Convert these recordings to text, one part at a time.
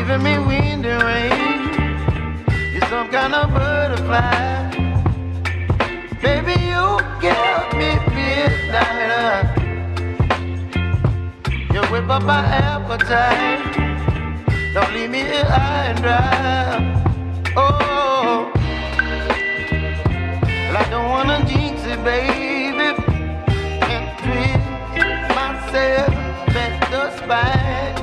giving me wind and rain. You're some kind of butterfly. Baby, you give me midnight. You whip up my appetite. Don't leave me here high and dry. Oh, well, I don't wanna jinx it, baby, and twist myself at the spine.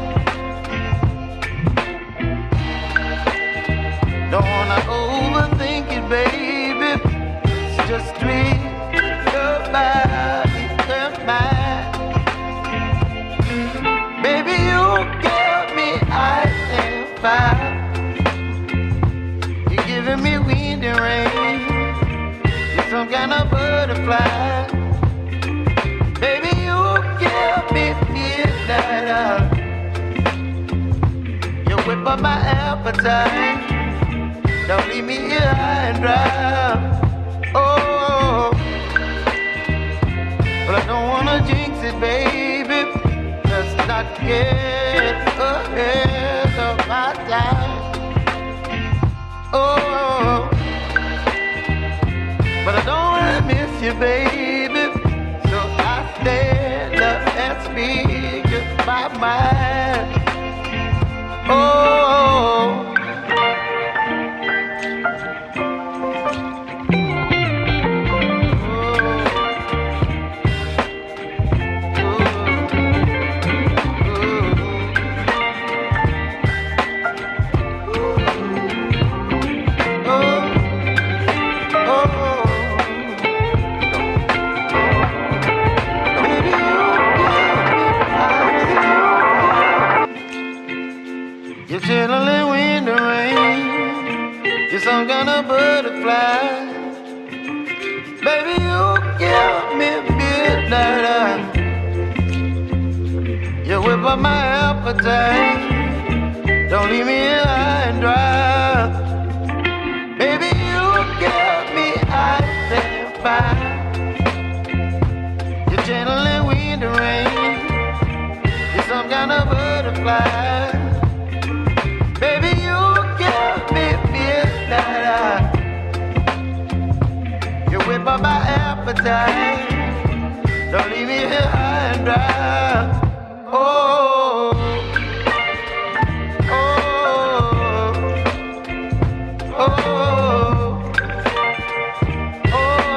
Don't wanna overthink it, baby. It's just twist your body and mine. Baby, you give me ice and fire. You're giving me wind and rain. You're some kind of butterfly. Baby, you give me midnight. You whip up my appetite. Don't leave me here high and dry. Oh, but I don't wanna jinx it, baby. Let's not get ahead of my time. Oh, but I don't wanna miss you, baby. So I stand up and speak my mind. Oh. You're chilling wind and rain. You're some kind of butterfly. Baby, you give me midnight. You whip up my appetite. Don't leave me here high and dry. Baby, you give me ice and fire. You're channeling wind and rain. You're some kind of butterfly. Baby, you give me midnight. You whip up my appetite. Don't leave me here high and dry. Oh, oh, oh, oh, oh.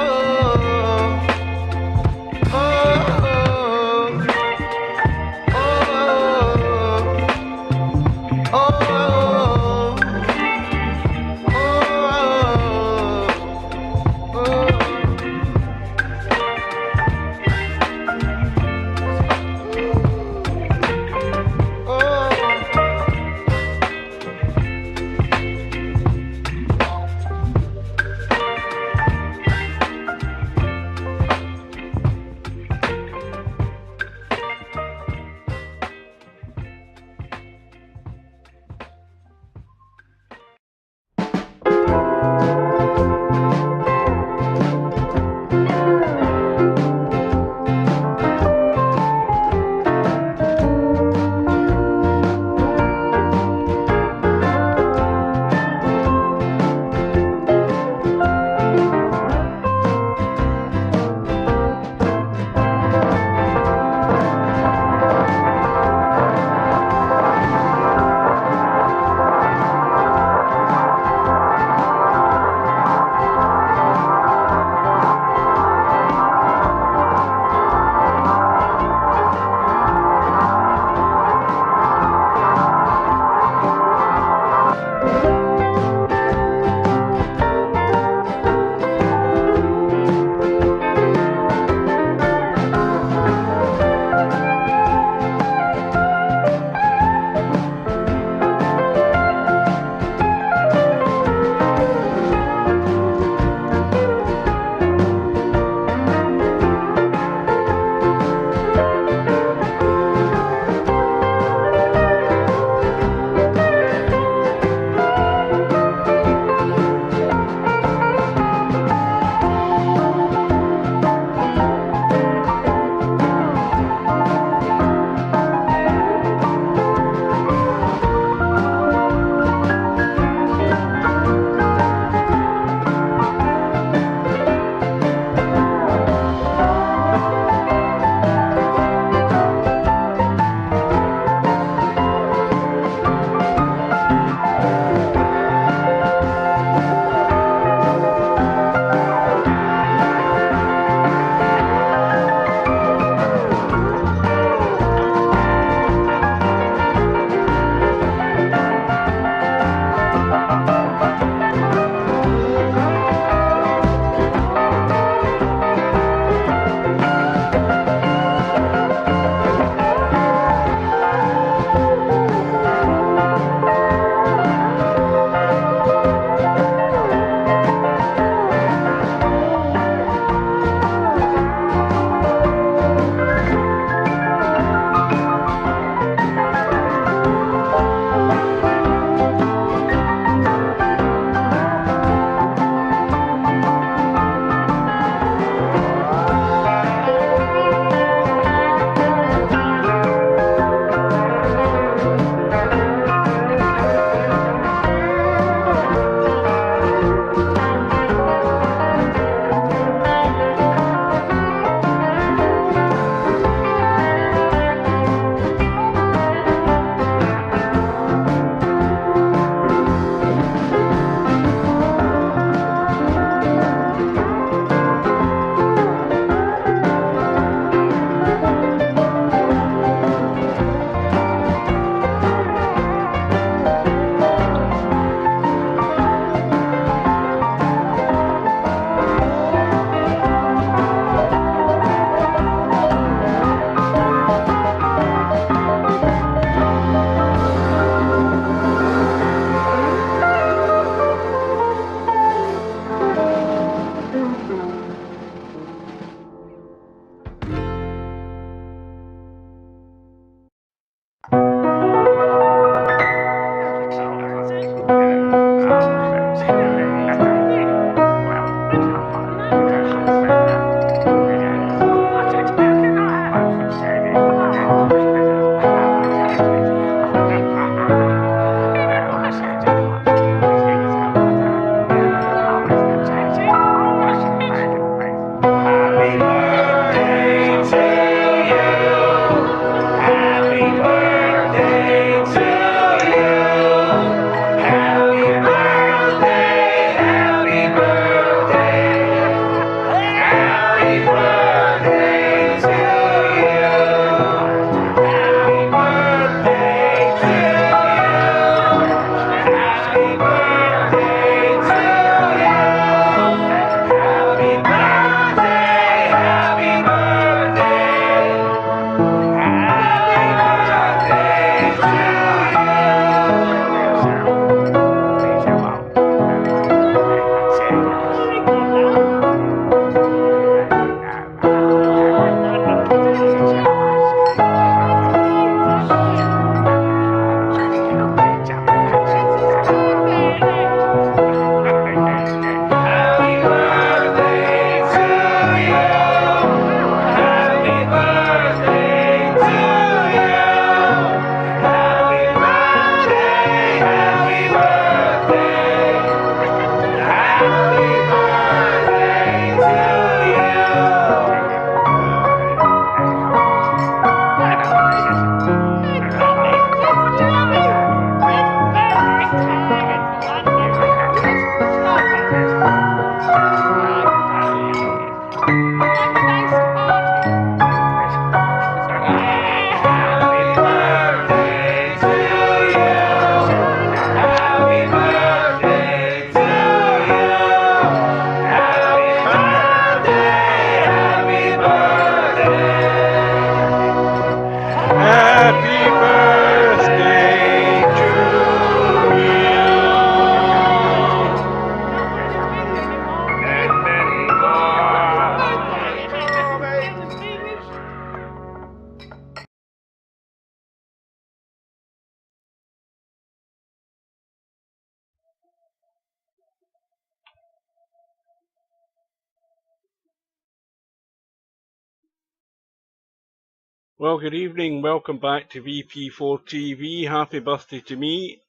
Well, good evening. Welcome back to VP4TV. Happy birthday to me.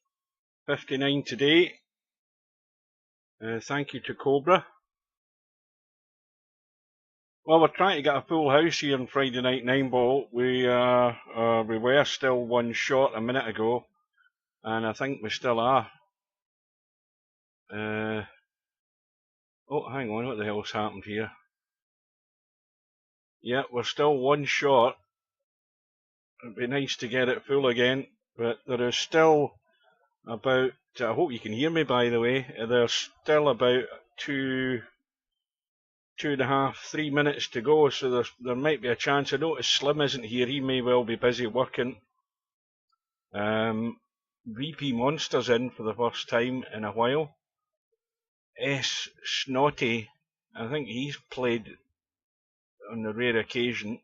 59 today. Thank you to Cobra. Well, we're trying to get a full house here on Friday night 9-ball. We were still one short a minute ago, and I think we still are. Oh, hang on, what the hell's happened here? Yeah, we're still one short. It'd be nice to get it full again, but there is still about, I hope you can hear me by the way, there's still about 2.5, 3 minutes to go, so there might be a chance. I notice Slim isn't here, he may well be busy working. VP Monster's in for the first time in a while. S. Snotty, I think he's played on a rare occasion.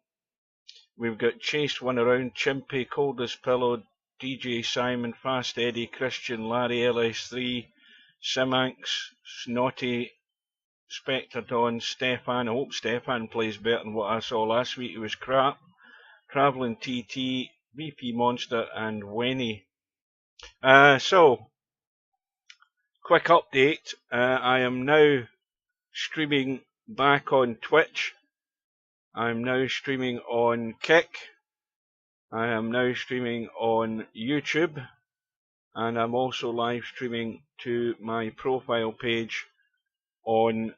We've got Chase One Around, Chimpy, Coldest Pillow, DJ Simon, Fast Eddie, Christian, Larry, LS3, Simanx, Snotty, Spectre Don, Stefan. I hope Stefan plays better than what I saw last week. It was crap. Travelling TT, VP Monster, and Wenny. So, quick update. I am now streaming back on Twitch. I'm now streaming on Kick. I am now streaming on YouTube. And I'm also live streaming to my profile page on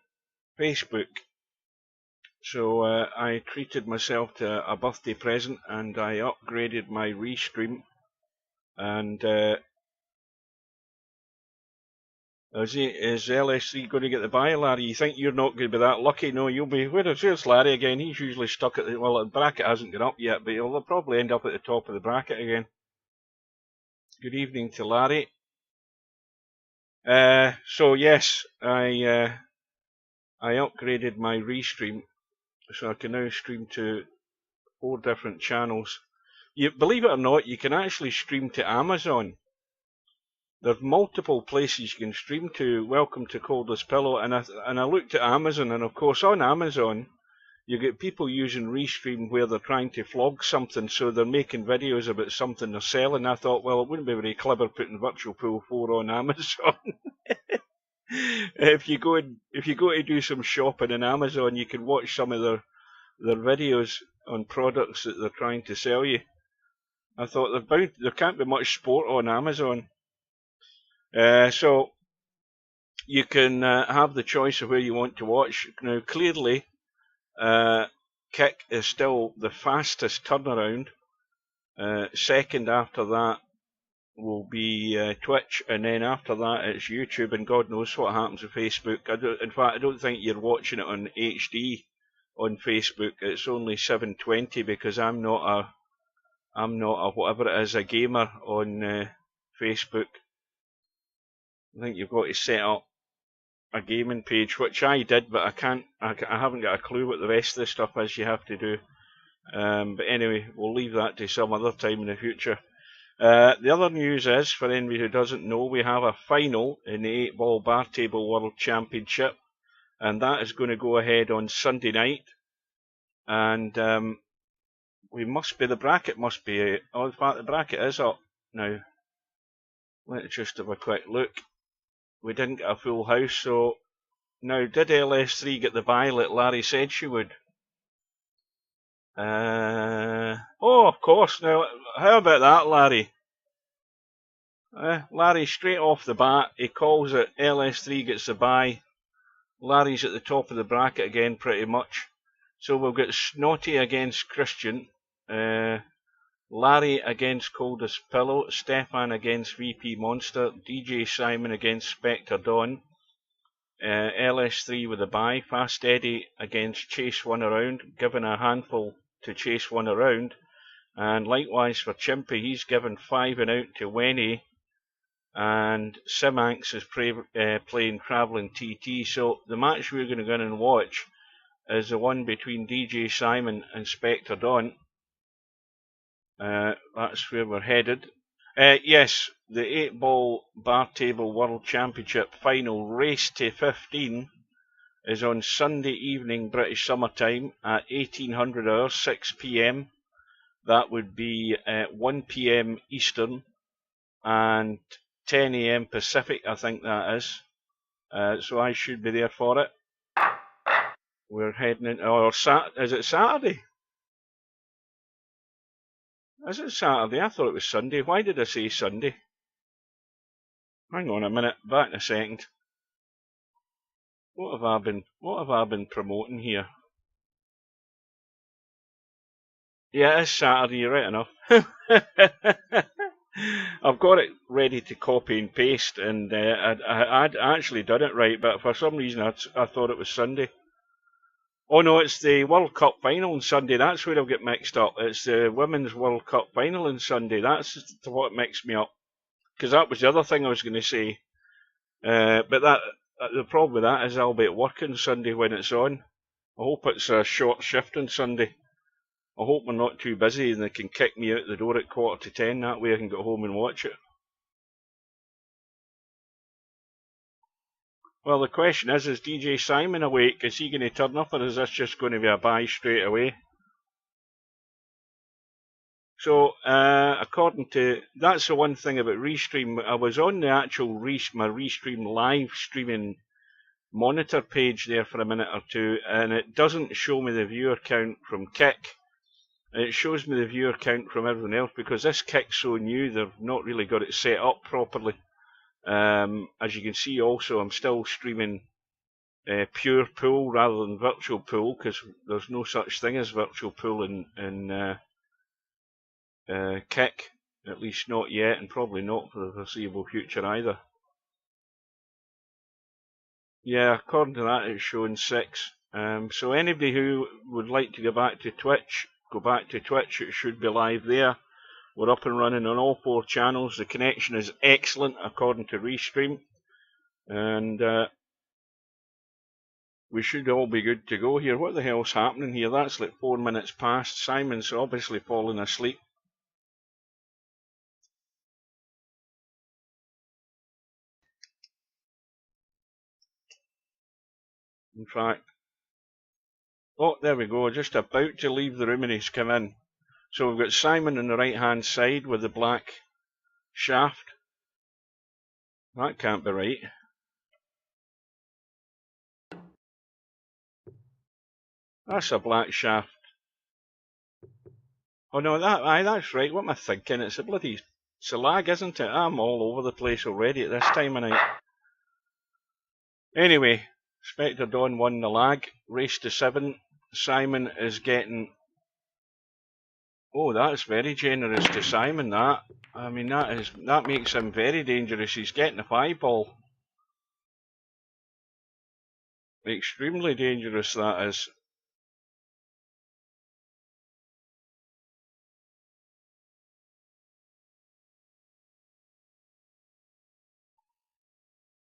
Facebook. So I treated myself to a birthday present and I upgraded my restream. And is LSC going to get the buy, Larry? You think you're not going to be that lucky? No, you'll be. Where's Larry again? He's usually stuck at the, well, the bracket hasn't gone up yet, but he'll probably end up at the top of the bracket again. Good evening to Larry. So yes, I upgraded my restream, so I can now stream to 4 different channels. Believe it or not, you can actually stream to Amazon. There's multiple places you can stream to. Welcome to Coldest Pillow, and I looked at Amazon, and of course on Amazon you get people using Restream where they're trying to flog something, so they're making videos about something they're selling. I thought, well, it wouldn't be very clever putting Virtual Pool 4 on Amazon. If you go to do some shopping on Amazon, you can watch some of their videos on products that they're trying to sell you. I thought there can't be much sport on Amazon. So you can have the choice of where you want to watch. Now, clearly, Kick is still the fastest turnaround. Second after that will be Twitch, and then after that it's YouTube, and God knows what happens with Facebook. In fact, I don't think you're watching it on HD on Facebook. It's only 720 because I'm not a whatever it is, a gamer on Facebook. I think you've got to set up a gaming page, which I did, but I haven't got a clue what the rest of the stuff is you have to do. But anyway, we'll leave that to some other time in the future. The other news is, for anybody who doesn't know, we have a final in the 8-ball bar table world championship, and that is going to go ahead on Sunday night. And the bracket must be, oh, in fact the bracket is up now. Let's just have a quick look. We didn't get a full house, so now did LS3 get the buy like Larry said she would? Oh, of course. Now, how about that, Larry? Larry, straight off the bat, he calls it, LS3 gets the buy. Larry's at the top of the bracket again, pretty much. So we've got Snotty against Christian, Larry against Coldest Pillow, Stefan against VP Monster, DJ Simon against Spectre Dawn, LS3 with a bye, Fast Eddie against Chase One Around, giving a handful to Chase One Around, and likewise for Chimpy, he's given 5 and out to Wenny, and Simanx is playing Travelling TT. So the match we're going to go in and watch is the one between DJ Simon and Spectre Dawn. That's where we're headed. Yes, the 8-ball bar table world championship final race to 15 is on Sunday evening British summer time at 1800 hours, 6 PM. That would be at 1 PM Eastern and 10 AM Pacific, I think that is. So I should be there for it. We're heading into, is it Saturday? Is it Saturday? I thought it was Sunday. Why did I say Sunday? Hang on a minute, back in a second. What have I been promoting here? Yeah, it's Saturday, you're right enough. I've got it ready to copy and paste, and I'd actually done it right, but for some reason I thought it was Sunday. Oh no, it's the World Cup final on Sunday. That's where I'll get mixed up. It's the Women's World Cup final on Sunday. That's what mixed me up. Because that was the other thing I was going to say. But the problem with that is I'll be at work on Sunday when it's on. I hope it's a short shift on Sunday. I hope we're not too busy and they can kick me out the door at 10:15. That way I can go home and watch it. Well, the question is DJ Simon awake? Is he going to turn up, or is this just going to be a bye straight away? So, according to, that's the one thing about Restream. I was on the actual my Restream live streaming monitor page there for a minute or two, and it doesn't show me the viewer count from Kick. It shows me the viewer count from everyone else, because this Kick's so new, they've not really got it set up properly. As you can see also, I'm still streaming pure pool rather than virtual pool, because there's no such thing as virtual pool in Kick, at least not yet, and probably not for the foreseeable future either. Yeah, according to that it's showing 6. So anybody who would like to go back to Twitch, it should be live there. We're up and running on all 4 channels. The connection is excellent according to Restream, and we should all be good to go here. What the hell's happening here? That's like 4 minutes past. Simon's obviously fallen asleep. In fact, oh, there we go, just about to leave the room and he's come in. So we've got Simon on the right hand side with the black shaft. That can't be right. That's a black shaft. Oh no, that's right. What am I thinking? It's a lag, isn't it? I'm all over the place already at this time of night. Anyway, Spectre Dawn won the lag, race to 7. Simon is getting... Oh, that's very generous to Simon, that. I mean, that makes him very dangerous. He's getting a 5 ball. Extremely dangerous, that is.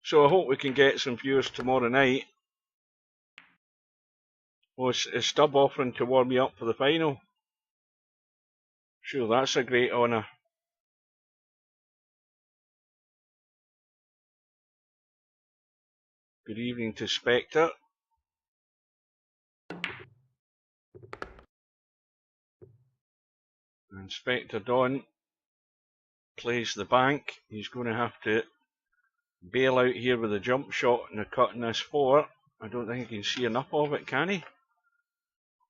So I hope we can get some viewers tomorrow night. Oh, is Stubb offering to warm me up for the final? Sure, that's a great honour. Good evening to Spectre. And Spectre Dawn plays the bank. He's going to have to bail out here with a jump shot and a cut in this 4. I don't think he can see enough of it, can he?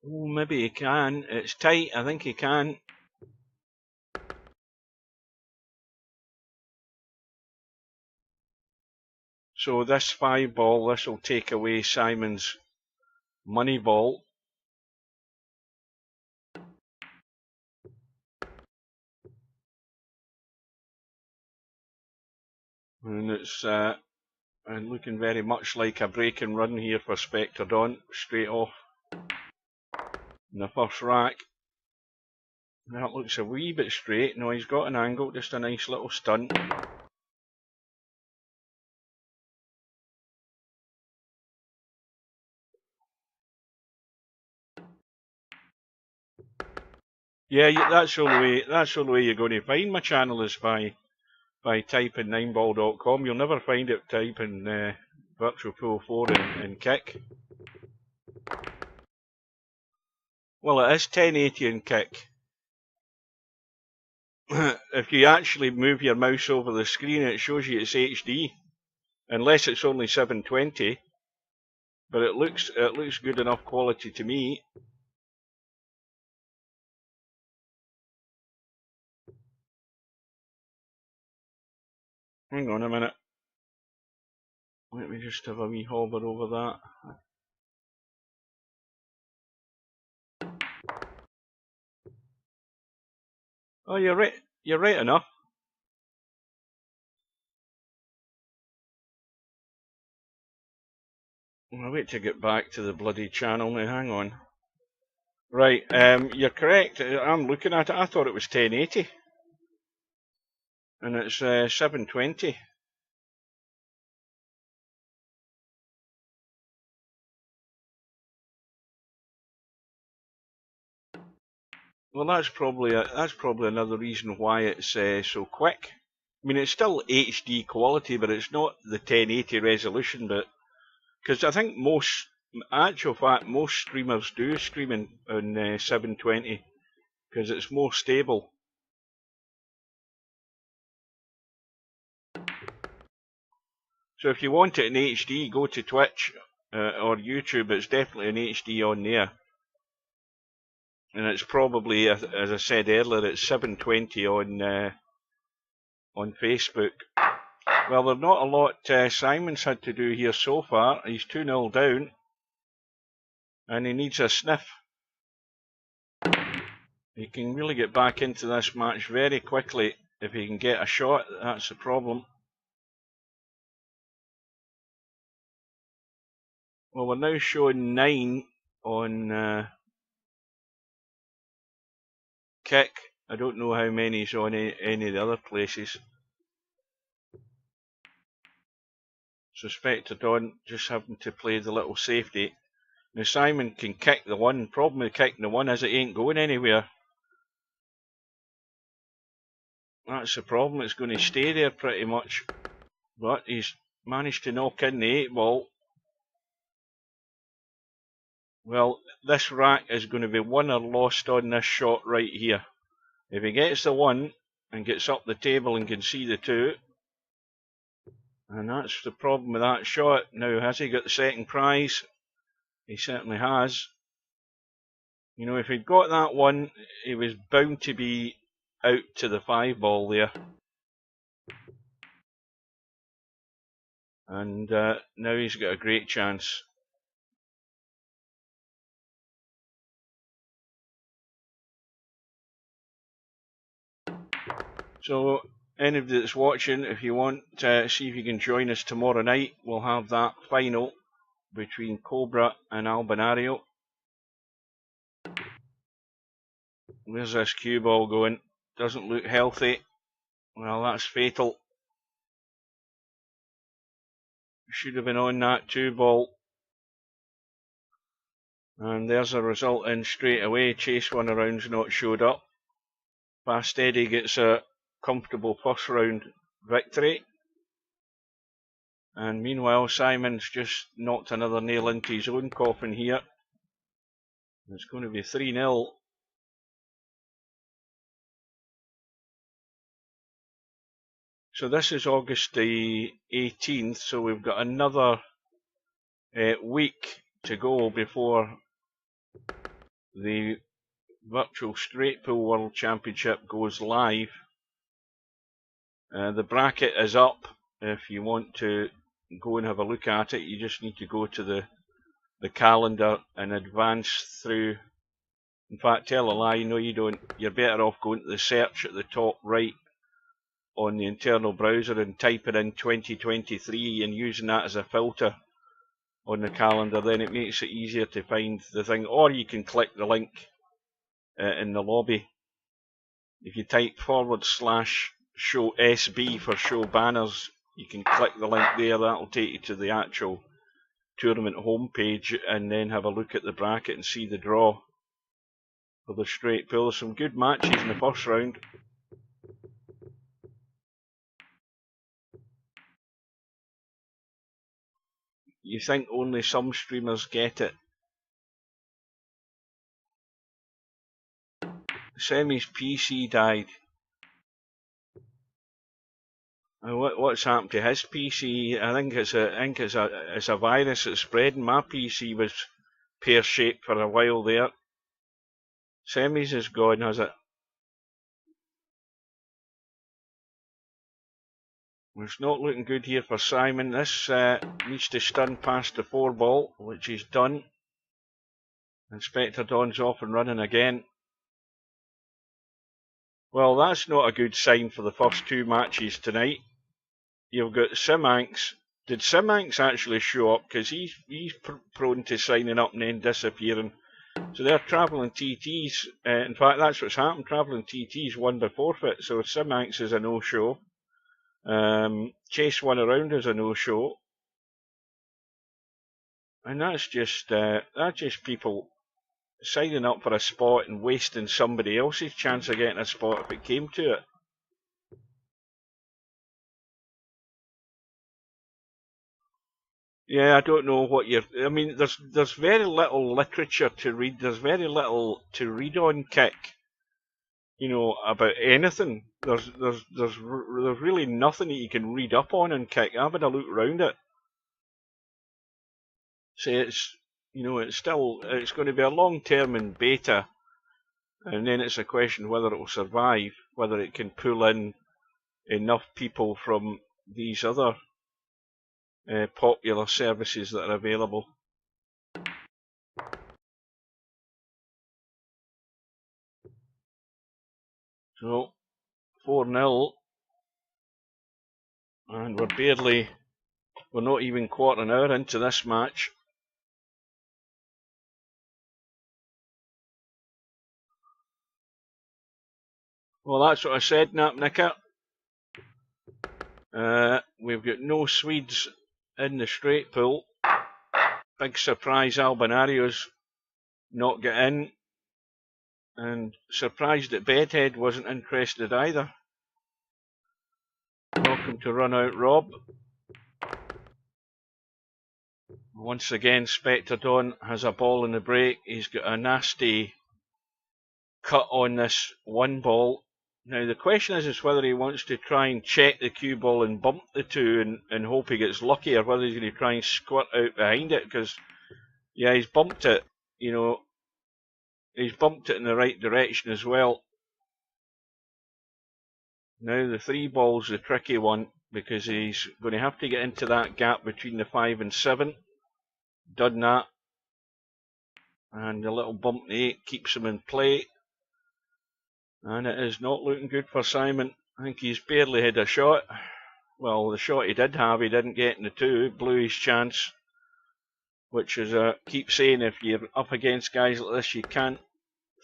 Oh, maybe he can. It's tight. I think he can. So this 5 ball, this will take away Simon's money ball. And it's looking very much like a break and run here for Spectre Dawn, straight off in the first rack. That looks a wee bit straight. No, he's got an angle, just a nice little stunt. Yeah, that's the only way you're going to find my channel is by typing 9ball.com. You'll never find it typing Virtual Pool 4 and Kick. Well, it is 1080 in Kick. if you actually move your mouse over the screen, it shows you it's HD, unless it's only 720. But it looks good enough quality to me. Hang on a minute. Let me just have a wee hover over that. Oh, you're right. You're right enough. I'll wait to get back to the bloody channel now. Hang on. Right, you're correct. I'm looking at it. I thought it was 1080, and it's 720. Well, that's probably another reason why it's so quick. I mean, it's still HD quality, but it's not the 1080 resolution. But because I think most streamers do stream on 720 because it's more stable. So if you want it in HD, go to Twitch or YouTube. It's definitely in HD on there. And it's probably, as I said earlier, it's 720 on Facebook. Well, there's not a lot Simon's had to do here so far. He's 2-0 down, and he needs a sniff. He can really get back into this match very quickly if he can get a shot. That's the problem. Well, we're now showing 9 on Kick. I don't know how many's on any of the other places. So Spectre Dawn just having to play the little safety. Now Simon can kick the one. Problem with kicking the one is it ain't going anywhere. That's the problem. It's going to stay there pretty much. But he's managed to knock in the 8 ball. Well, this rack is going to be won or lost on this shot right here. If he gets the 1 and gets up the table and can see the 2, and that's the problem with that shot. Now, has he got the second prize? He certainly has. You know, if he'd got that 1, he was bound to be out to the 5 ball there. And now he's got a great chance. So, anybody that's watching, if you want to see if you can join us tomorrow night, we'll have that final between Cobra and Albinario. Where's this cue ball going? Doesn't look healthy. Well, that's fatal. Should have been on that 2 ball. And there's a result in straight away. Chase 1 around's not showed up. Fast Eddie gets a comfortable first round victory. And meanwhile, Simon's just knocked another nail into his own coffin here. It's going to be 3-0. So this is August the 18th, so we've got another week to go before the Virtual Straight Pool World Championship goes live. The bracket is up. If you want to go and have a look at it, you just need to go to the calendar and advance through. In fact, tell a lie, no you don't. You're better off going to the search at the top right on the internal browser and typing in 2023 and using that as a filter on the calendar. Then it makes it easier to find the thing, or you can click the link in the lobby. If you type /show SB for show banners, you can click the link there. That'll take you to the actual tournament homepage and then have a look at the bracket and see the draw for the straight pool. There's some good matches in the first round. You think only some streamers get it. Semi's PC died. What's happened to his PC? I think it's a virus that's spreading. My PC was pear-shaped for a while there. Semis is gone, has it? It's not looking good here for Simon. This needs to stun past the 4 ball, which he's done. Inspector Don's off and running again. Well, that's not a good sign for the first 2 matches tonight. You've got Simanx. Did Simanx actually show up? Because he's prone to signing up and then disappearing. So they're travelling TTs. In fact, that's what's happened. Travelling TTs won by forfeit. So Simanx is a no-show. Chase one around is a no-show. And that's just people signing up for a spot and wasting somebody else's chance of getting a spot if it came to it. Yeah, I don't know what you're... I mean, there's very little literature to read. There's very little to read on Kick, you know, about anything. There's really nothing that you can read up on Kick. I've had a look around it. Say it's, you know, it's going to be a long term in beta, and then it's a question whether it will survive, whether it can pull in enough people from these other popular services that are available. So 4-0, and we're not even quarter an hour into this match. Well, that's what I said, Napnicker. We've got no Swedes in the straight pool. Big surprise, Albanario's not get in. And surprised that Bedhead wasn't interested either. Welcome to Run Out Rob. Once again, Spectre Don has a ball in the break. He's got a nasty cut on this 1 ball. Now the question is whether he wants to try and check the cue ball and bump the 2 and hope he gets lucky, or whether he's going to try and squirt out behind it, because yeah, he's bumped it, you know, he's bumped it in the right direction as well. Now the 3 ball's the tricky one, because he's going to have to get into that gap between the 5 and 7. Done that, and a little bump in the 8 keeps him in play. And it is not looking good for Simon. I think he's barely had a shot. Well, the shot he did have, he didn't get in the 2, blew his chance. Which is, keep saying, if you're up against guys like this, you can't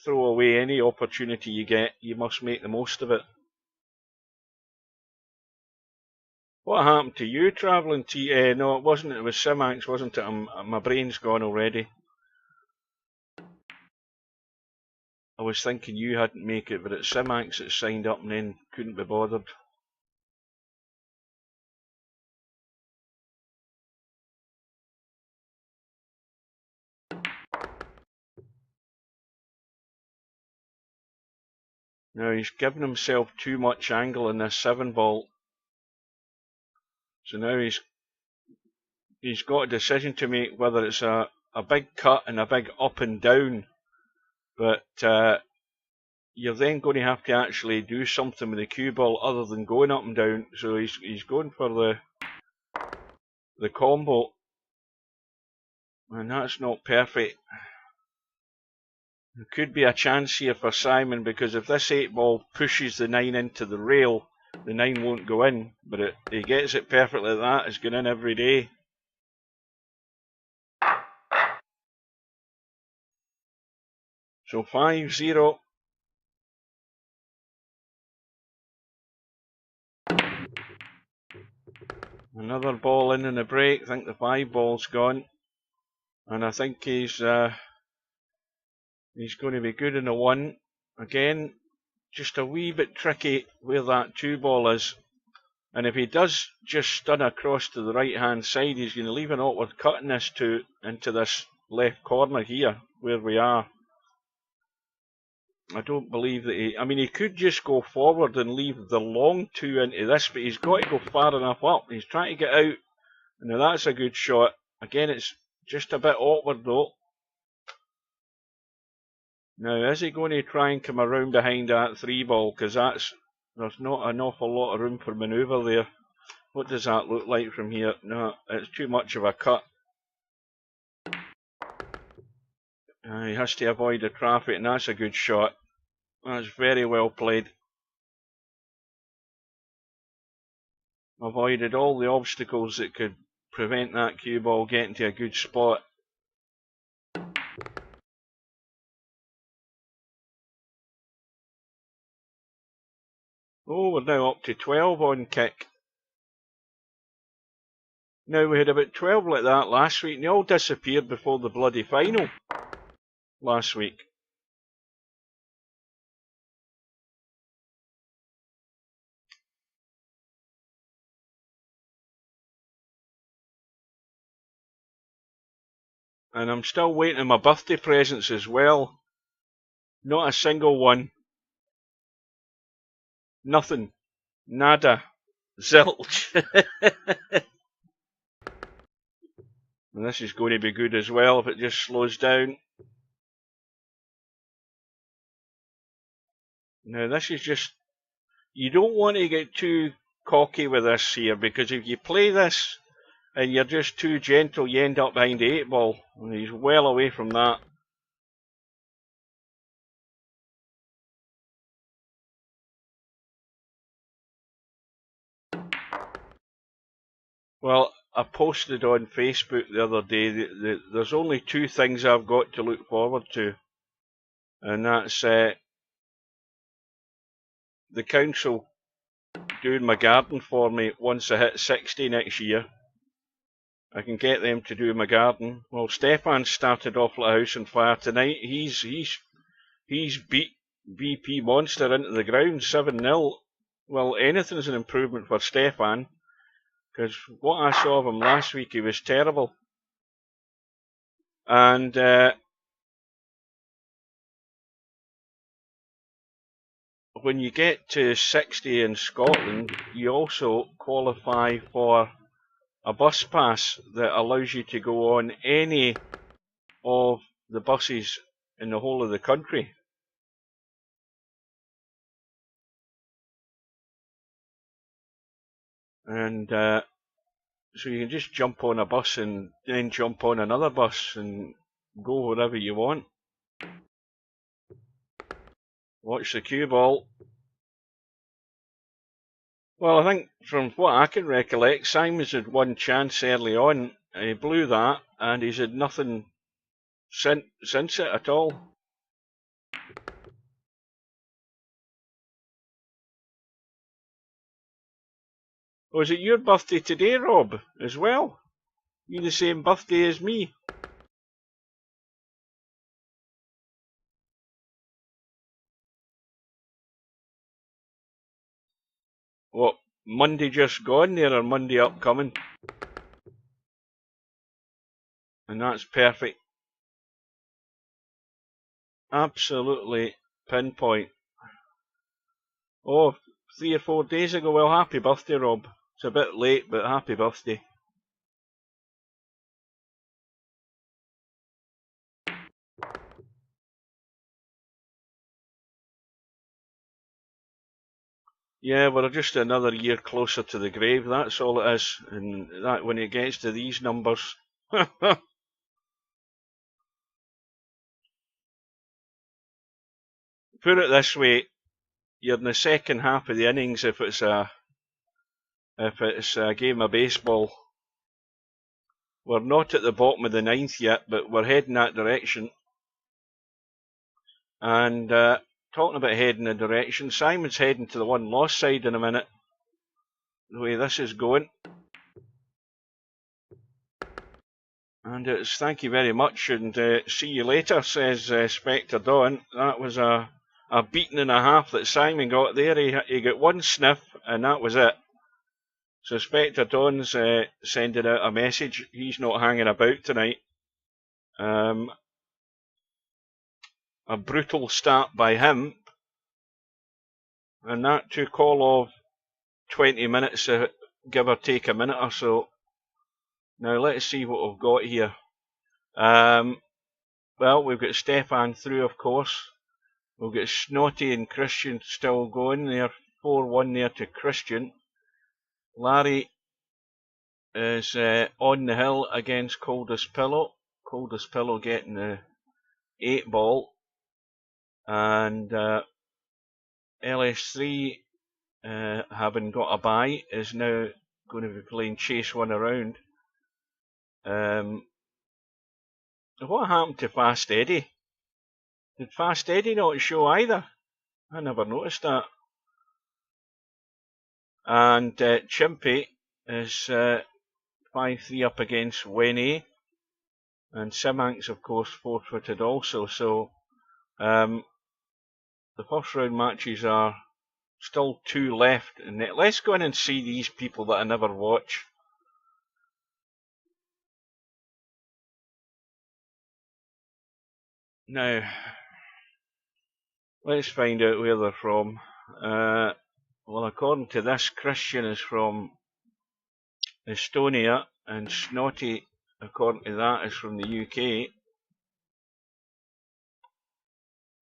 throw away any opportunity you get. You must make the most of it. What happened to you travelling to... no, it wasn't. It was Simanx, wasn't it? My brain's gone already. I was thinking you hadn't make it, but it's Simanx that signed up and then couldn't be bothered. Now he's given himself too much angle in this 7 ball. So now he's got a decision to make, whether it's a big cut and a big up and down. But you're then going to have to actually do something with the cue ball other than going up and down. So he's going for the combo, and that's not perfect. There could be a chance here for Simon, because if this 8 ball pushes the 9 into the rail, the 9 won't go in. But he gets it perfectly like that. It's going in every day. So 5-0. Another ball in the break. I think the 5 ball's gone. And I think he's going to be good in the 1. Again, just a wee bit tricky where that 2 ball is. And if he does just stun across to the right hand side, he's going to leave an awkward cut in this into this left corner here, where we are. I don't believe that he... I mean, he could just go forward and leave the long two into this, but he's got to go far enough up. He's trying to get out. Now that's a good shot. Again, it's just a bit awkward though. Now, is he going to try and come around behind that 3 ball? Because there's not an awful lot of room for manoeuvre there. What does that look like from here? No, it's too much of a cut. He has to avoid the traffic, and that's a good shot. That's very well played. Avoided all the obstacles that could prevent that cue ball getting to a good spot. Oh, we're now up to 12 on kick. Now, we had about 12 like that last week, and they all disappeared before the bloody final last week. And I'm still waiting on my birthday presents as well. Not a single one. Nothing. Nada. Zilch. And this is going to be good as well if it just slows down. Now this is just... You don't want to get too cocky with this here, because if you play this and you're just too gentle, you end up behind the 8 ball. And he's well away from that. Well, I posted on Facebook the other day that there's only 2 things I've got to look forward to. And that's the council doing my garden for me once I hit 60 next year. I can get them to do my garden. Well, Stefan started off like a house on fire tonight. He's beat VP Monster into the ground 7-0. Well, anything's an improvement for Stefan, because what I saw of him last week, he was terrible. And when you get to 60 in Scotland, you also qualify for a bus pass that allows you to go on any of the buses in the whole of the country. And so you can just jump on a bus and then jump on another bus and go wherever you want. Watch the cue ball. Well, I think from what I can recollect, Simon's had one chance early on. He blew that, and he's had nothing since it at all. Oh, is it your birthday today, Rob, as well? You the same birthday as me? What, Monday just gone there, or Monday upcoming? And that's perfect. Absolutely pinpoint. Oh, 3 or 4 days ago. Well, happy birthday, Rob. It's a bit late, but happy birthday. Yeah, we're just another year closer to the grave, that's all it is. And that when it gets to these numbers. Put it this way, you're in the second half of the innings if it's a game of baseball. We're not at the bottom of the 9th yet, but we're heading that direction. And talking about heading in the direction, Simon's heading to the one-loss side in a minute. The way this is going. And it's thank you very much, and see you later, says Spectre Dawn. That was a beating and a half that Simon got there. He got one sniff, and that was it. So Spectre Dawn's sending out a message. He's not hanging about tonight. a brutal start by him, and that took all of 20 minutes, give or take a minute or so. Now let's see what we've got here. Well, we've got Stefan through, of course. We've got Snotty and Christian still going there, 4-1 there to Christian. Larry is on the hill against Coldest Pillow. Coldest Pillow getting the 8 ball. And LS3, having got a bye, is now going to be playing Chase One Around. What happened to Fast Eddie? Did Fast Eddie not show either? I never noticed that. And Chimpy is 5-3 up against Winnie. And Simank's, of course, forfeited also. So the first round matches are still 2 left. And let's go in and see these people that I never watch. Now, let's find out where they're from. Well, according to this, Christian is from Estonia, and Snotty, according to that, is from the UK.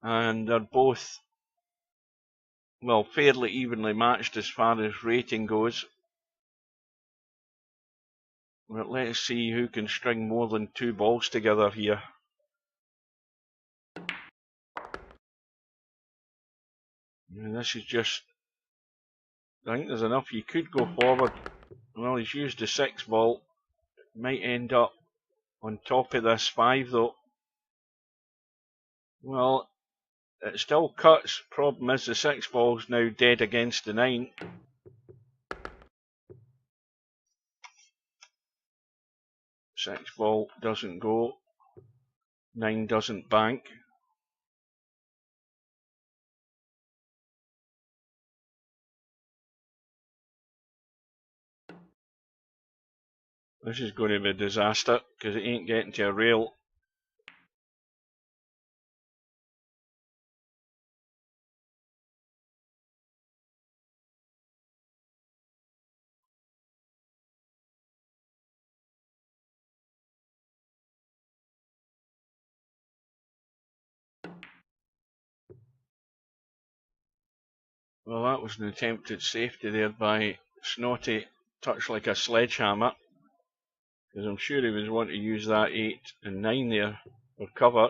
And they're both, well, fairly evenly matched as far as rating goes. But let's see who can string more than 2 balls together here. And this is just, I think there's enough. You could go forward. Well, he's used the 6 ball. Might end up on top of this 5 though. Well, it still cuts. Problem is the 6 ball's now dead against the 9. Six ball doesn't go. 9 doesn't bank. This is going to be a disaster because it ain't getting to a rail. Well, that was an attempted safety there by Snotty, touched like a sledgehammer. Because I'm sure he was wanting to use that 8 and 9 there for cover.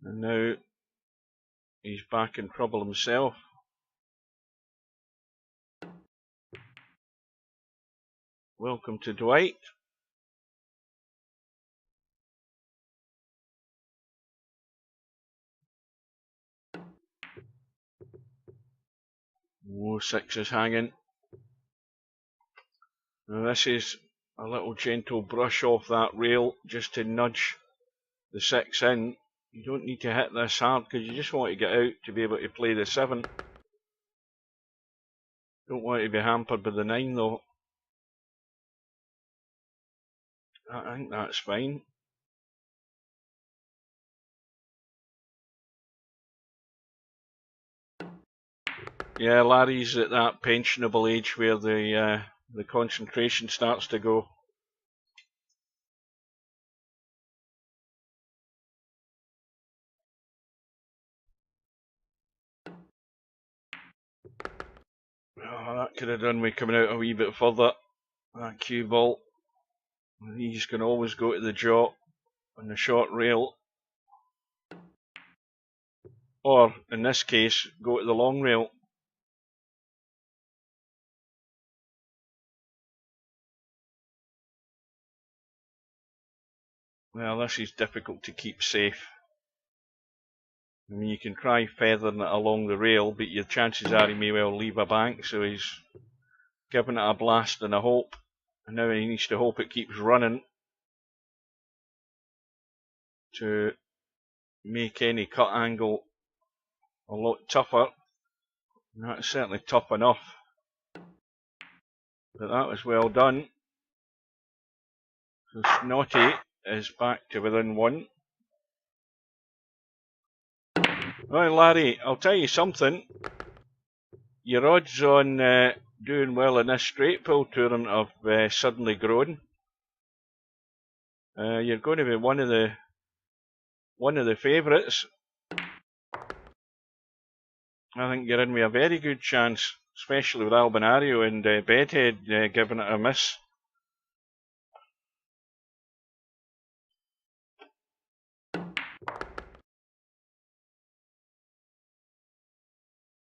And now he's back in trouble himself. Welcome to Dwight. More 6s hanging. Now this is a little gentle brush off that rail just to nudge the 6 in. You don't need to hit this hard because you just want to get out to be able to play the 7. Don't want to be hampered by the 9 though. I think that's fine. Yeah, Larry's at that pensionable age where the concentration starts to go. Oh, that could have done me coming out a wee bit further. That cue ball. These can always go to the jaw on the short rail. Or, in this case, go to the long rail. Well, this is difficult to keep safe. I mean, you can try feathering it along the rail, but your chances are he may well leave a bank, so he's giving it a blast and a hope. And now he needs to hope it keeps running to make any cut angle a lot tougher. And that's certainly tough enough. But that was well done. So Snotty is back to within 1. Right, Larry, I'll tell you something. Your odds on doing well in this straight pull tournament have suddenly grown. You're going to be one of the favourites. I think you're in with a very good chance, especially with Albinario and Bedhead giving it a miss.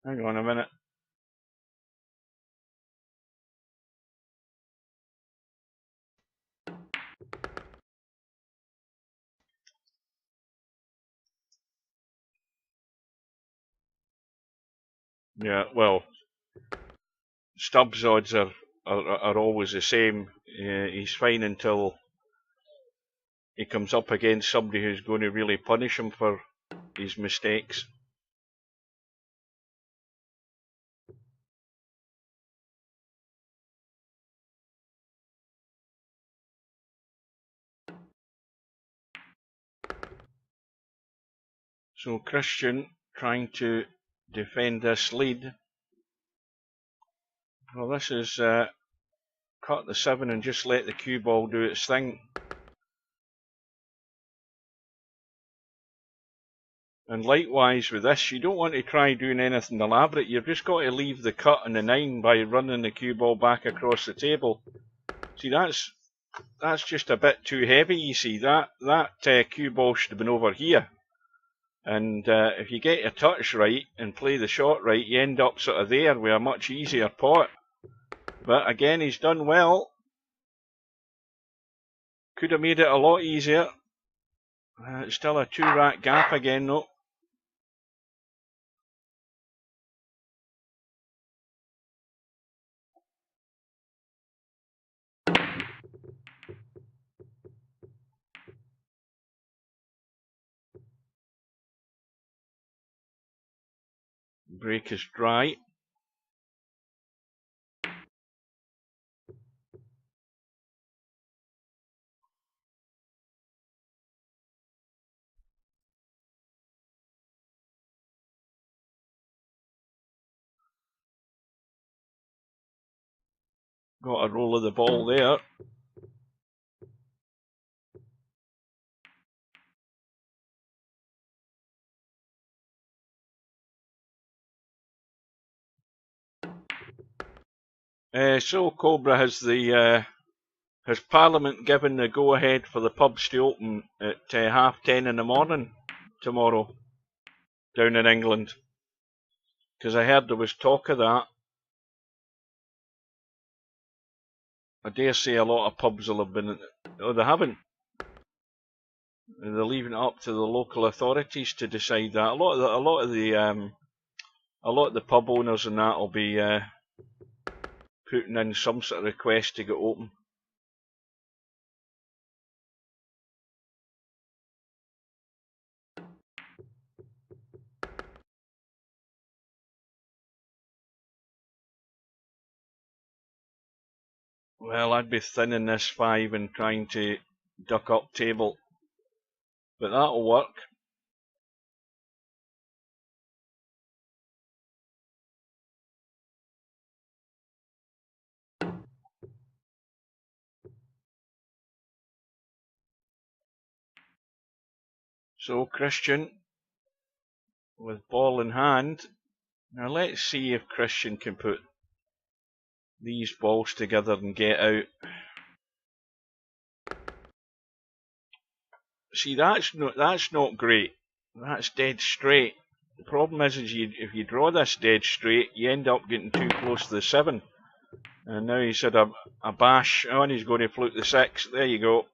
Hang on a minute. Yeah, well, Stubbs' odds are always the same. He's fine until he comes up against somebody who's going to really punish him for his mistakes. So Christian trying to defend this lead. Well, this is cut the 7 and just let the cue ball do its thing. And likewise with this, you don't want to try doing anything elaborate. You've just got to leave the cut on the 9 by running the cue ball back across the table. See, that's just a bit too heavy, you see. That cue ball should have been over here. And if you get your touch right and play the shot right, you end up sort of there with a much easier pot. But again, he's done well. Could have made it a lot easier. It's still a 2-rack gap again though. Break is dry. Got a roll of the ball there. So Cobra, has Parliament given the go-ahead for the pubs to open at 10:30 in the morning tomorrow down in England? Because I heard there was talk of that. I dare say a lot of pubs will have been. Oh, they haven't. They're leaving it up to the local authorities to decide that. A lot of the pub owners and that will be putting in some sort of request to get open. Well, I'd be thinning this 5 and trying to duck up table, but that'll work. So Christian with ball in hand. Now let's see if Christian can put these balls together and get out. See, that's not great. That's dead straight. The problem is if you draw this dead straight, you end up getting too close to the 7. And now he's had a bash. Oh, and he's going to fluke the 6. There you go.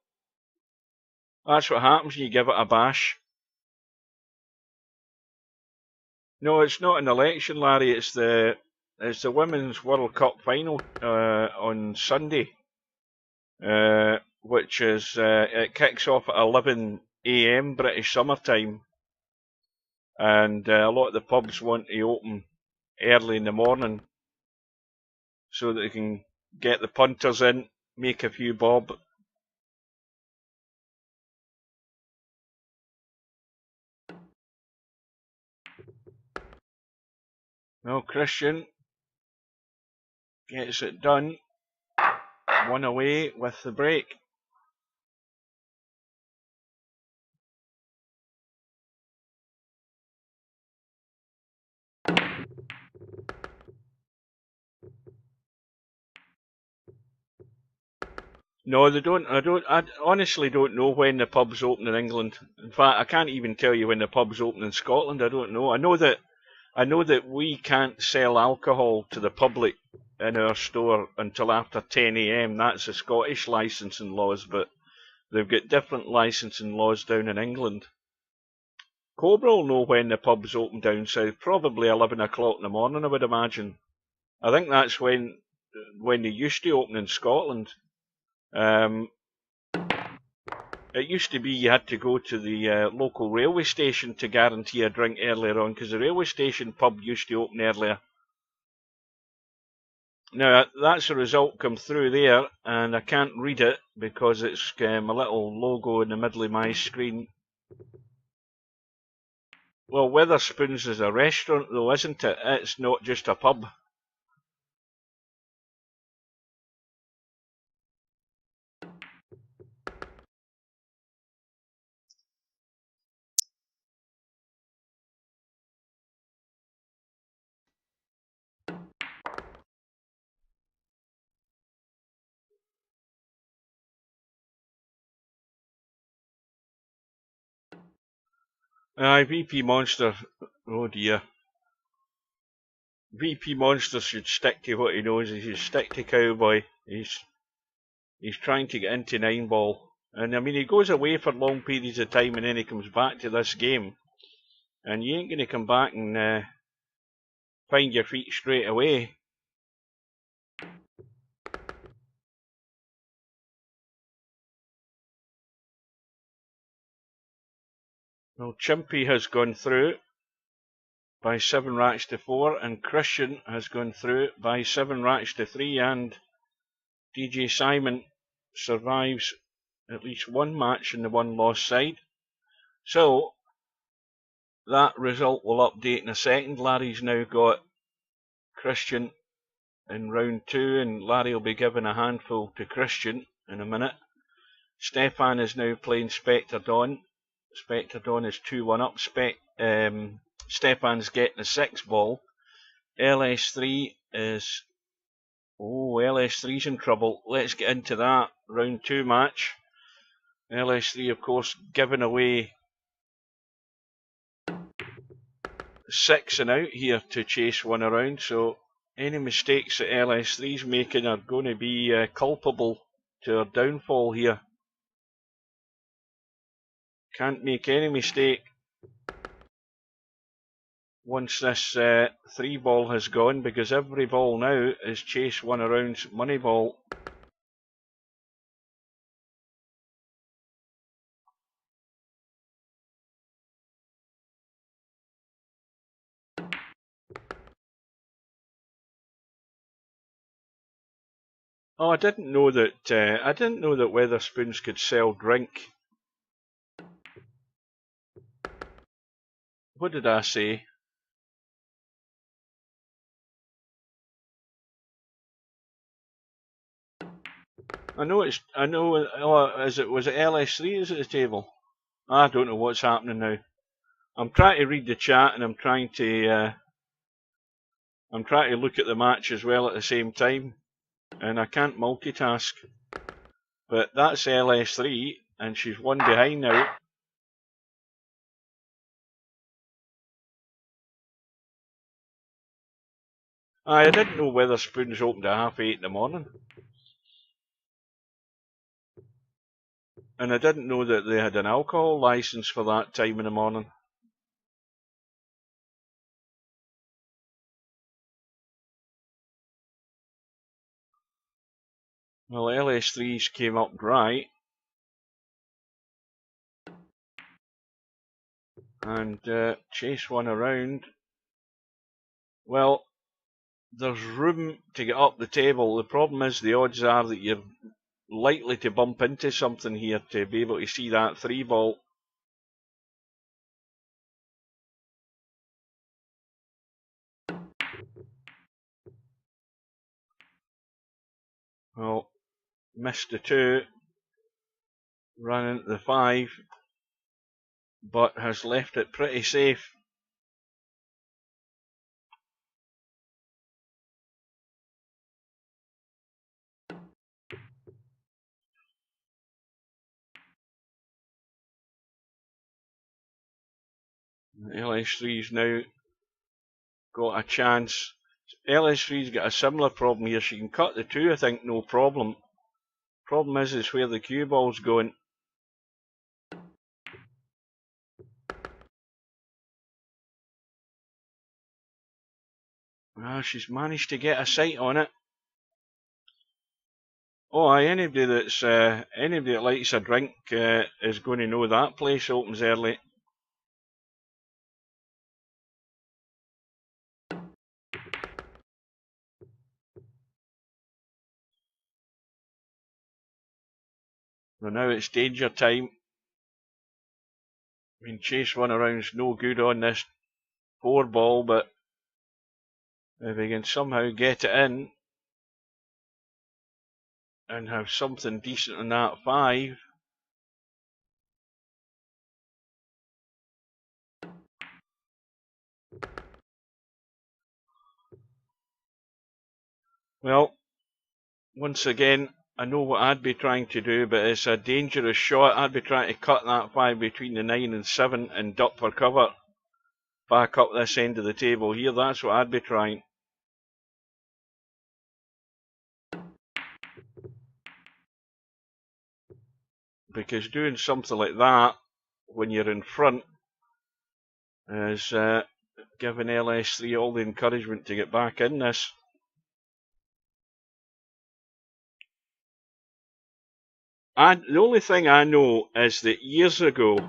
That's what happens when you give it a bash. No, it's not an election, Larry. It's the Women's World Cup final on Sunday, which is it kicks off at 11 AM British summer time, and a lot of the pubs want to open early in the morning so that they can get the punters in, make a few bob. Well, Christian gets it done. One away with the break. No, they don't. I honestly don't know when the pubs open in England. In fact, I can't even tell you when the pubs open in Scotland. I don't know. I know that we can't sell alcohol to the public in our store until after 10 a.m. That's the Scottish licensing laws, but they've got different licensing laws down in England. Cobra will know when the pubs open down south. Probably 11 o'clock in the morning, I would imagine. I think that's when they used to open in Scotland. It used to be you had to go to the local railway station to guarantee a drink earlier on, because the railway station pub used to open earlier. Now, that's a result come through there, and I can't read it because it's a little logo in the middle of my screen. Well, Wetherspoons is a restaurant though, isn't it? It's not just a pub. Aye, VP Monster. Oh dear. VP Monster should stick to what he knows. He should stick to Cowboy. He's trying to get into 9-ball. And I mean, he goes away for long periods of time and then he comes back to this game. And you ain't going to come back and find your feet straight away. Well, Chimpy has gone through by 7 racks to 4, and Christian has gone through by 7 racks to 3, and DJ Simon survives at least one match in the one loss side. So that result will update in a second. Larry's now got Christian in round 2, and Larry will be giving a handful to Christian in a minute. Stefan is now playing Spectre Dawn. Spectre Dawn is 2-1 up. Stefan's getting a 6-ball. LS3 is... Oh, LS3's in trouble. Let's get into that round 2 match. LS3, of course, giving away 6 and out here to chase one around. So any mistakes that LS3's making are going to be culpable to our downfall here. Can't make any mistake once this 3-ball has gone, because every ball now is chase one around's money ball. Oh, I didn't know that Wetherspoons could sell drink. What did I say? Was it LS3 is at the table? I don't know what's happening now. I'm trying to read the chat and I'm trying to look at the match as well at the same time, and I can't multitask. But that's LS3 and she's one behind now. I didn't know Wetherspoons opened at 8:30 in the morning. And I didn't know that they had an alcohol licence for that time in the morning. Well, LS3's came up dry. And chase one around. Well, there's room to get up the table. The problem is the odds are that you're likely to bump into something here to be able to see that 3-ball. Well, missed the 2, ran into the 5, but has left it pretty safe. LS3's now got a chance. LS3's got a similar problem here. She can cut the 2, I think, no problem. Problem is where the cue ball's going. She's managed to get a sight on it. Oh, aye, anybody that likes a drink is going to know that place opens early. Well, now it's danger time. I mean, chase 1 around's no good on this 4 ball, but if we can somehow get it in and have something decent on that 5. Well, once again, I know what I'd be trying to do, but it's a dangerous shot. I'd be trying to cut that 5 between the 9 and 7 and duck for cover. Back up this end of the table here, that's what I'd be trying. Because doing something like that when you're in front is giving LS3 all the encouragement to get back in this. The only thing I know is that years ago,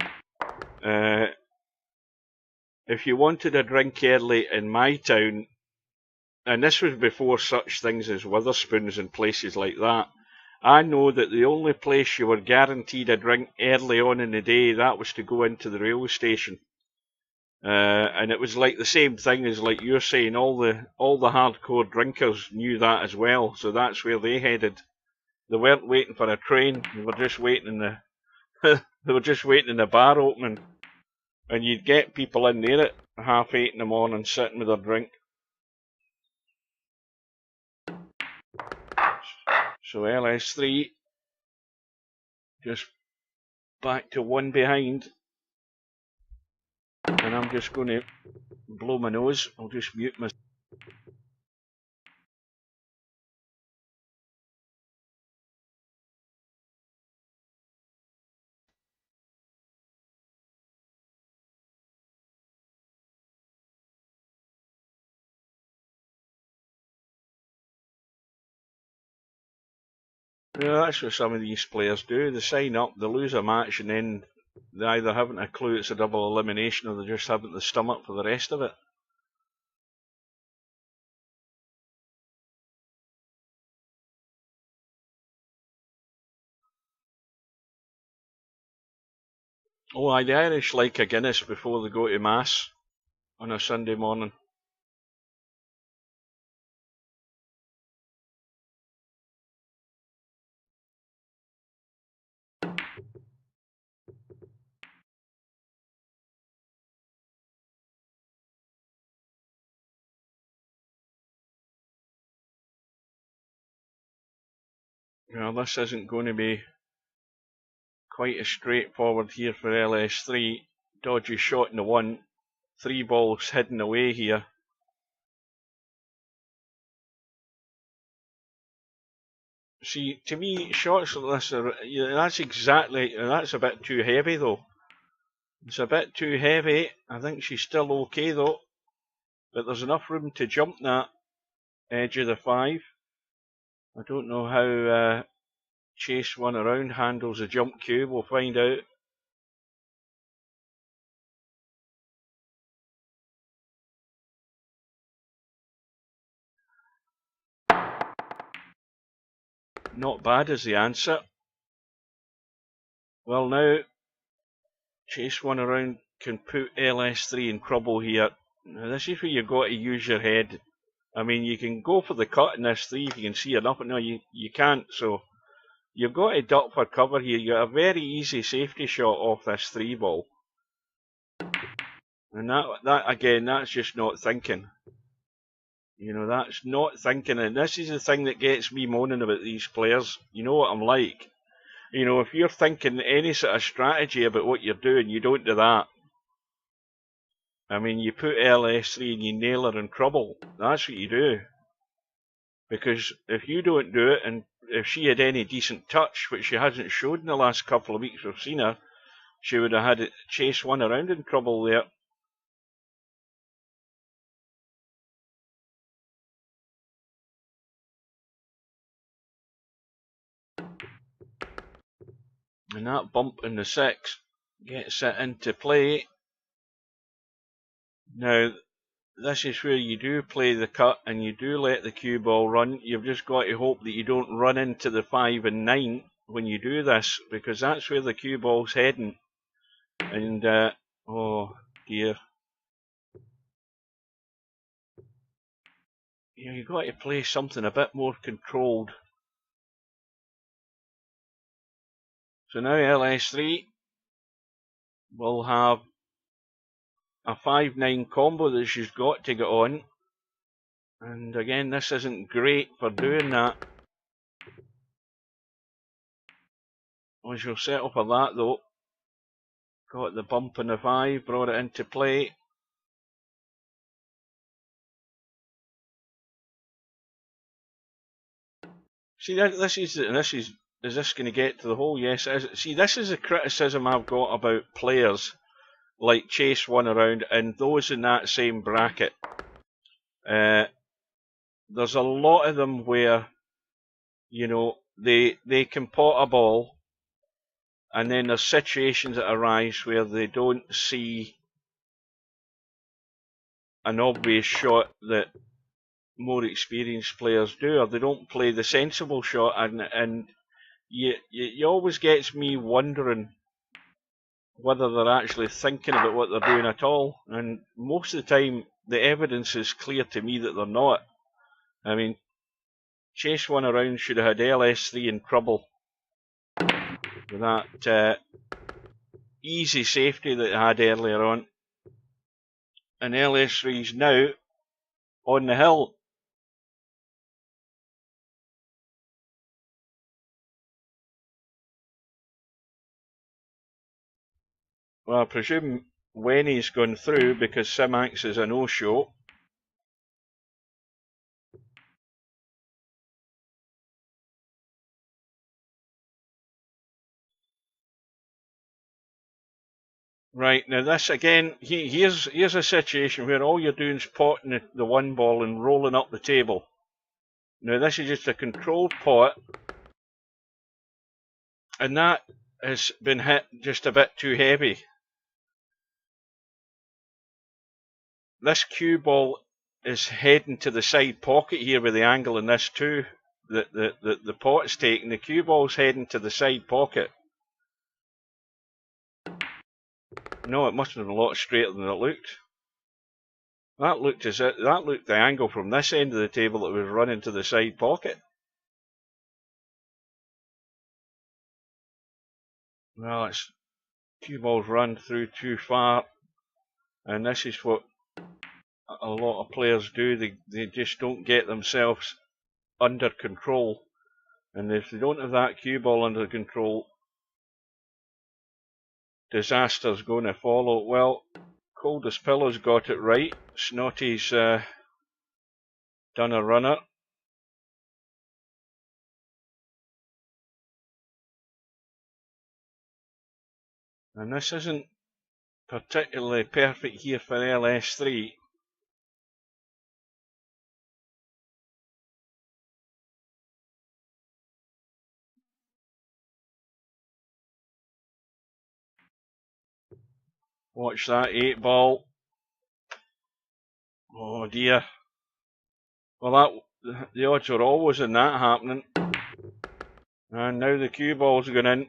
if you wanted a drink early in my town, and this was before such things as Witherspoons and places like that, I know that the only place you were guaranteed a drink early on in the day, that was to go into the railway station. And it was like the same thing as like you're saying, all the hardcore drinkers knew that as well, so that's where they headed. They weren't waiting for a train, they were just waiting in the they were just waiting in the bar opening. And you'd get people in there at 8:30 in the morning sitting with their drink. So LS3 just back to 1 behind. And I'm just going to blow my nose. I'll just mute myself. Yeah, that's what some of these players do. They sign up, they lose a match, and then they either haven't a clue it's a double elimination or they just haven't the stomach for the rest of it. Oh, aye, the Irish like a Guinness before they go to Mass on a Sunday morning. Well, this isn't going to be quite as straightforward here for LS3. Dodgy shot in the 1. 3 balls hidden away here. See, to me, shots like this are, that's a bit too heavy though. It's a bit too heavy. I think she's still okay though. But there's enough room to jump that edge of the 5. I don't know how chase 1 around handles a jump cue. We'll find out. Not bad is the answer. Well, now chase 1 around can put LS3 in trouble here. Now, this is where you've got to use your head. I mean, you can go for the cut in this 3 if you can see enough, but no, you can't. So you've got to duck for cover here. You got a very easy safety shot off this 3 ball. And that again, that's just not thinking. You know, that's not thinking. And this is the thing that gets me moaning about these players. You know what I'm like. You know, if you're thinking any sort of strategy about what you're doing, you don't do that. I mean, you put LS3 and you nail her in trouble. That's what you do. Because if you don't do it, and if she had any decent touch, which she hasn't showed in the last couple of weeks we've seen her, she would have had it chase one around in trouble there. And that bump in the 6 gets it into play. Now, this is where you do play the cut and you do let the cue ball run. You've just got to hope that you don't run into the 5 and 9 when you do this, because that's where the cue ball's heading. And, oh dear. You know, you've got to play something a bit more controlled. So now LS3 will have a 5-9 combo that she's got to get on. And again, this isn't great for doing that. Well, she'll settle for that though. Got the bump in the 5, brought it into play. See, is this going to get to the hole? Yes, it is. See, this is a criticism I've got about players like Chase One around and those in that same bracket. There's a lot of them where, you know, they can pot a ball, and then there's situations that arise where they don't see an obvious shot that more experienced players do, or they don't play the sensible shot, and you always gets me wondering whether they're actually thinking about what they're doing at all. And most of the time, the evidence is clear to me that they're not. I mean, Chase One around should have had LS3 in trouble with that easy safety that they had earlier on. And LS3's now on the hill. Well, I presume Wenny's gone through because Simax is a no-show. Right, now this again, here's a situation where all you're doing is potting the 1 ball and rolling up the table. Now this is just a controlled pot, and that has been hit just a bit too heavy. This cue ball is heading to the side pocket here with the angle in this too. The pot's taking, the cue ball's heading to the side pocket. No, it must have been a lot straighter than it looked. That looked the angle from this end of the table that was running to the side pocket. Well, it's cue balls run through too far, and this is what a lot of players do. They just don't get themselves under control, and if they don't have that cue ball under control, disaster's going to follow. Well, Coldest Pillow's got it right. Snotty's done a runner. And this isn't particularly perfect here for LS3. Watch that 8 ball. Oh dear. Well, the odds are always in that happening. And now the cue ball's gone in.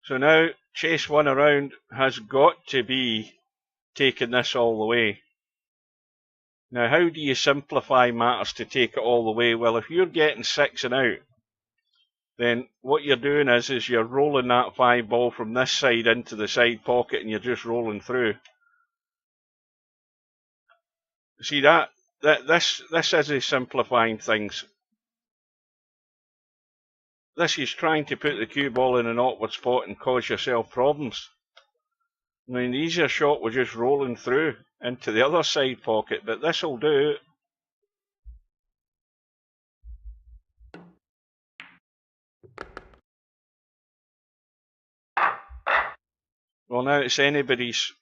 So now Chase One around has got to be taking this all the way. Now, how do you simplify matters to take it all the way? Well, if you're getting 6 and out, then what you're doing is you're rolling that 5 ball from this side into the side pocket, and you're just rolling through. See this is simplifying things. This is trying to put the cue ball in an awkward spot and cause yourself problems. I mean, the easier shot was just rolling through into the other side pocket, but this will do. Well, now it's anybody's.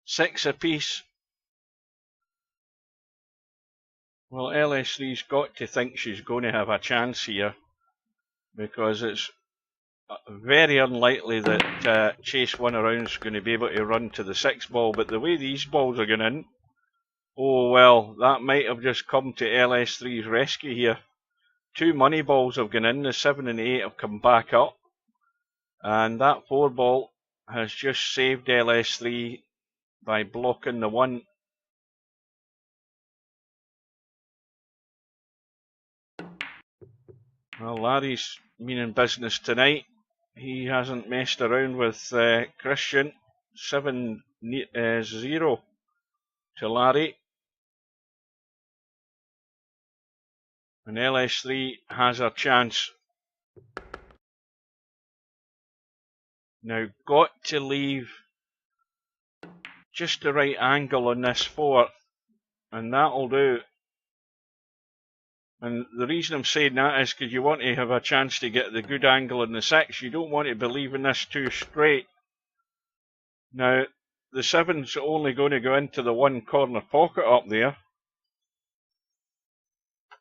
Six apiece. Well, LS3's got to think she's going to have a chance here, because it's very unlikely that Chase One Around's going to be able to run to the 6 ball, but the way these balls are going in, oh well, that might have just come to LS3's rescue here. 2 money balls have gone in, the 7 and 8 have come back up, and that 4 ball has just saved LS3 by blocking the 1. Well, Larry's been in business tonight. He hasn't messed around with Christian. 7-0 to Larry. And LS3 has a chance. Now, got to leave just the right angle on this 4, and that'll do. And the reason I'm saying that is because you want to have a chance to get the good angle in the 6. You don't want to be leaving this too straight. Now, the 7's only going to go into the 1 corner pocket up there.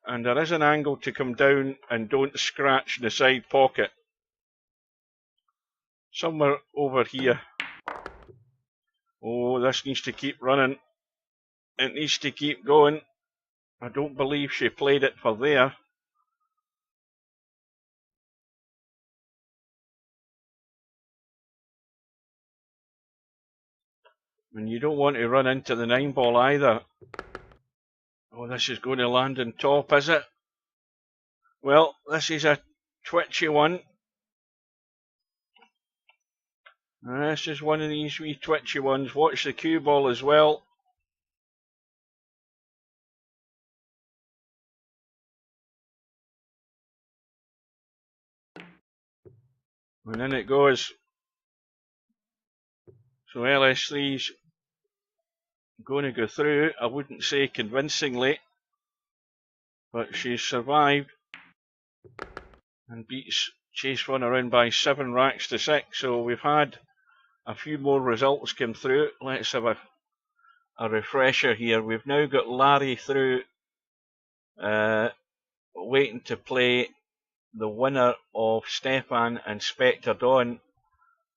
And there is an angle to come down and don't scratch the side pocket. Somewhere over here. Oh, this needs to keep running. It needs to keep going. I don't believe she played it for there. And you don't want to run into the 9 ball either. Oh, this is going to land on top, is it? Well, this is a twitchy one. This is one of these wee twitchy ones. Watch the cue ball as well. And in it goes. So LS3's going to go through. I wouldn't say convincingly, but she's survived and beats Chase One Around by 7 racks to 6. So we've had a few more results come through. Let's have a refresher here. We've now got Larry through, waiting to play the winner of Stefan and Spectre Dawn,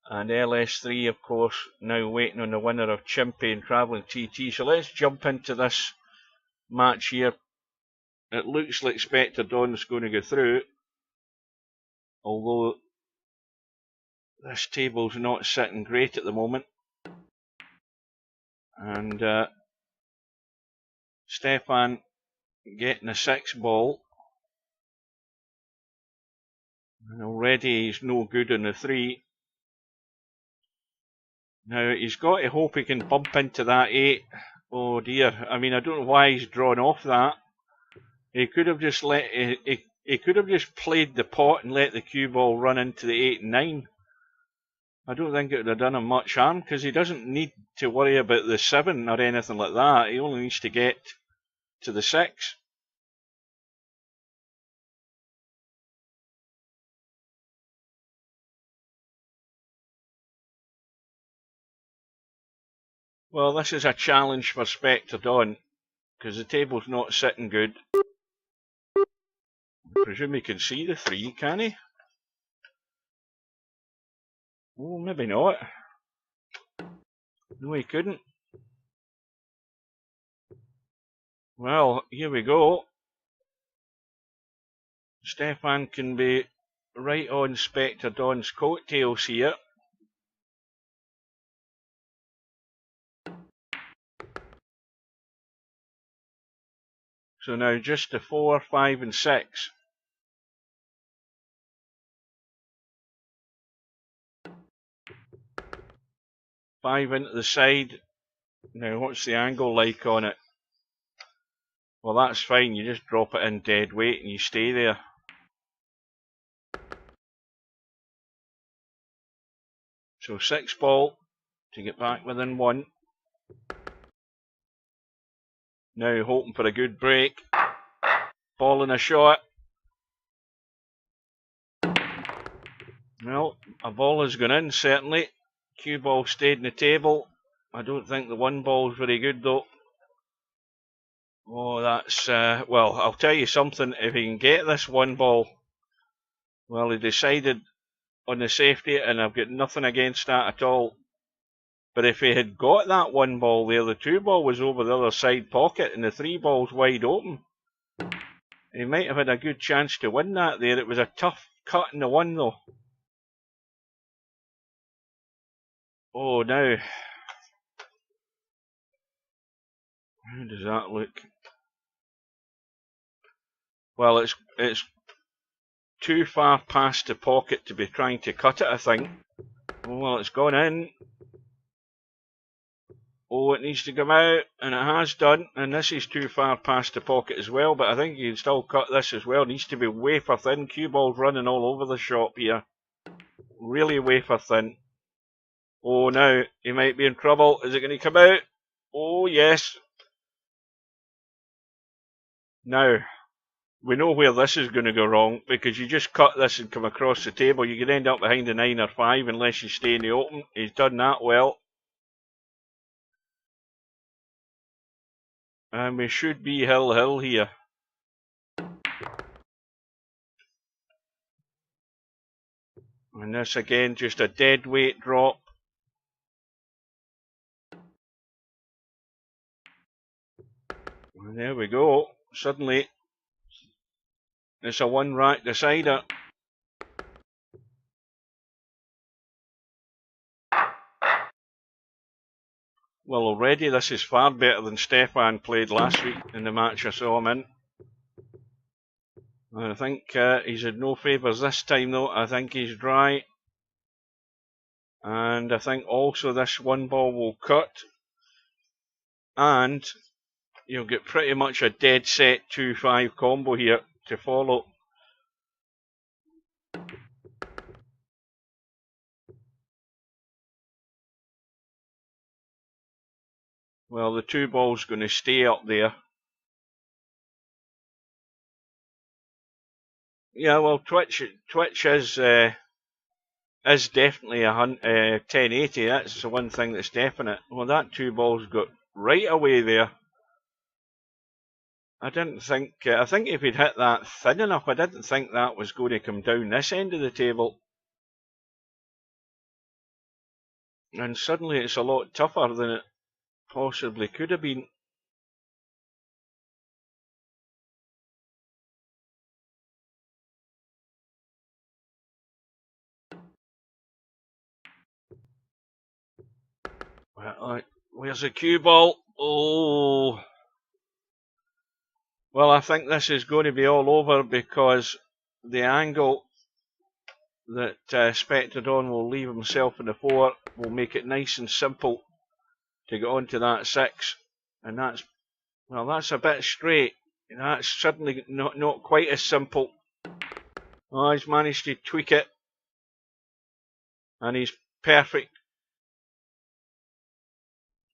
and LS3 of course now waiting on the winner of Chimpy and Travelling TT. So let's jump into this match here. It looks like Spectre Dawn's going to go through, although this table's not sitting great at the moment. And Stefan getting a 6 ball. And already he's no good on the 3. Now he's got to hope he can bump into that 8. Oh dear, I mean, I don't know why he's drawn off that. He could have just he could have just played the pot and let the cue ball run into the 8 and 9. I don't think it would have done him much harm, because he doesn't need to worry about the 7 or anything like that. He only needs to get to the 6. Well, this is a challenge for Spectre Dawn, because the table's not sitting good. I presume he can see the 3, can he? Oh, maybe not. No, he couldn't. Well, here we go. Stefan can be right on Spectre Dawn's coattails here. So now just the 4, 5 and 6. Five into the side. Now what's the angle like on it? Well, that's fine, you just drop it in dead weight and you stay there. So 6 ball to get back within 1. Now hoping for a good break. Ball in a shot. Well, a ball has gone in, certainly. Cue ball stayed in the table. I don't think the 1 ball is very good though. Oh, that's, well, I'll tell you something, if he can get this 1 ball, well, he decided on the safety, and I've got nothing against that at all. But if he had got that 1 ball there, the 2 ball was over the other side pocket, and the 3 ball's wide open. He might have had a good chance to win that there. It was a tough cut in the 1 though. Oh, now, how does that look? Well, it's too far past the pocket to be trying to cut it, I think. Oh, well, it's gone in. Oh, it needs to come out, and it has done, and this is too far past the pocket as well, but I think you can still cut this as well. It needs to be wafer thin. Cue ball's running all over the shop here. Really wafer thin. Oh, now, he might be in trouble. Is it going to come out? Oh, yes. Now, we know where this is going to go wrong, because you just cut this and come across the table. You could end up behind a 9 or 5 unless you stay in the open. He's done that well. And we should be hill here. And this again, just a dead weight drop. And there we go. Suddenly, it's a 1 rack decider. Well, already this is far better than Stefan played last week in the match I saw him in. I think he's had no favours this time though. I think he's dry. And I think also this 1 ball will cut. And you'll get pretty much a dead set 2-5 combo here to follow. Well, the 2 ball's going to stay up there. Yeah, well, Twitch is definitely a 1080. That's the one thing that's definite. Well, that 2 ball's got right away there. I didn't think. I think if he'd hit that thin enough, I didn't think that was going to come down this end of the table. And suddenly it's a lot tougher than it possibly could have been. Where's the cue ball? Oh. Well, I think this is going to be all over because the angle that Spectre Dawn will leave himself in the 4 will make it nice and simple to get onto that 6. And that's, well, that's a bit straight. That's suddenly not quite as simple. Oh, he's managed to tweak it. And he's perfect.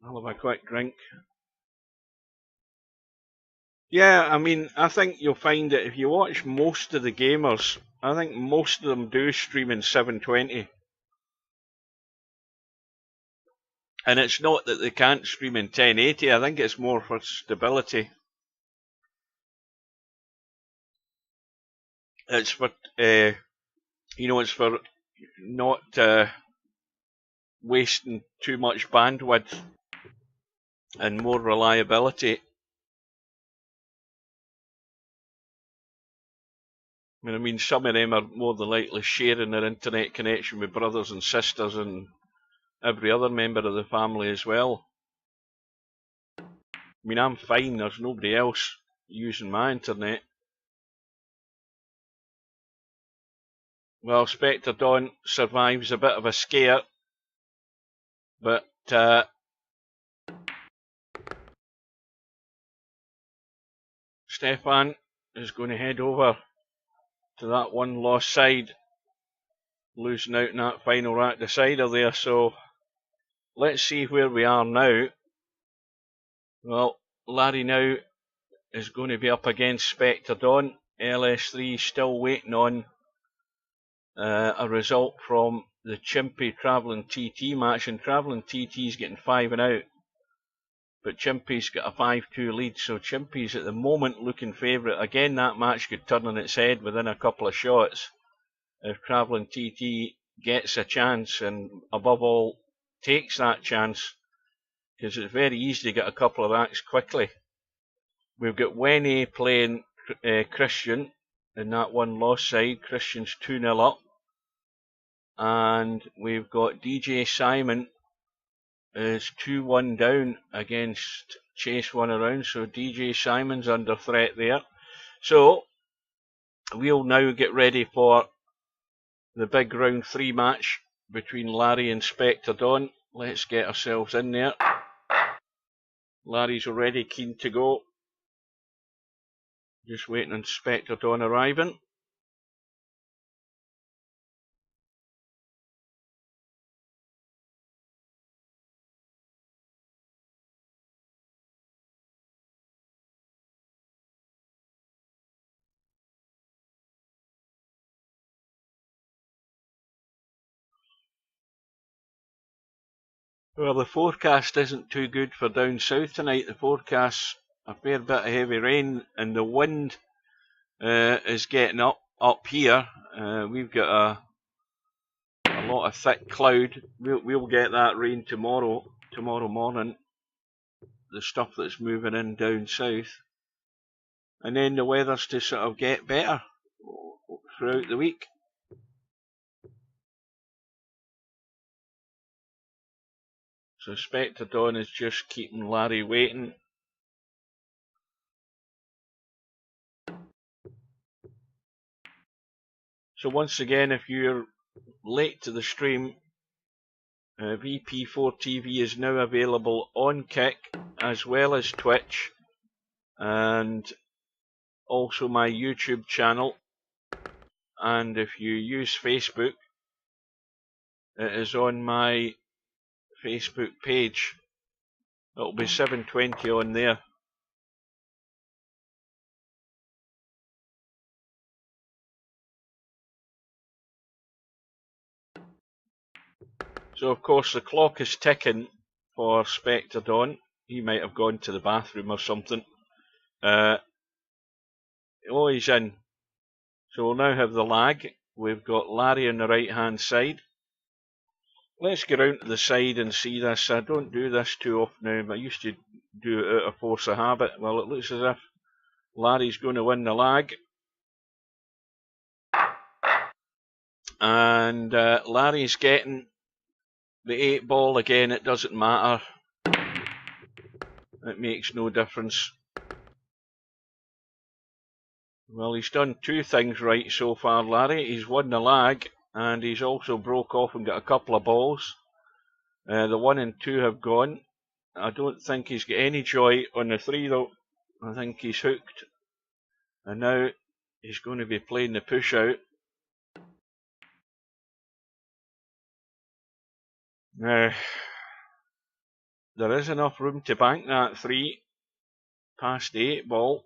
I'll have a quick drink. Yeah, I mean, I think you'll find that if you watch most of the gamers, I think most of them do stream in 720. And it's not that they can't stream in 1080, I think it's more for stability. It's for, it's for not wasting too much bandwidth and more reliability. I mean, some of them are more than likely sharing their internet connection with brothers and sisters and every other member of the family as well. I mean, I'm fine, there's nobody else using my internet. Well, Spectre Dawn survives a bit of a scare, but Stefan is going to head over to that one lost side, losing out in that final rack decider there. So let's see where we are now. Well, Larry now is going to be up against Spectre Dawn. LS3 still waiting on a result from the Chimpy Travelling TT match, and Travelling TT's getting 5 and out, but Chimpy's got a 5-2 lead, so Chimpy's at the moment looking favourite. Again, that match could turn on its head within a couple of shots if Travelling TT gets a chance, and above all takes that chance, because it's very easy to get a couple of racks quickly. We've got Wene playing Christian in that one lost side. Christian's 2-0 up. And we've got DJ Simon is 2-1 down against Chase One Around, so DJ Simon's under threat there. So we'll now get ready for the big round 3 match between Larry and Spectre Dawn. Let's get ourselves in there. Larry's already keen to go. Just waiting on Spectre Dawn arriving. Well, the forecast isn't too good for down south tonight. The forecast's a fair bit of heavy rain, and the wind is getting up here. We've got a lot of thick cloud. We'll get that rain tomorrow morning, the stuff that's moving in down south, and then the weather's to sort of get better throughout the week. So Spectre Dawn is just keeping Larry waiting. So once again, if you're late to the stream, VP4TV is now available on Kick as well as Twitch, and also my YouTube channel. And if you use Facebook, it is on my Facebook page. It'll be 720 on there. So of course the clock is ticking for Spectre Dawn. He might have gone to the bathroom or something. Oh, he's in. So we'll now have the lag. We've got Larry on the right hand side. Let's get out to the side and see this. I don't do this too often now. I used to do it out of force of habit. Well, it looks as if Larry's going to win the lag. And Larry's getting the 8 ball again. It doesn't matter. It makes no difference. Well, he's done 2 things right so far, Larry. He's won the lag, and he's also broke off and got a couple of balls. The 1 and 2 have gone. I don't think he's got any joy on the 3 though. I think he's hooked. And now he's going to be playing the push out. Now, there is enough room to bank that 3 past the 8 ball.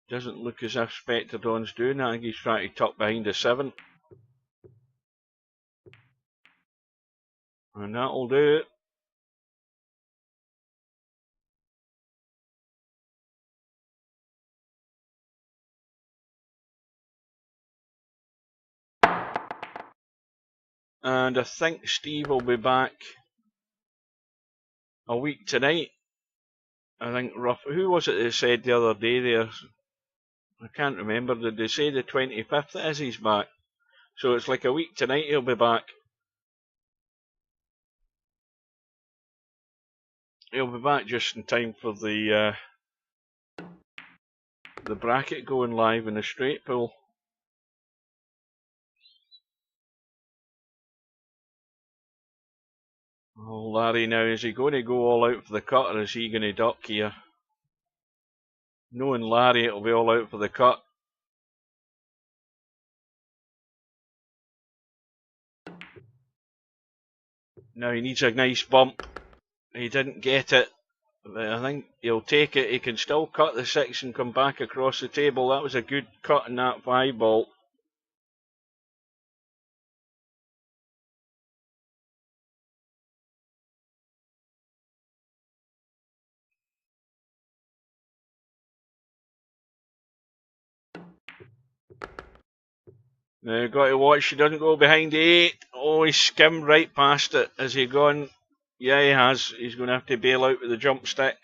Doesn't look as if Spectre Dawn's doing that. I think he's trying to tuck behind the 7. And that'll do it. And I think Steve will be back a week tonight. I think rough. Who was it that said the other day there? I can't remember. Did they say the 25th it is he's back? So it's like a week tonight he'll be back. He'll be back just in time for the bracket going live in the straight pool. Oh, Larry now, is he going to go all out for the cut or is he going to duck here? Knowing Larry, it'll be all out for the cut. Now he needs a nice bump. He didn't get it. But I think he'll take it. He can still cut the 6 and come back across the table. That was a good cut in that 5 ball. Now you've got to watch, he doesn't go behind the 8. Oh, he skimmed right past it. Has he gone? Yeah, he has. He's going to have to bail out with the jump stick.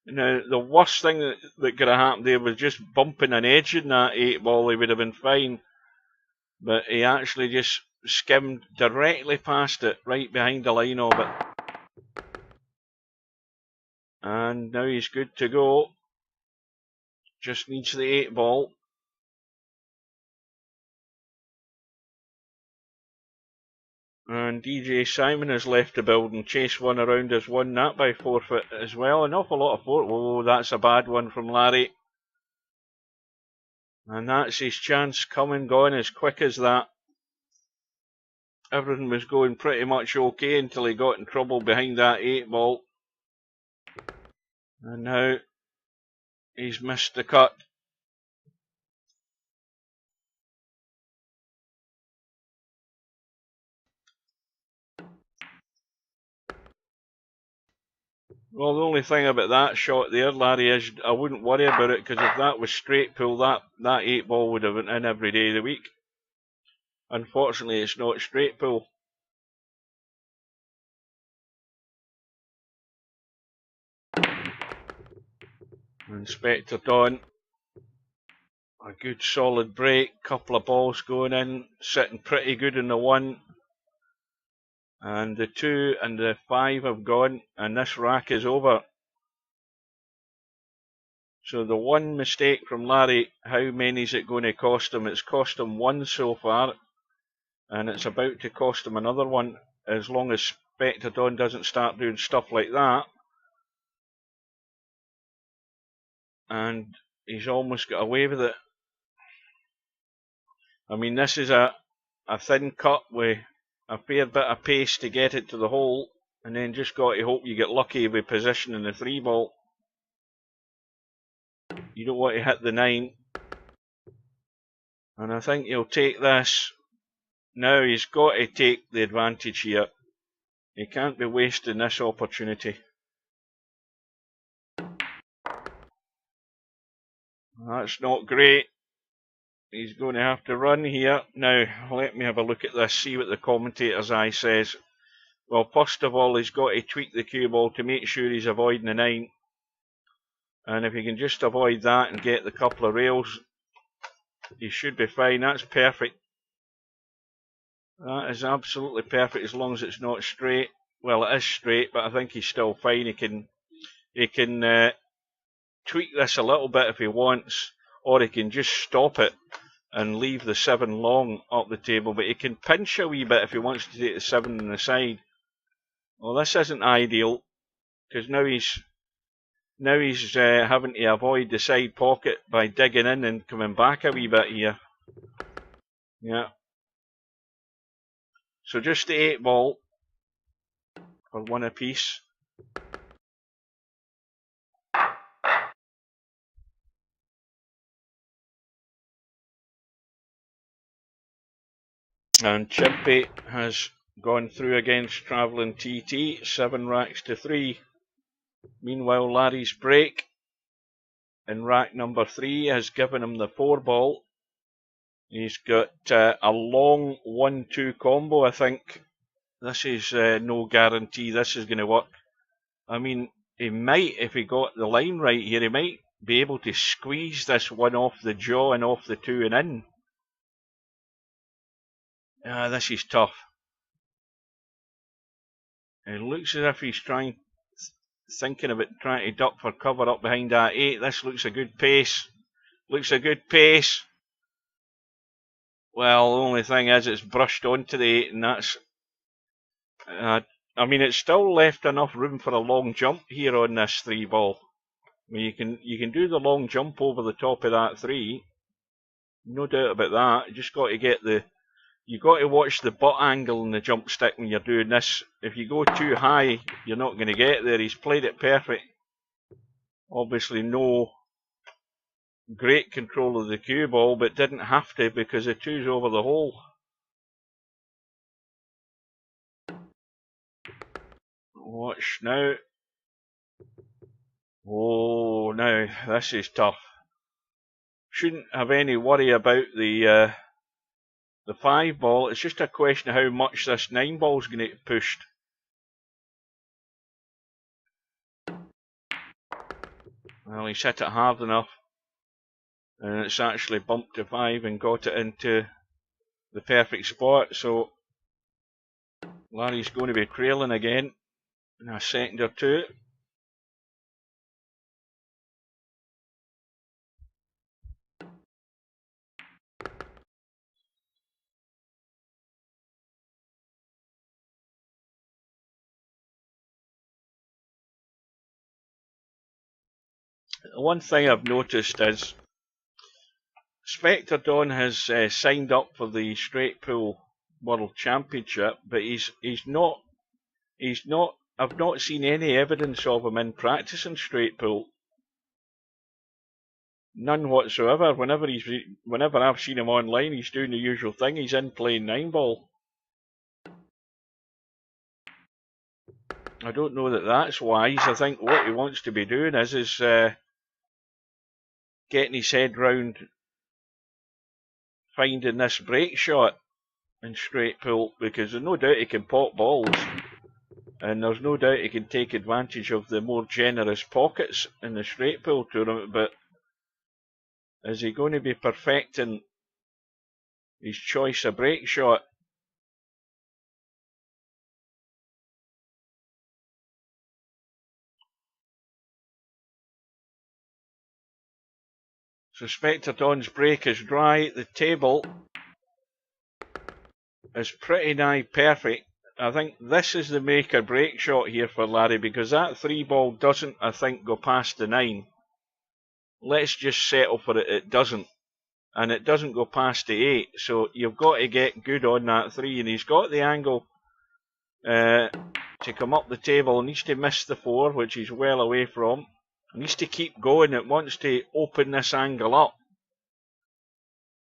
Now, the worst thing that could have happened there was just bumping an edge in that 8 ball. He would have been fine. But he actually just skimmed directly past it, right behind the line of it. And now he's good to go. Just needs the 8 ball. And DJ Simon has left the building. Chase 1 around has won that by forfeit as well. An awful lot of forfeit. Oh, that's a bad one from Larry. And that's his chance come and gone as quick as that. Everything was going pretty much okay until he got in trouble behind that 8 ball. And now he's missed the cut. Well, the only thing about that shot there, Larry, is I wouldn't worry about it, because if that was straight pull, that 8 ball would have been in every day of the week. Unfortunately, it's not straight pull. Inspector Don, a good solid break, couple of balls going in, sitting pretty good in the 1. And the 2 and the 5 have gone, and this rack is over. So the 1 mistake from Larry, how many is it going to cost him? It's cost him 1 so far, and it's about to cost him another 1, as long as Spectre Don doesn't start doing stuff like that. And he's almost got away with it. I mean, this is a thin cut with a fair bit of pace to get it to the hole, and then just got to hope you get lucky with position in the 3 ball. You don't want to hit the 9. And I think he'll take this. Now he's got to take the advantage here. He can't be wasting this opportunity. That's not great. He's going to have to run here. Now, let me have a look at this, see what the commentator's eye says. Well, first of all, he's got to tweak the cue ball to make sure he's avoiding the 9. And if he can just avoid that and get the couple of rails, he should be fine. That's perfect. That is absolutely perfect, as long as it's not straight. Well, it is straight, but I think he's still fine. He can tweak this a little bit if he wants, or he can just stop it and leave the 7 long up the table. But he can pinch a wee bit if he wants to take the 7 on the side. Well, this isn't ideal, because now he's having to avoid the side pocket by digging in and coming back a wee bit here. Yeah. So just the 8 ball for 1 apiece. And Chimpy has gone through against Travelling TT, 7 racks to 3. Meanwhile, Larry's break in rack number 3 has given him the 4 ball. He's got a long 1-2 combo, I think. This is no guarantee this is going to work. I mean, he might, if he got the line right here, he might be able to squeeze this one off the jaw and off the 2 and in. This is tough. It looks as if he's thinking about trying to duck for cover up behind that 8. This looks a good pace. Looks a good pace. Well, the only thing is it's brushed onto the 8, and that's... I mean, it's still left enough room for a long jump here on this 3 ball. I mean, you can do the long jump over the top of that 3. No doubt about that. You just got to get the... You've got to watch the butt angle in the jump stick when you're doing this. If you go too high, you're not going to get there. He's played it perfect. Obviously no great control of the cue ball, but didn't have to because the 2's over the hole. Watch now. Oh, now this is tough. Shouldn't have any worry about the 5 ball. It's just a question of how much this 9 ball is going to get pushed. Well, he's hit it hard enough, and it's actually bumped to 5 and got it into the perfect spot. So Larry's going to be trailing again in a second or 2. One thing I've noticed is Spectre Don has signed up for the straight pool World Championship, but he's not. I've not seen any evidence of him in practicing straight pool. None whatsoever. Whenever I've seen him online, he's doing the usual thing. He's in playing 9 ball. I don't know that that's wise. I think what he wants to be doing is getting his head round finding this break shot in straight pool, because there's no doubt he can pop balls, and there's no doubt he can take advantage of the more generous pockets in the straight pool tournament, but is he going to be perfecting his choice of break shot? So Spectre Don's break is dry. The table is pretty nigh perfect. I think this is the make or break shot here for Larry, because that 3 ball doesn't, I think, go past the 9. Let's just settle for it. It doesn't. And it doesn't go past the 8. So you've got to get good on that 3. And he's got the angle to come up the table. He needs to miss the 4, which he's well away from. He needs to keep going. It wants to open this angle up.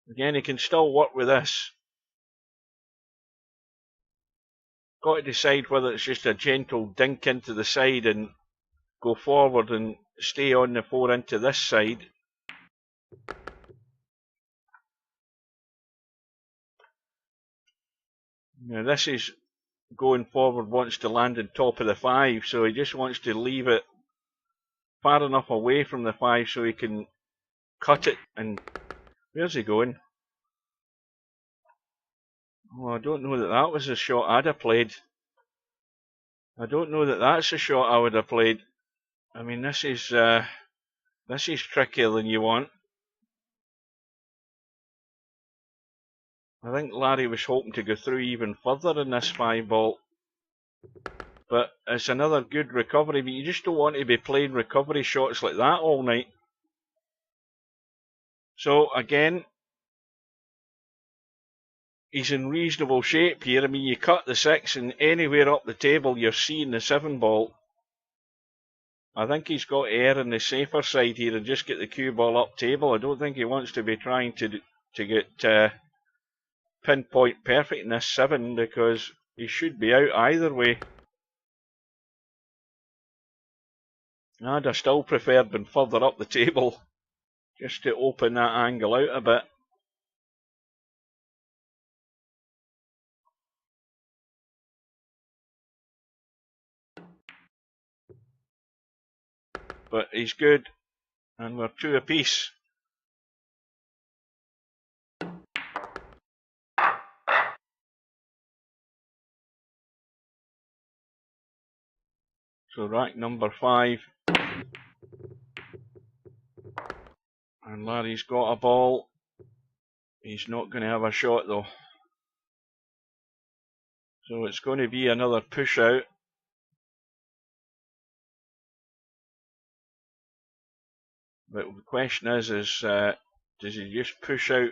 Again, he can still work with this. Got to decide whether it's just a gentle dink into the side and go forward and stay on the 4 into this side. Now this is going forward, wants to land on top of the 5, so he just wants to leave it far enough away from the 5 so he can cut it. And where's he going? Oh, I don't know that that was the shot I'd have played. I don't know that that's the shot I would have played. I mean, this is trickier than you want. I think Larry was hoping to go through even further in this 5 ball. But it's another good recovery, but you just don't want to be playing recovery shots like that all night. So again, he's in reasonable shape here. I mean, you cut the 6 and anywhere up the table you're seeing the 7 ball. I think he's got to err on the safer side here and just get the cue ball up table. I don't think he wants to be trying to get pinpoint perfect in this 7, because he should be out either way. I'd have still preferred being further up the table just to open that angle out a bit. But he's good. And we're 2 apiece. So rack number 5. And Larry's got a ball. He's not going to have a shot though. So it's going to be another push out. But the question is does he just push out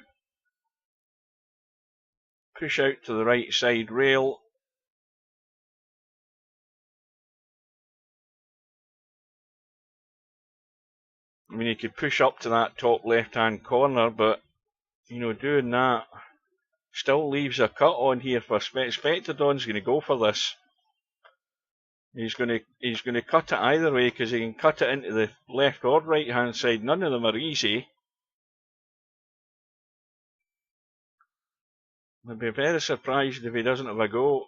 to the right side rail? I mean, he could push up to that top left-hand corner, but, you know, doing that still leaves a cut on here for Spectrodon's going to go for this. He's going to cut it either way, because he can cut it into the left or right-hand side. None of them are easy. I'd be very surprised if he doesn't have a go.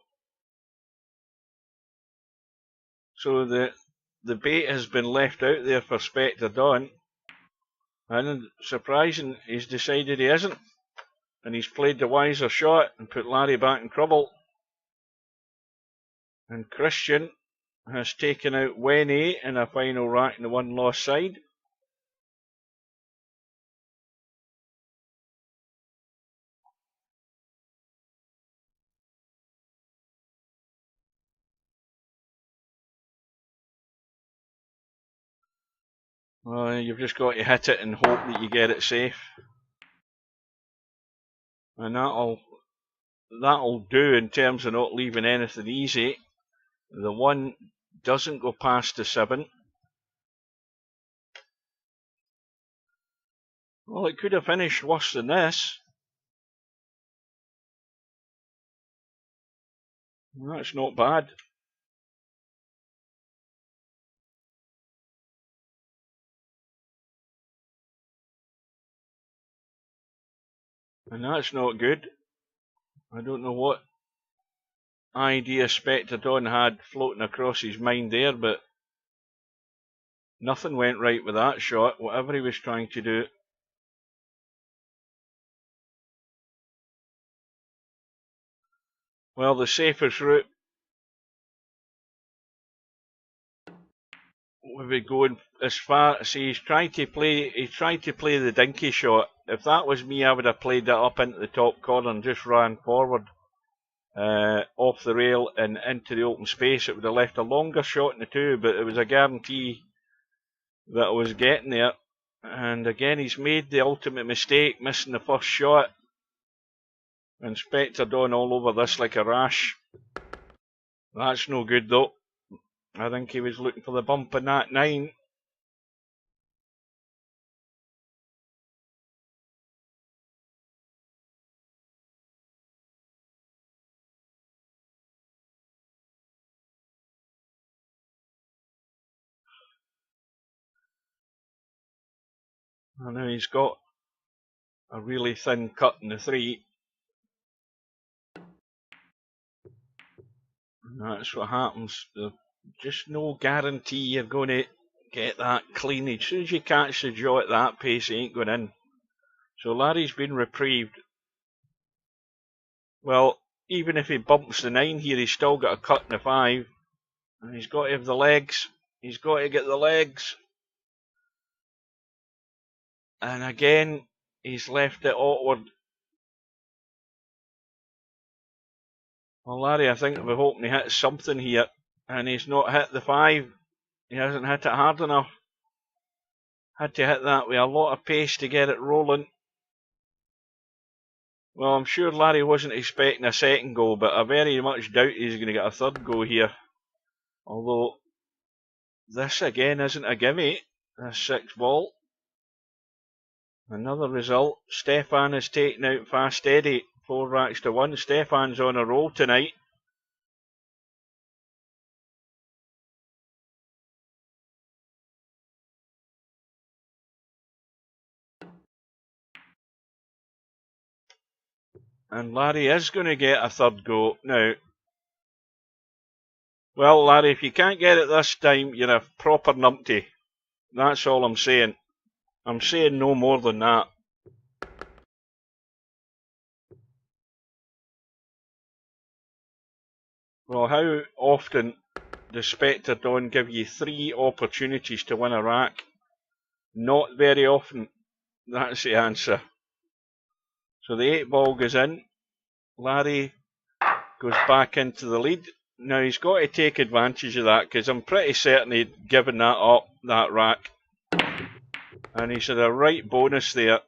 So the bait has been left out there for Spectrodon, and surprising, he's decided he isn't, and he's played the wiser shot and put Larry back in trouble. And Christian has taken out Wenny in a final rack in the 1 lost side. Well, you've just got to hit it and hope that you get it safe. And that'll do in terms of not leaving anything easy. The 1 doesn't go past the 7. Well, it could have finished worse than this. That's not bad. And that's not good. I don't know what idea Spectrodon had floating across his mind there, but nothing went right with that shot, whatever he was trying to do. Well, the safest route would be going as far. See, he's tried to play the dinky shot. If that was me, I would have played that up into the top corner and just ran forward off the rail and into the open space. It would have left a longer shot in the 2, but it was a guarantee that I was getting there. And again, he's made the ultimate mistake, missing the first shot. And Spectrodon all over this like a rash. That's no good though. I think he was looking for the bump in that 9. I know he's got a really thin cut in the 3. And that's what happens. There's just no guarantee you're going to get that clean. As soon as you catch the jaw at that pace, it ain't going in. So Larry's been reprieved. Well, even if he bumps the 9 here, he's still got a cut in the 5. And he's got to have the legs. He's got to get the legs. And again, he's left it awkward. Well, Larry, I think we're hoping he hits something here. And he's not hit the 5. He hasn't hit it hard enough. Had to hit that with a lot of pace to get it rolling. Well, I'm sure Larry wasn't expecting a second goal, but I very much doubt he's going to get a third goal here. Although, this again isn't a gimme. This 6 ball. Another result. Stefan is taken out Fast Eddie. 4 racks to 1. Stefan's on a roll tonight. And Larry is going to get a third go now. Well, Larry, if you can't get it this time, you're a proper numpty. That's all I'm saying. I'm saying no more than that. Well, how often does Spectre Dawn give you 3 opportunities to win a rack? Not very often. That's the answer. So the 8 ball goes in. Larry goes back into the lead. Now he's got to take advantage of that, because I'm pretty certain he'd given that up, that rack. And he's had a right bonus there.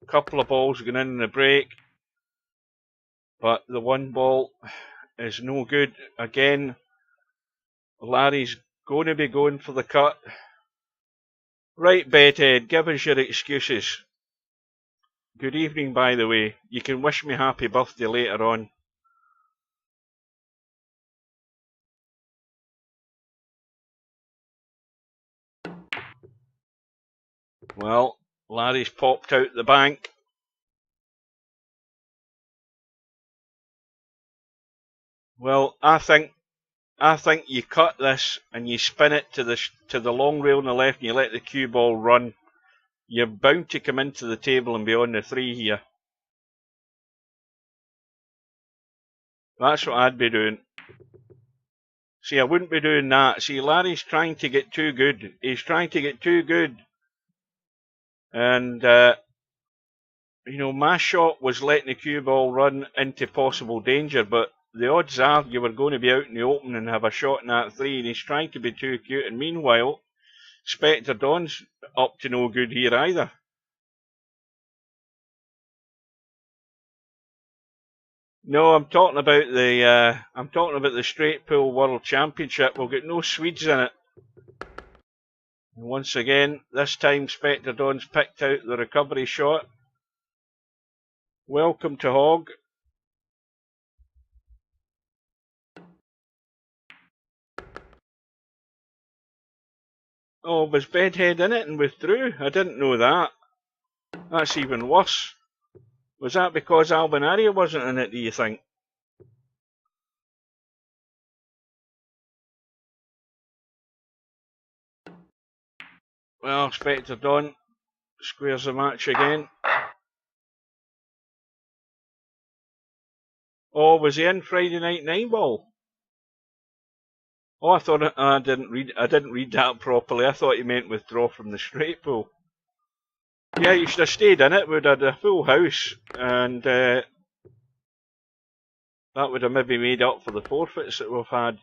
A couple of balls going in the break. But the 1 ball is no good. Again, Larry's going to be going for the cut. Right, Bedhead, give us your excuses. Good evening, by the way. You can wish me happy birthday later on. Well, Larry's popped out the bank. Well, I think you cut this and you spin it to the long rail on the left and you let the cue ball run. You're bound to come into the table and be on the 3 here. That's what I'd be doing. See, I wouldn't be doing that. See, Larry's trying to get too good. He's trying to get too good. And, you know, my shot was letting the cue ball run into possible danger, but the odds are you were going to be out in the open and have a shot in that 3, and he's trying to be too cute. And meanwhile, Spectre Dawn's up to no good here either. No, I'm talking about the straight pool World Championship. We'll get no Swedes in it. And once again, this time Spectre Dawn's picked out the recovery shot. Welcome to Hog. Oh, was Bedhead in it and withdrew? I didn't know that. That's even worse. Was that because Albinaria wasn't in it, do you think? Well, Spectre Dawn squares the match again. Oh, was he in Friday Night 9 ball? Oh, I thought I didn't read that properly. I thought you meant withdraw from the straight pool. Yeah, you should have stayed in it. We'd have had a full house, and that would have maybe made up for the forfeits that we've had.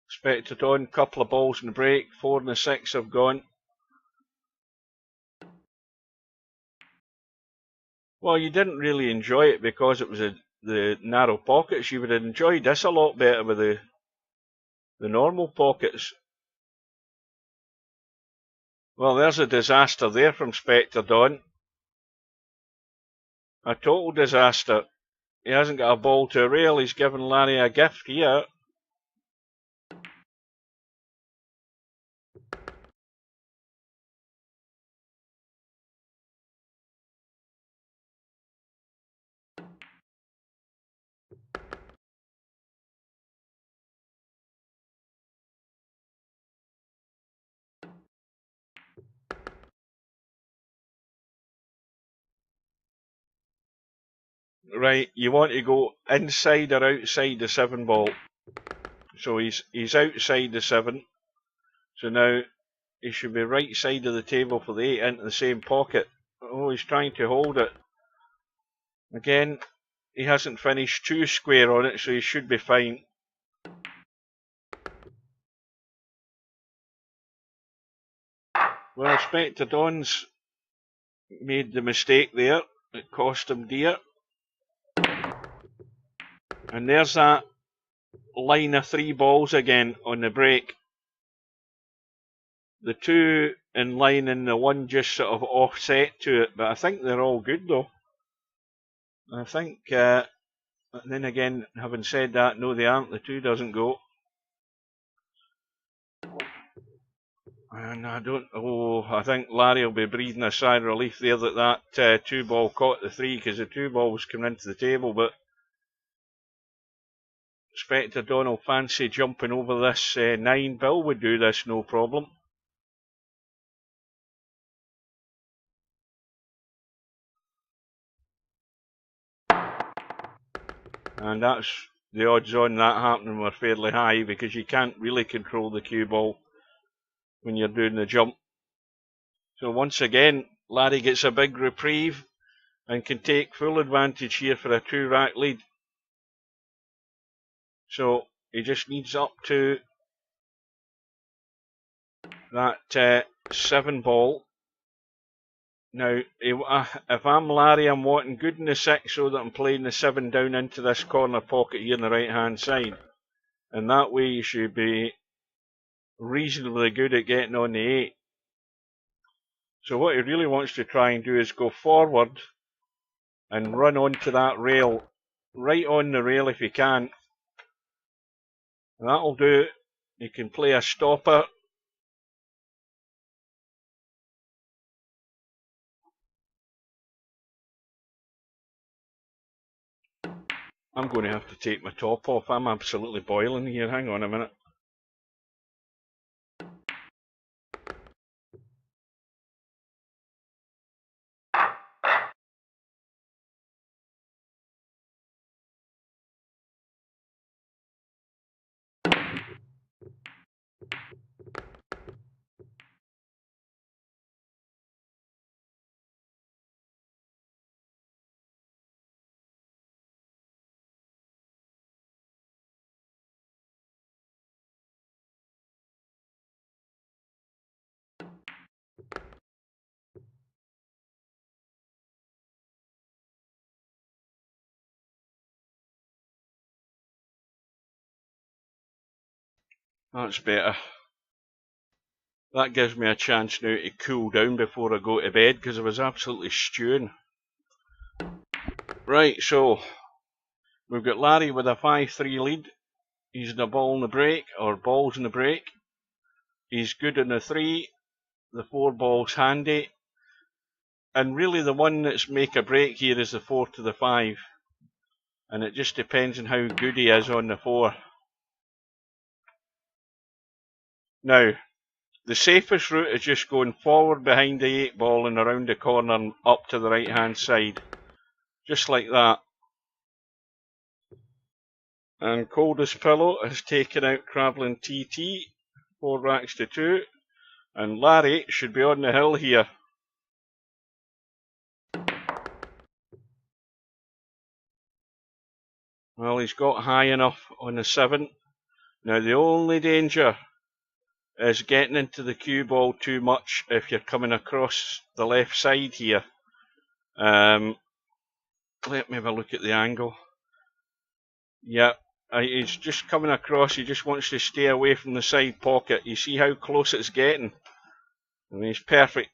Spectre Dawn, couple of balls in the break. 4 and the 6 have gone. Well, you didn't really enjoy it because it was the narrow pockets. You would have enjoyed this a lot better with the normal pockets. Well, there's a disaster there from Spectre Dawn. A total disaster. He hasn't got a ball to a rail. He's given Larry a gift here. Right, you want to go inside or outside the 7 ball. So he's outside the 7. So now he should be right side of the table for the 8 into the same pocket. Oh, he's trying to hold it. Again, he hasn't finished too square on it, so he should be fine. Well, Spectre Dawn's made the mistake there. It cost him dear. And there's that line of 3 balls again on the break. The 2 in line and the 1 just sort of offset to it, but I think they're all good though. I think, then again, having said that, no they aren't, the 2 doesn't go. And I think Larry will be breathing a sigh of relief there that 2 ball caught the 3, because the 2 ball was coming into the table, but Spectre Don will fancy jumping over this 9. Bill would do this no problem. And that's the odds on that happening were fairly high, because you can't really control the cue ball when you're doing the jump. So once again, Larry gets a big reprieve and can take full advantage here for a 2-rack lead. So he just needs up to that 7 ball. Now, if I'm Larry, I'm wanting good in the 6 so that I'm playing the 7 down into this corner pocket here on the right hand side. And that way you should be reasonably good at getting on the 8. So what he really wants to try and do is go forward and run onto that rail, right on the rail if he can. And that'll do. He can play a stopper. I'm going to have to take my top off. I'm absolutely boiling here. Hang on a minute. That's better. That gives me a chance now to cool down before I go to bed, because I was absolutely stewing. Right, so we've got Larry with a 5-3 lead. He's in the ball in the break, or balls in the break. He's good in the 3. The 4 ball's handy. And really the one that's make a break here is the 4 to the 5. And it just depends on how good he is on the 4. Now, the safest route is just going forward behind the 8 ball and around the corner and up to the right hand side. Just like that. And Coldest Pillow has taken out Travelling TT, 4 racks to 2. And Larry should be on the hill here. Well, he's got high enough on the 7. Now the only danger is getting into the cue ball too much if you're coming across the left side here. Let me have a look at the angle. Yeah, he's just coming across. He just wants to stay away from the side pocket. You see how close it's getting? I mean, he's perfect.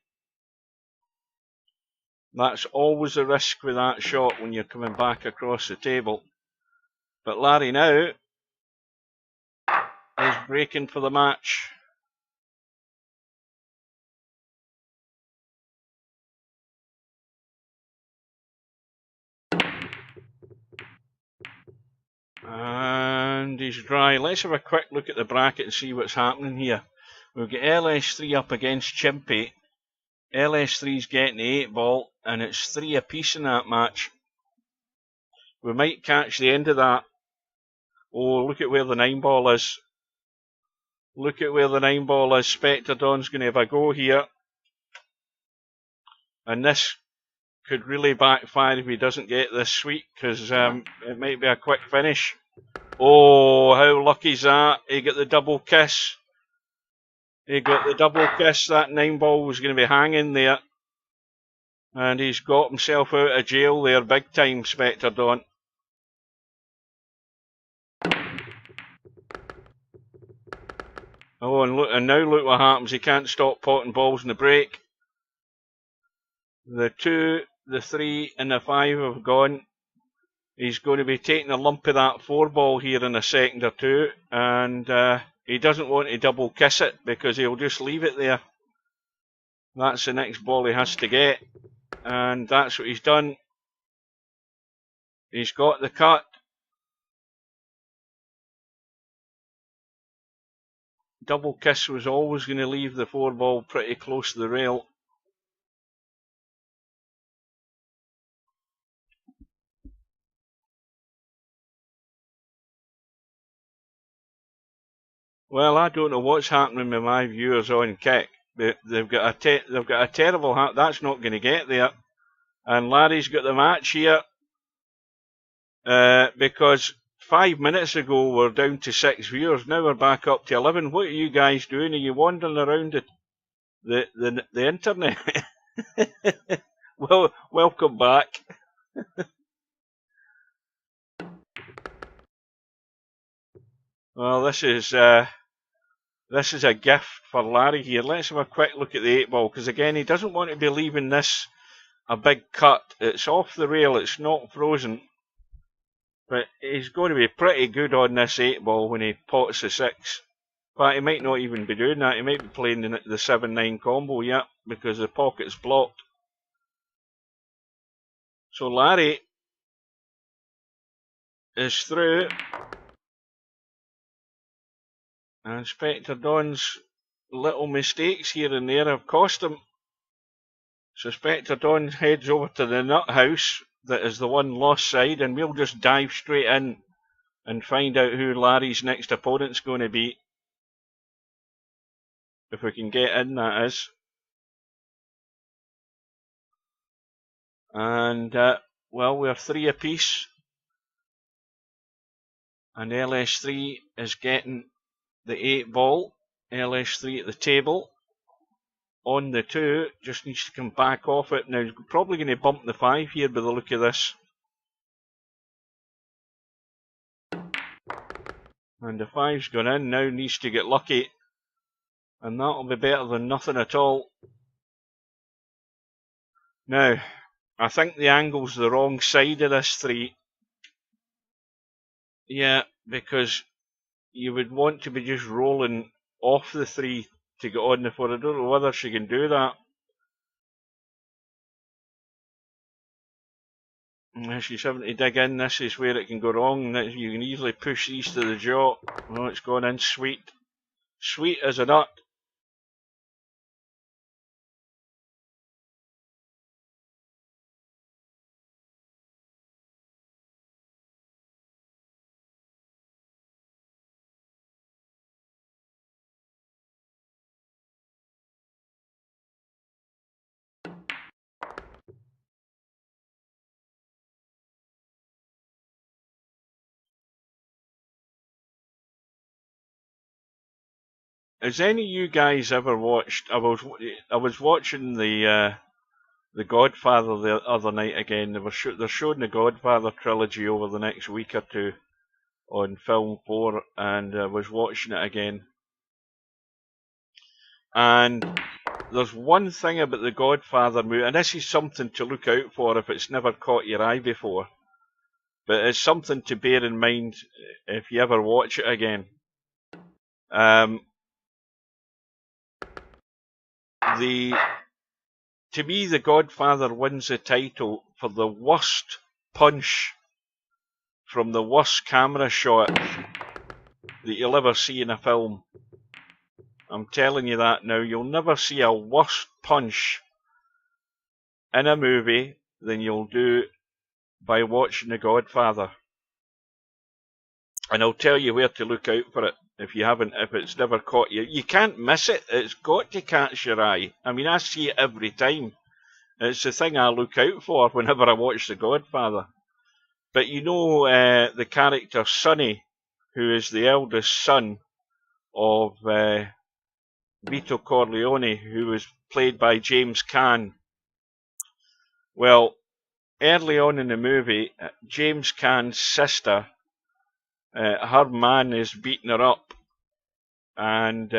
That's always a risk with that shot when you're coming back across the table. But Larry now is breaking for the match. And he's dry. Let's have a quick look at the bracket and see what's happening here. We've got LS3 up against Chimpy. LS3's getting the 8 ball, and it's 3 apiece in that match. We might catch the end of that. Oh, look at where the 9 ball is. Look at where the 9 ball is. Spectre Don's going to have a go here. And this could really backfire if he doesn't get this sweep, because it might be a quick finish. Oh, how lucky is that? He got the double kiss. He got the double kiss. That 9 ball was going to be hanging there. And he's got himself out of jail there, big time, Spectre Don. Oh, and now look what happens. He can't stop potting balls in the break. The 2, the 3 and the 5 have gone. He's going to be taking a lump of that 4 ball here in a second or 2, and he doesn't want to double kiss it because he'll just leave it there. That's the next ball he has to get, and that's what he's done. He's got the cut. Double Kiss was always going to leave the 4-ball pretty close to the rail. Well, I don't know what's happening with my viewers on Kick. They've got a terrible hat. That's not going to get there. And Larry's got the match here because 5 minutes ago we're down to 6 viewers. Now we're back up to 11. What are you guys doing? Are you wandering around the internet? Well, welcome back. Well, this is a gift for Larry here. Let's have a quick look at the 8-ball, because again, he doesn't want to be leaving this a big cut. It's off the rail, it's not frozen, but he's going to be pretty good on this 8-ball when he pots the 6. But he might not even be doing that. He might be playing the 7-9 combo, yeah, because the pocket's blocked. So Larry is through. And Spectre Don's little mistakes here and there have cost him. So Spectre Don heads over to the nut house that is the one lost side, and we'll just dive straight in and find out who Larry's next opponent's going to be. If we can get in, that is. And, well, we're 3 apiece. And LS3 is getting the 8-ball. LS3 at the table. On the 2, just needs to come back off it. Now, he's probably going to bump the 5 here by the look of this. And the 5's gone in, now needs to get lucky. And that'll be better than nothing at all. Now, I think the angle's the wrong side of this 3. Yeah, because you would want to be just rolling off the 3 to get on the 4. I don't know whether she can do that. She's having to dig in. This is where it can go wrong. You can easily push these to the jaw. Oh, it's gone in sweet. Sweet as a nut. Has any of you guys ever watched? I was watching the Godfather the other night again. They're showing the Godfather trilogy over the next week or two on Film 4, and I was watching it again. And there's one thing about the Godfather movie, and this is something to look out for if it's never caught your eye before, but it's something to bear in mind if you ever watch it again. To me, the Godfather wins the title for the worst punch from the worst camera shot that you'll ever see in a film. I'm telling you that now. You'll never see a worse punch in a movie than you'll do by watching The Godfather. And I'll tell you where to look out for it if it's never caught you. You can't miss it. It's got to catch your eye. I mean, I see it every time. It's the thing I look out for whenever I watch The Godfather. But you know the character Sonny, who is the eldest son of Vito Corleone, who was played by James Caan. Well, early on in the movie, James Caan's sister, her man is beating her up, and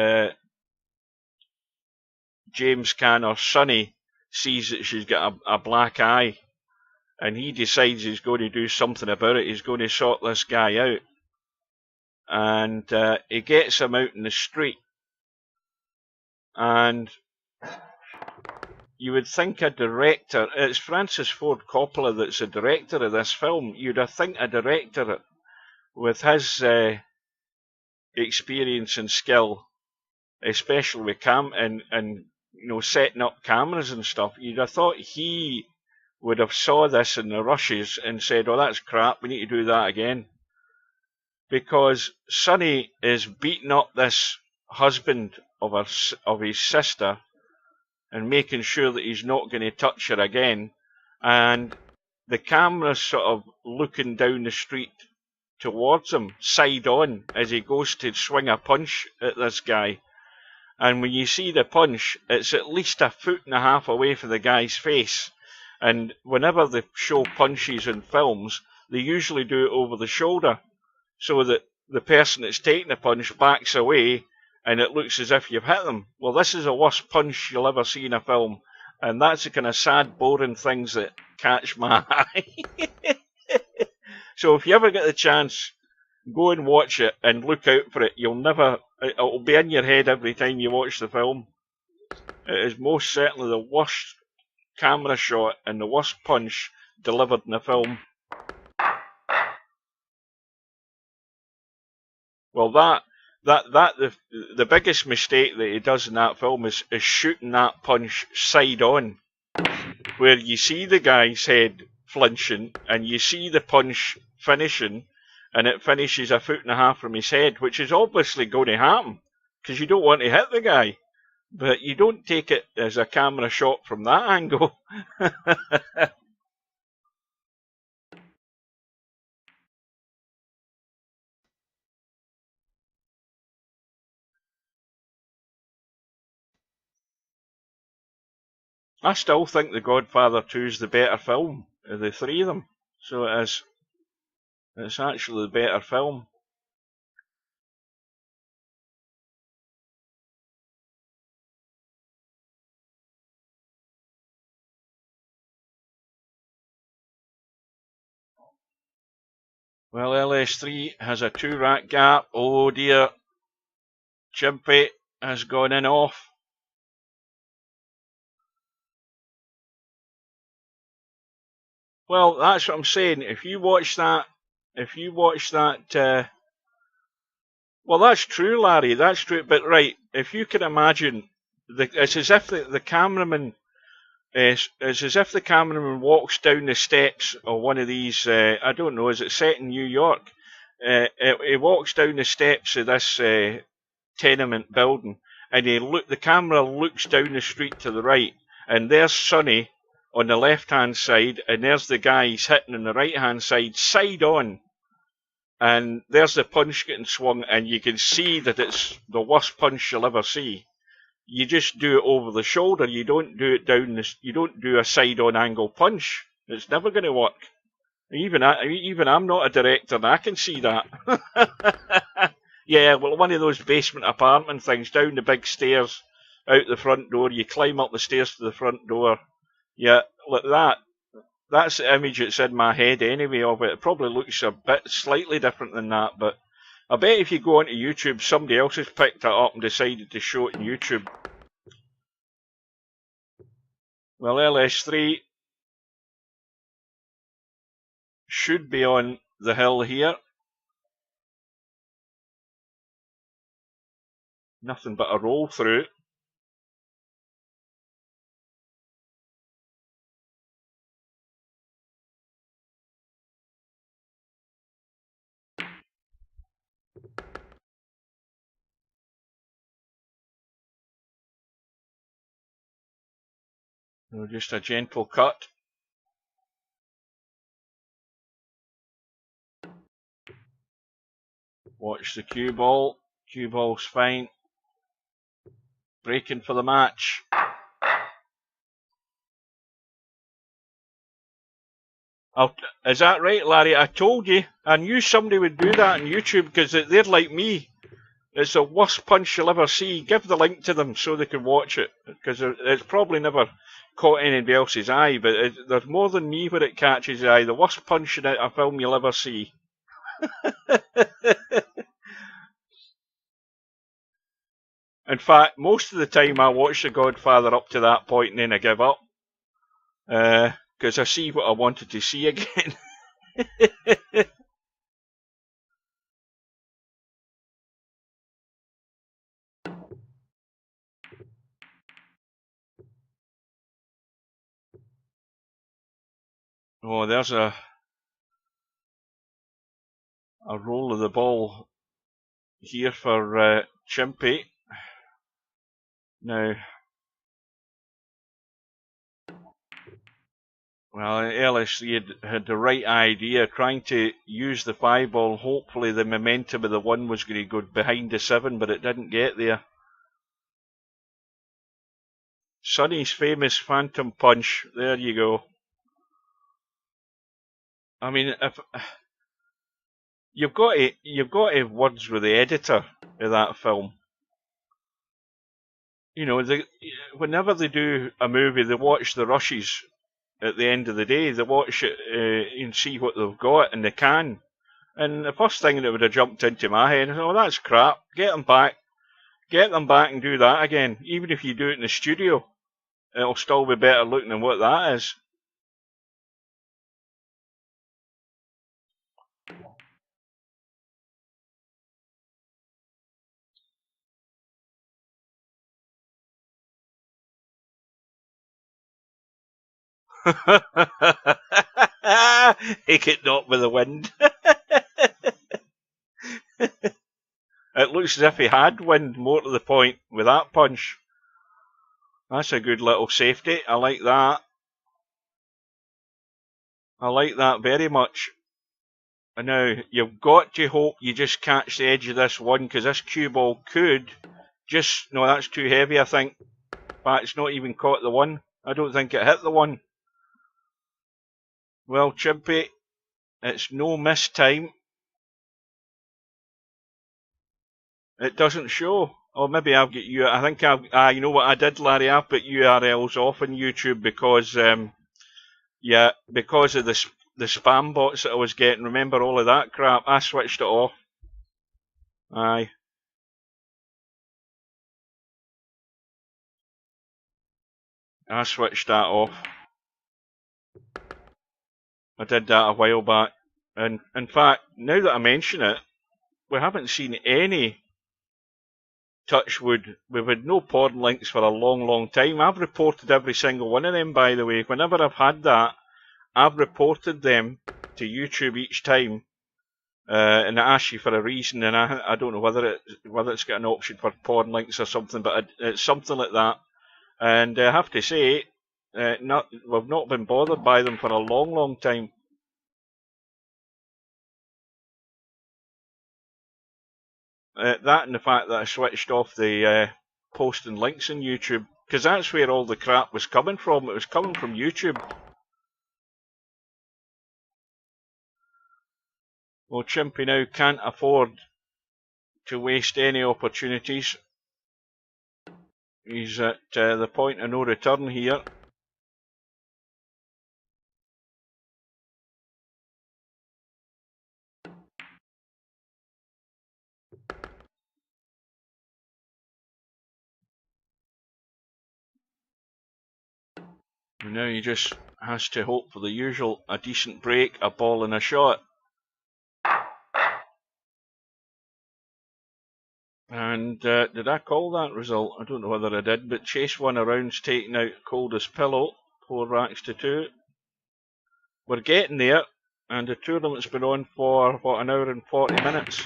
James Caan, or Sonny, sees that she's got a black eye, and he decides he's going to do something about it. He's going to sort this guy out, and he gets him out in the street. And you would think a director, it's Francis Ford Coppola that's the director of this film, you'd think a director with his experience and skill especially with and you know, setting up cameras and stuff. You'd have thought he would have saw this in the rushes and said, "Oh, that's crap. We need to do that again." Because Sonny is beating up this husband of his sister and making sure that he's not going to touch her again, and the camera's sort of looking down the street towards him, side on, as he goes to swing a punch at this guy. And when you see the punch, it's at least 1.5 feet away from the guy's face. And whenever they show punches in films, they usually do it over the shoulder, so that the person that's taking the punch backs away and it looks as if you've hit them. Well, this is the worst punch you'll ever see in a film. And that's the kind of sad, boring things that catch my eye. So if you ever get the chance, go and watch it and look out for it. It'll be in your head every time you watch the film. It is most certainly the worst camera shot and the worst punch delivered in a film. Well, the biggest mistake that he does in that film is shooting that punch side on, where you see the guy's head flinching and you see the punch finishing, and it finishes 1.5 feet from his head, which is obviously going to happen because you don't want to hit the guy, but you don't take it as a camera shot from that angle. I still think The Godfather 2 is the better film of the three of them. So it is. It's actually the better film. Well, LS3 has a 2-rack gap. Oh dear. Chimpy has gone in off. Well, that's what I'm saying. If you watch that, well, that's true, Larry. That's true. But right, if you can imagine, it's as if the cameraman, it's as if the cameraman walks down the steps of one of these. I don't know. Is it set in New York? He walks down the steps of this tenement building, and the camera looks down the street to the right, and there's Sonny on the left-hand side, and there's the guy he's hitting on the right-hand side, side on. And there's the punch getting swung, and you can see that it's the worst punch you'll ever see. You just do it over the shoulder. You don't do it you don't do a side-on angle punch. It's never going to work. Even I'm not a director, and I can see that. Yeah, well, one of those basement apartment things, down the big stairs, out the front door. You climb up the stairs to the front door. Yeah, look, that's the image that's in my head anyway of it. It probably looks a bit slightly different than that, but I bet if you go onto YouTube, somebody else has picked it up and decided to show it on YouTube. Well, LS3 should be on the hill here. Nothing but a roll through. Just a gentle cut. Watch the cue ball. Cue ball's fine. Breaking for the match. Is that right, Larry? I told you. I knew somebody would do that on YouTube because they're like me. It's the worst punch you'll ever see. Give the link to them so they can watch it, because it's probably never caught anybody else's eye, but there's more than me where it catches the eye. The worst punch in a film you'll ever see. In fact, most of the time I watch The Godfather up to that point and then I give up. Because I see what I wanted to see again. Oh, there's a roll of the ball here for Chimpy. Now, well, LSC had the right idea, trying to use the 5 ball. Hopefully the momentum of the 1 was going to go behind the 7, but it didn't get there. Sonny's famous phantom punch. There you go. I mean, if you've got to have words with the editor of that film. You know, whenever they do a movie, they watch the rushes at the end of the day. They watch it and see what they've got, and they can. And the first thing that would have jumped into my head is, oh, that's crap. Get them back and do that again. Even if you do it in the studio, it'll still be better looking than what that is. He get knocked with the wind. It looks as if he had wind, more to the point, with that punch. That's a good little safety. I like that. I like that very much. And now, you've got to hope you just catch the edge of this one, because this cue ball could just... No, that's too heavy, I think. But it's not even caught the 1. I don't think it hit the 1. Well, Chimpy, it's no miss time. It doesn't show. Or maybe I've got you. I think I've. You know what I did, Larry? I've put URLs off on YouTube because, because of the spam bots that I was getting. Remember all of that crap? I switched it off. Aye. I switched that off. I did that a while back. And in fact, now that I mention it, we haven't seen any, touch wood, we've had no porn links for a long, long time. I've reported every single one of them, by the way. Whenever I've had that, I've reported them to YouTube each time. And it asks you for a reason, and I don't know whether it's got an option for porn links or something, but it's something like that. And I have to say, we've not been bothered by them for a long, long time. That and the fact that I switched off the posting links on YouTube, because that's where all the crap was coming from. It was coming from YouTube. Well, Chimpy now can't afford to waste any opportunities. He's at the point of no return here. And now he just has to hope for the usual, a decent break, a ball and a shot. And did I call that result? I don't know whether I did, but Chase won a round's taking out Coldest Pillow, 4 racks to 2. We're getting there, and the tournament's been on for, what, an hour and 40 minutes.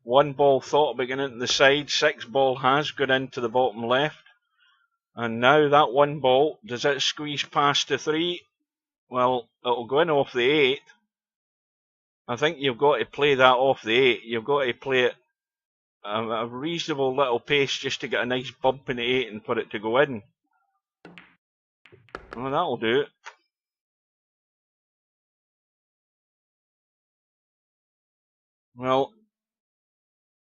1 ball thought about going into the side, 6 ball has gone into the bottom left. And now that 1 ball, does it squeeze past the 3? Well, it'll go in off the 8. I think you've got to play that off the 8. You've got to play it a reasonable little pace just to get a nice bump in the 8 and for it to go in. Well, that'll do it. Well,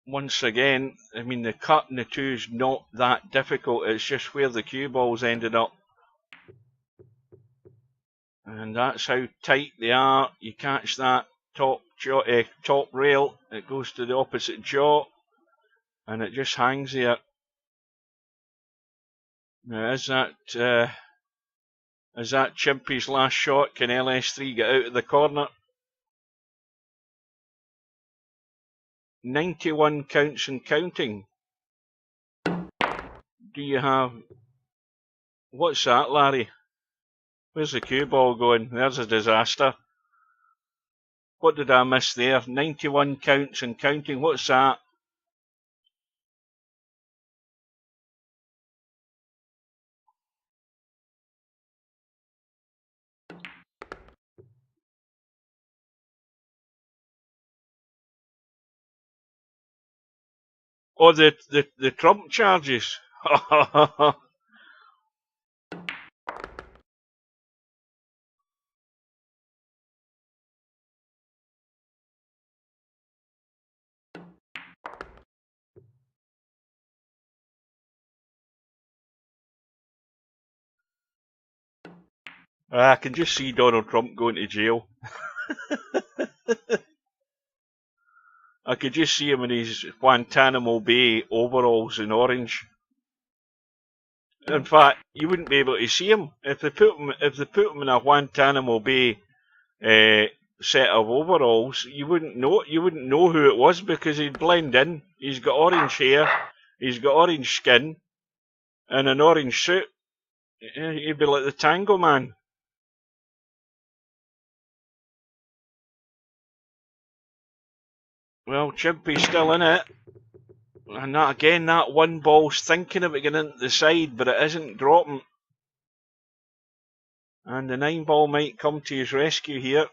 once again, I mean, the cut in the 2's not that difficult. It's just where the cue balls ended up. And that's how tight they are. You catch that top rail, it goes to the opposite jaw, and it just hangs there. Now, is that Chimpy's last shot? Can LS3 get out of the corner? 91 counts and counting. Do you have... What's that, Larry? Where's the cue ball going? There's a disaster. What did I miss there? 91 counts and counting. What's that? Oh, the Trump charges. I can just see Donald Trump going to jail. I could just see him in his Guantanamo Bay overalls in orange. In fact, you wouldn't be able to see him if they put him in a Guantanamo Bay set of overalls. You wouldn't know who it was because he'd blend in. He's got orange hair, he's got orange skin, and an orange suit. He'd be like the Tango Man. Well, Chimpy's still in it. And that one ball's thinking of it getting into the side, but it isn't dropping. And the 9 ball might come to his rescue here.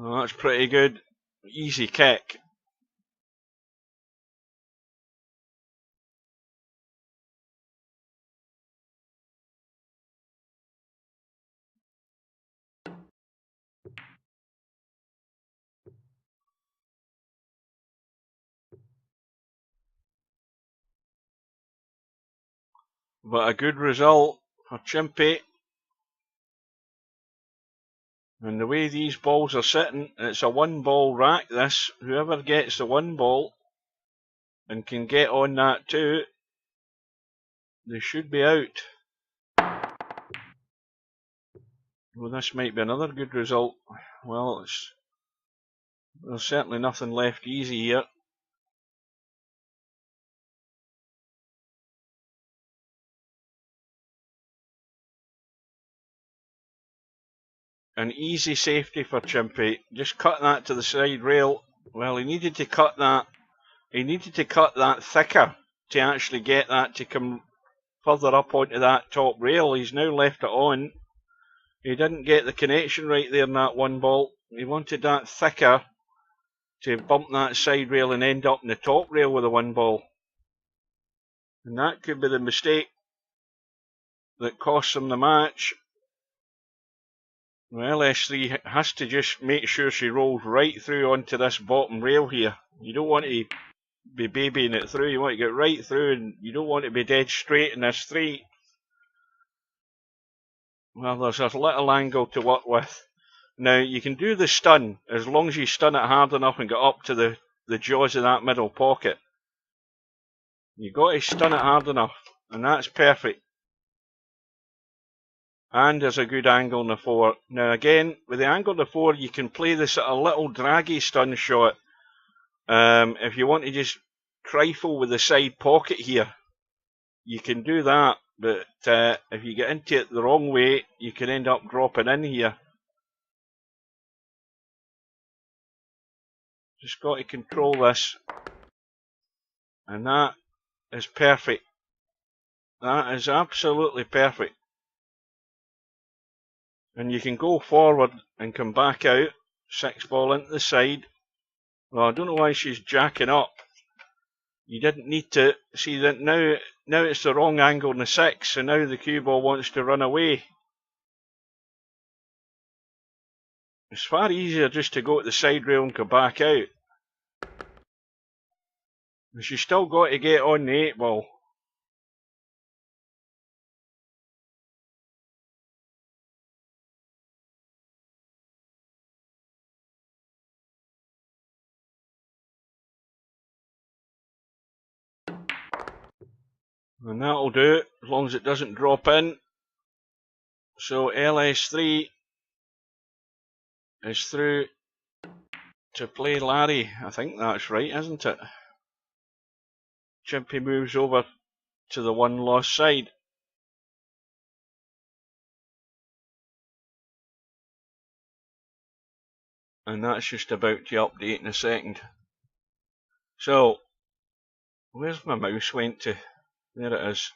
Well, that's pretty good. Easy kick. But a good result for Chimpy. And the way these balls are sitting, it's a 1 ball rack this. Whoever gets the 1 ball and can get on that too, they should be out. Well, this might be another good result. Well, there's certainly nothing left easy here. An easy safety for Chimpy. Just cut that to the side rail. Well, he needed to cut that. He needed to cut that thicker to actually get that to come further up onto that top rail. He's now left it on. He didn't get the connection right there in that 1 ball. He wanted that thicker to bump that side rail and end up in the top rail with a 1 ball. And that could be the mistake that costs him the match. Well, S3 has to just make sure she rolls right through onto this bottom rail here. You don't want to be babying it through, you want to get right through, and you don't want to be dead straight in this 3. Well, there's a little angle to work with. Now, you can do the stun as long as you stun it hard enough and get up to the jaws of that middle pocket. You've got to stun it hard enough, and that's perfect. And there's a good angle in the 4. Now again, with the angle in the 4, you can play this at a little draggy stun shot. If you want to just trifle with the side pocket here, you can do that. But if you get into it the wrong way, you can end up dropping in here. Just got to control this. And that is perfect. That is absolutely perfect. And you can go forward and come back out. 6 ball into the side. Well, I don't know why she's jacking up. You didn't need to. See that now it's the wrong angle in the 6, so now the cue ball wants to run away. It's far easier just to go to the side rail and come back out. And she's still got to get on the 8 ball. And that'll do, as long as it doesn't drop in. So LS3 is through to play Larry. I think that's right, isn't it? Chimpy moves over to the one lost side. And that's just about to update in a second. So, where's my mouse went to? There it is.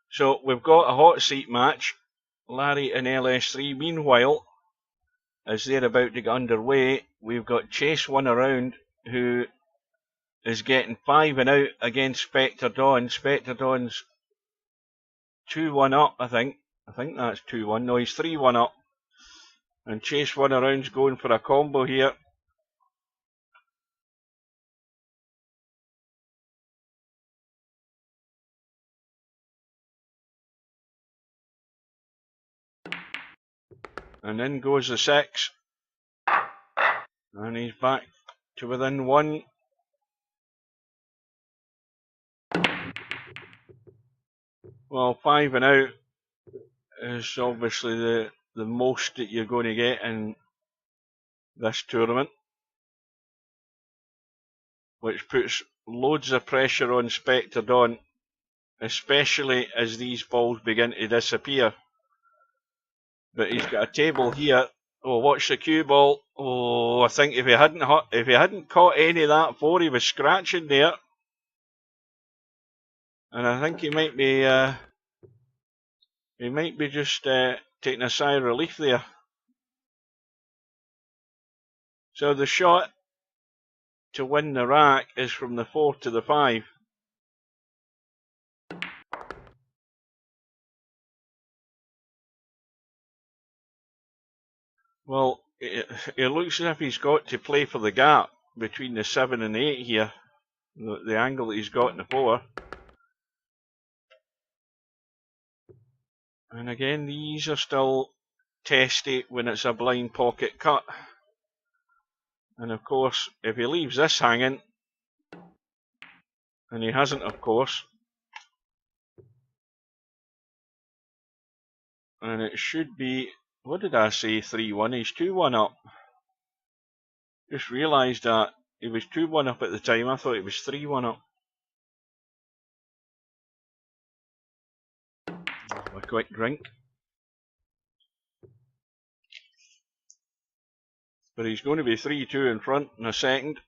So, we've got a hot seat match. Larry and LS3. Meanwhile, as they're about to get underway, we've got Chase One Around, who is getting 5 and out against Spectre Dawn. Spectre Dawn's 2-1 up, I think. I think that's 2-1. No, he's 3-1 up. And Chase One Around's going for a combo here. And in goes the 6. And he's back to within 1. Well, 5 and out is obviously the most that you're going to get in this tournament, which puts loads of pressure on Spectre Dawn, especially as these balls begin to disappear. But he's got a table here. Oh, watch the cue ball. Oh, I think if he hadn't caught any of that 4, he was scratching there. And I think he might be just taking a sigh of relief there. So the shot to win the rack is from the 4 to the 5. Well, it looks as if he's got to play for the gap between the 7 and 8 here. The angle that he's got in the 4. And again, these are still testy when it's a blind pocket cut. And of course, if he leaves this hanging, and he hasn't, of course, and it should be, what did I say, 3-1? He's 2-1 up. Just realised that he was 2-1 up at the time. I thought he was 3-1 up. A quick drink. But he's going to be 3-2 in front in a second.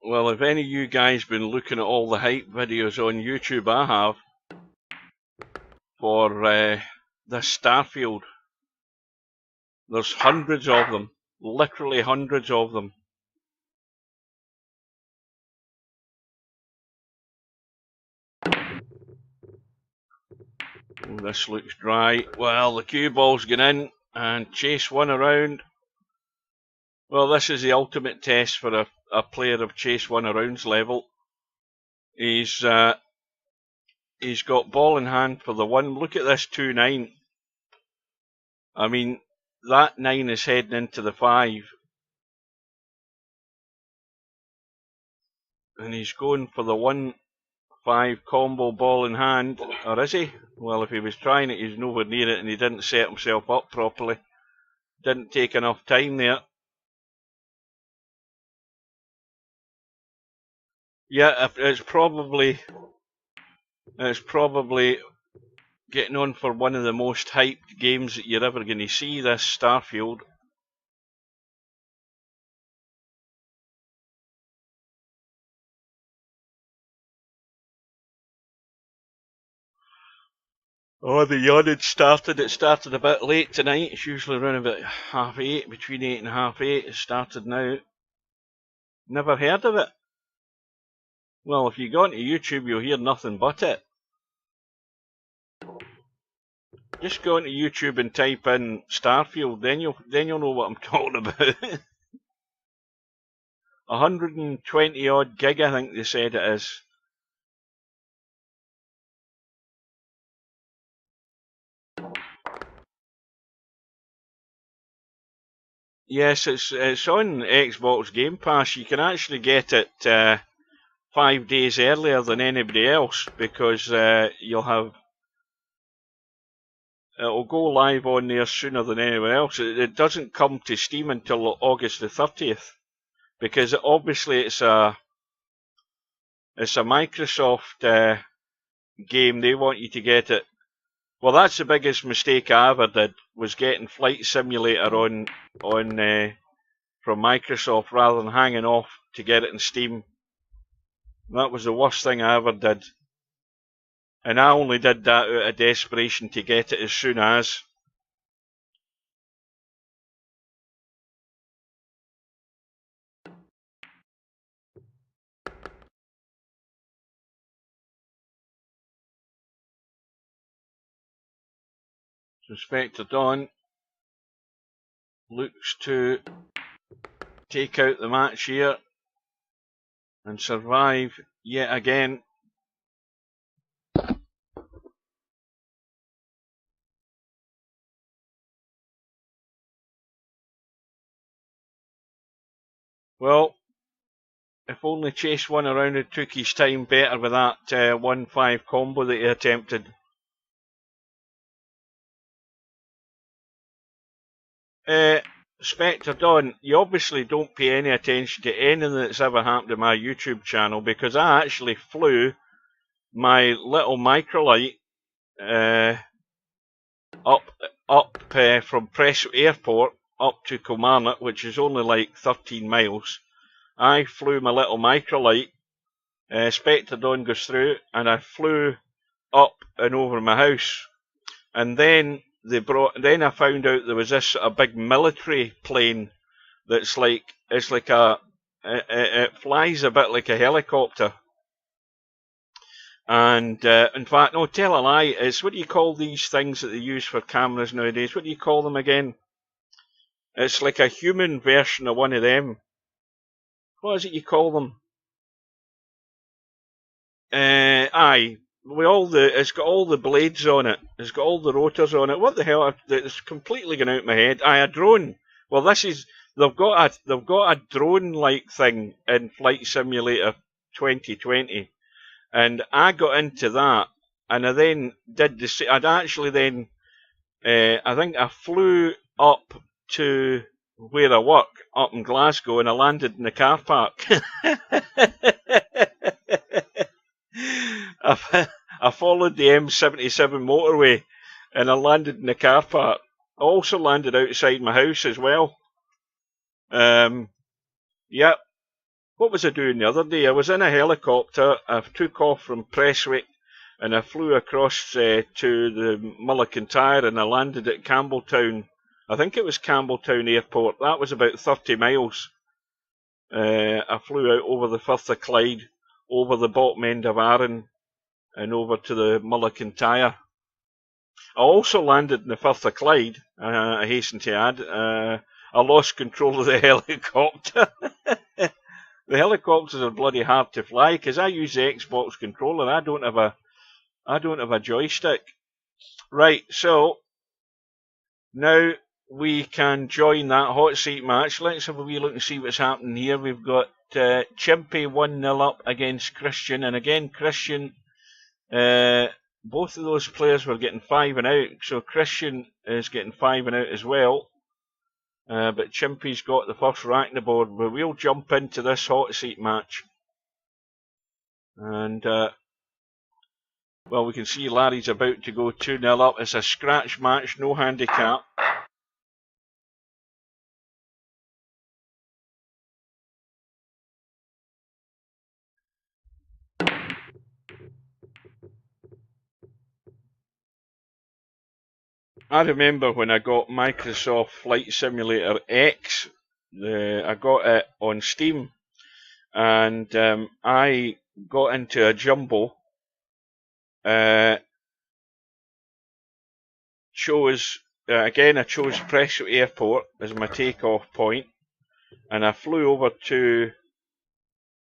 Well, if any of you guys been looking at all the hype videos on YouTube, I have, for this Starfield. There's hundreds of them, literally hundreds of them. Oh, this looks dry. Well, the cue ball's gone in, and Chase One Around. Well, this is the ultimate test for a player of Chase One Around's level. He's got ball in hand for the 1. Look at this 2-9. I mean, that 9 is heading into the 5. And he's going for the 1-5 combo ball in hand. Or is he? Well, if he was trying it, he's nowhere near it, and he didn't set himself up properly. Didn't take enough time there. Yeah, it's probably getting on for one of the most hyped games that you're ever going to see, this Starfield. Oh, the yawning started. It started a bit late tonight. It's usually around about 8:30, between 8 and 8:30. It started now. Never heard of it. Well, if you go onto YouTube, you'll hear nothing but it. Just go onto YouTube and type in Starfield, then you'll know what I'm talking about. 120 odd gig, I think they said it is. Yes, it's on Xbox Game Pass. You can actually get it 5 days earlier than anybody else, because it'll go live on there sooner than anyone else. It doesn't come to Steam until August the 30th, because obviously it's a Microsoft game. They want you to get it. Well, that's the biggest mistake I ever did, was getting Flight Simulator on from Microsoft rather than hanging off to get it in Steam. That was the worst thing I ever did. And I only did that out of desperation to get it as soon as. So Spectre Dawn looks to take out the match here and survive yet again. Well, if only Chase won around and took his time better with that 1-5 combo that he attempted. Spectre Dawn, you obviously don't pay any attention to anything that's ever happened to my YouTube channel, because I actually flew my little microlight up from Prestwick Airport up to Kilmarnock, which is only like 13 miles. I flew my little microlight, Spectre Dawn goes through, and I flew up and over my house. And then then I found out there was this a big military plane that's like, it flies a bit like a helicopter. And in fact, no, tell a lie, it's, what do you call these things that they use for cameras nowadays? What do you call them again? It's like a human version of one of them. What is it you call them? Aye. It's got all the blades on it. It's got all the rotors on it. What the hell? It's completely gone out of my head. Aye, a drone. Well, they've got a drone-like thing in Flight Simulator 2020, and I got into that, and I then did the. I'd actually then, I think I flew up to where I work up in Glasgow, and I landed in the car park. I followed the M77 motorway and I landed in the car park. I also landed outside my house as well. Yep. What was I doing the other day? I was in a helicopter. I took off from Prestwick and I flew across to the Mullaghkintyre, and I landed at Campbelltown. I think it was Campbelltown Airport. That was about 30 miles. I flew out over the Firth of Clyde, over the bottom end of Arran, and over to the Mullaghkintyre. I also landed in the Firth of Clyde, I hasten to add. I lost control of the helicopter. The helicopters are bloody hard to fly, because I use the Xbox controller. I don't have a joystick. Right, so now we can join that hot seat match. Let's have a wee look and see what's happening here. We've got Chimpy 1-0 up against Christian, and again Christian, both of those players were getting 5 and out, so Christian is getting 5 and out as well, but Chimpy's got the first rack on the board. But we'll jump into this hot seat match, and well, we can see Larry's about to go 2-0 up. It's a scratch match, no handicap. I remember when I got Microsoft Flight Simulator X, I got it on Steam, and I got into a jumbo, I chose Prestwick Airport as my takeoff point, and I flew over to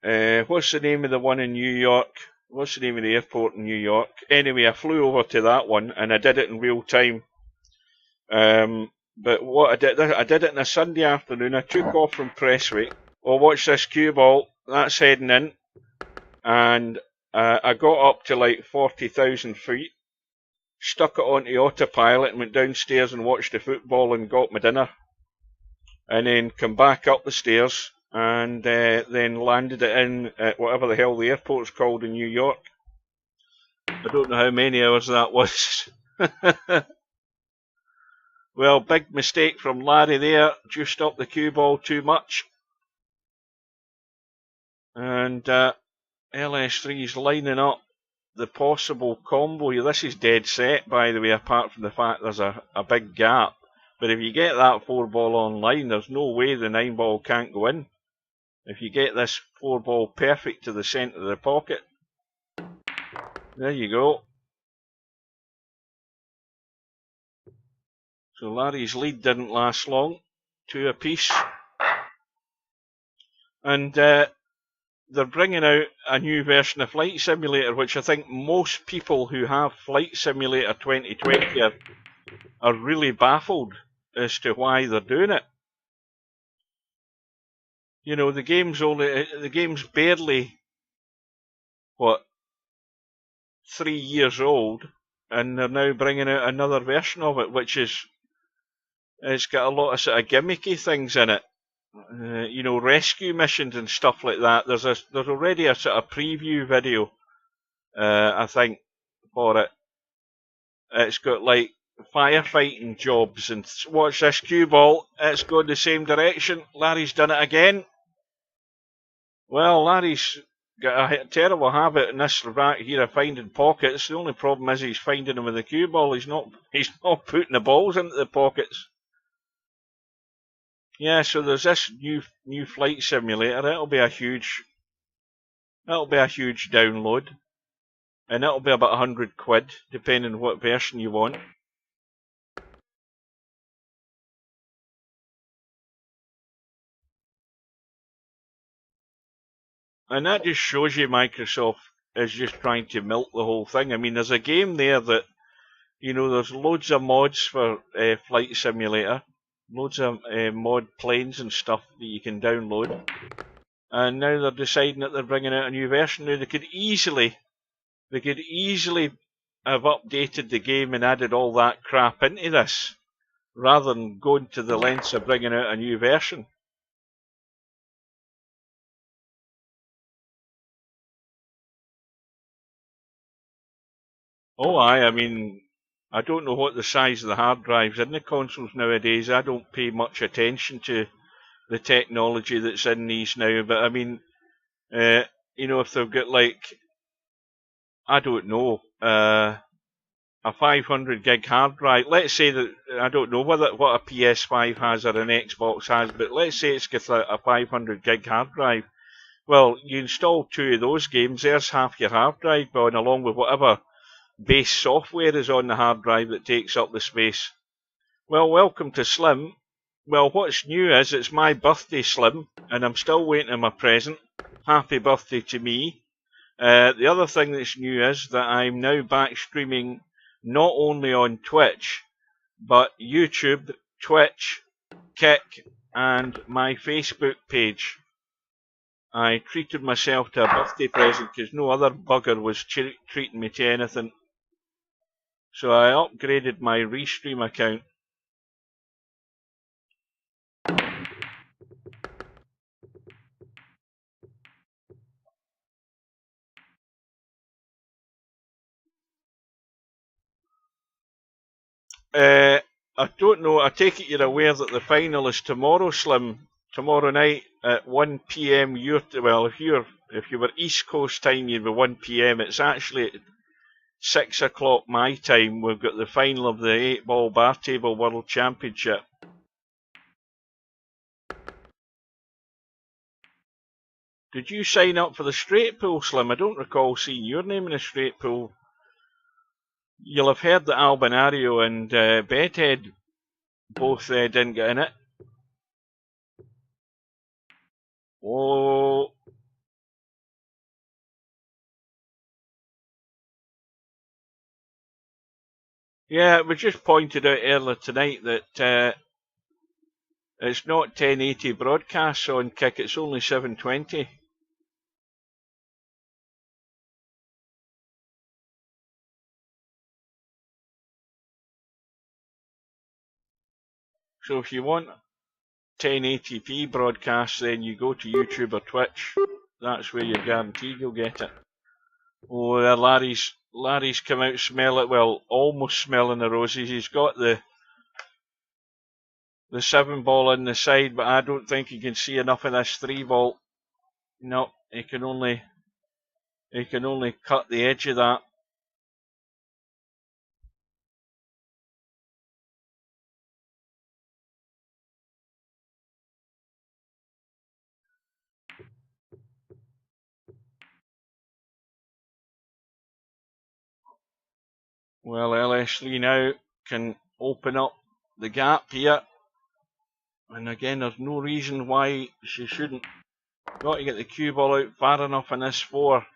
What's the name of the one in New York? What's the name of the airport in New York? Anyway, I flew over to that one and I did it in real time. But what I did it on a Sunday afternoon. I took off from Prestwick. Well, watch this cue ball. That's heading in. And I got up to like 40,000 feet. Stuck it onto autopilot and went downstairs and watched the football and got my dinner. And then come back up the stairs and then landed it in at whatever the hell the airport's called in New York. I don't know how many hours that was. Well, big mistake from Larry there. Juiced up the cue ball too much. And LS3's lining up the possible combo. This is dead set, by the way, apart from the fact there's a big gap. But if you get that 4-ball online, there's no way the 9-ball can't go in. If you get this 4-ball perfect to the centre of the pocket. There you go. So Larry's lead didn't last long. 2 apiece. And they're bringing out a new version of Flight Simulator, which I think most people who have Flight Simulator 2020 are really baffled as to why they're doing it. You know, the game's barely, 3 years old, and they're now bringing out another version of it, which it's got a lot of sort of gimmicky things in it. You know, rescue missions and stuff like that. There's already a sort of preview video, I think, for it. It's got like firefighting jobs, and watch this cue ball. It's going the same direction. Larry's done it again. Well, Larry's got a terrible habit in this right here of finding pockets. The only problem is he's finding them with the cue ball. He's not putting the balls into the pockets. Yeah, so there's this new Flight Simulator. It'll be a huge download, and it'll be about 100 quid, depending on what version you want. And that just shows you Microsoft is just trying to milk the whole thing. I mean, there's a game there that, you know, there's loads of mods for Flight Simulator. Loads of mod planes and stuff that you can download. And now they're deciding that they're bringing out a new version. Now they could easily have updated the game and added all that crap into this, rather than going to the lengths of bringing out a new version. Oh I mean, I don't know what the size of the hard drives in the consoles nowadays. I don't pay much attention to the technology that's in these now, but I mean, you know, if they've got like, I don't know, a 500 gig hard drive, let's say that, I don't know what a PS5 has or an Xbox has, but let's say it's got a 500 gig hard drive. Well, you install 2 of those games, there's half your hard drive gone, along with whatever base software is on the hard drive that takes up the space. Well, welcome to Slim. Well, what's new is it's my birthday, Slim, and I'm still waiting on my present. Happy birthday to me. The other thing that's new is that I'm now back streaming not only on Twitch, but YouTube, Twitch, Kick, and my Facebook page. I treated myself to a birthday present because no other bugger was treating me to anything. So I upgraded my Restream account. I don't know, I take it you're aware that the final is tomorrow, Slim. Tomorrow night at 1 PM. Well, if you were East Coast time, you'd be 1 PM. It's actually at 6 o'clock my time. We've got the final of the 8-ball bar table world championship. Did you sign up for the straight pool, Slim? I don't recall seeing your name in the straight pool. You'll have heard that Albinario and Bedhead both didn't get in it. Oh, Yeah, it was just pointed out earlier tonight that it's not 1080 broadcasts on Kick, it's only 720. So if you want 1080p broadcasts, then you go to YouTube or Twitch. That's where you're guaranteed you'll get it. Oh, there Larry's come out smelling, well, almost smelling the roses. He's got the 7-ball in the side, but I don't think he can see enough of this 3-ball. No, he can only cut the edge of that. Well, LS3 now can open up the gap here. And again, there's no reason why she shouldn't. Got to get the cue ball out far enough in this 4.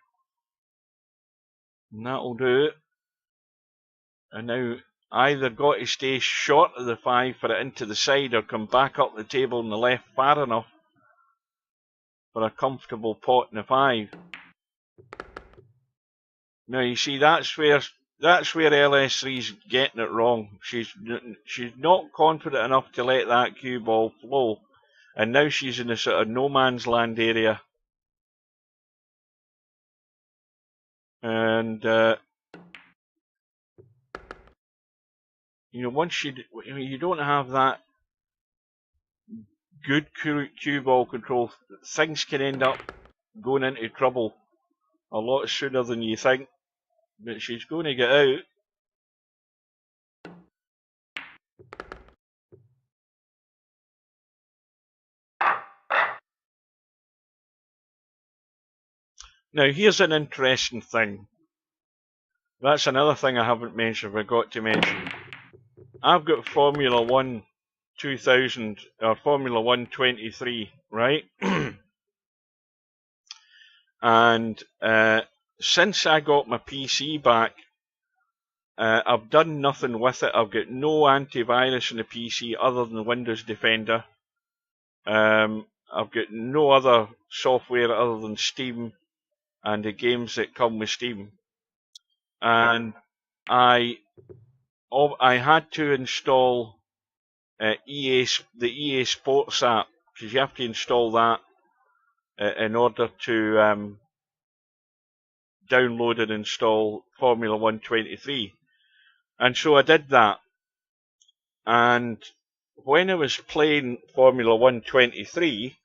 And that'll do it. And now either got to stay short of the 5 for it into the side or come back up the table on the left far enough for a comfortable pot in the 5. Now you see that's where LS3's getting it wrong. She's not confident enough to let that cue ball flow, and now she's in a sort of no man's land area. And once you don't have that good cue ball control, things can end up going into trouble a lot sooner than you think. But she's going to get out. Now here's an interesting thing. That's another thing I haven't mentioned, I forgot to mention. I've got Formula 1 2000, or Formula 1 23, right? And since I got my PC back, I've done nothing with it. I've got no antivirus in the PC other than Windows Defender. I've got no other software other than Steam and the games that come with Steam. And I had to install the EA Sports app, because you have to install that in order to download and install Formula 1 23. And so I did that. And when I was playing Formula 1 23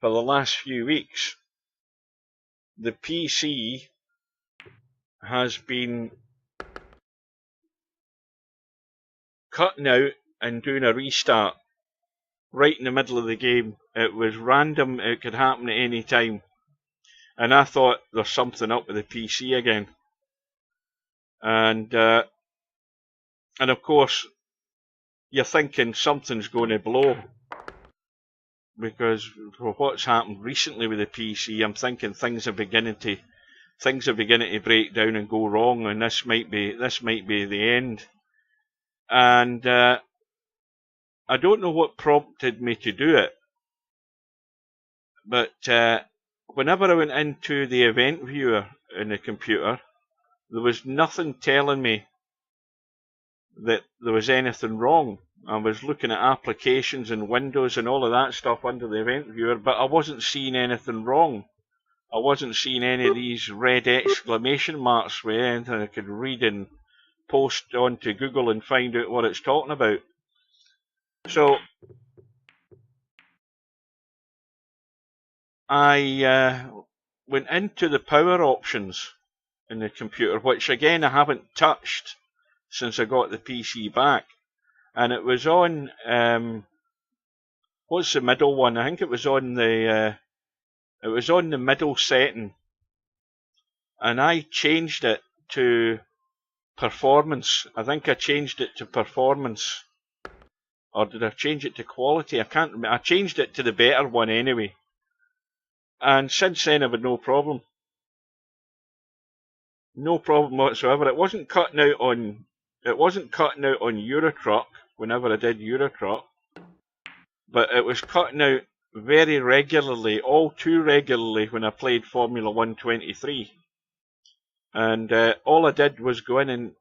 for the last few weeks, the PC has been cutting out and doing a restart right in the middle of the game. It was random, it could happen at any time. And I thought there's something up with the PC again. And of course, you're thinking something's going to blow. Because for what's happened recently with the PC, I'm thinking things are beginning to break down and go wrong, and this might be the end. And I don't know what prompted me to do it, but whenever I went into the event viewer in the computer, there was nothing telling me that there was anything wrong. I was looking at applications and Windows and all of that stuff under the event viewer, but I wasn't seeing anything wrong. I wasn't seeing any of these red exclamation marks with anything I could read and post onto Google and find out what it's talking about. So I went into the power options in the computer, which again I haven't touched since I got the PC back. And it was on, what's the middle one? I think it was on the middle setting. And I changed it to performance. I think I changed it to performance. Or did I change it to quality? I can't remember. I changed it to the better one anyway. And since then I've had no problem. No problem whatsoever. It wasn't cutting out on it wasn't cutting out on Eurotruck whenever I did Eurotruck, but it was cutting out very regularly, all too regularly, when I played Formula 123. And all I did was go in and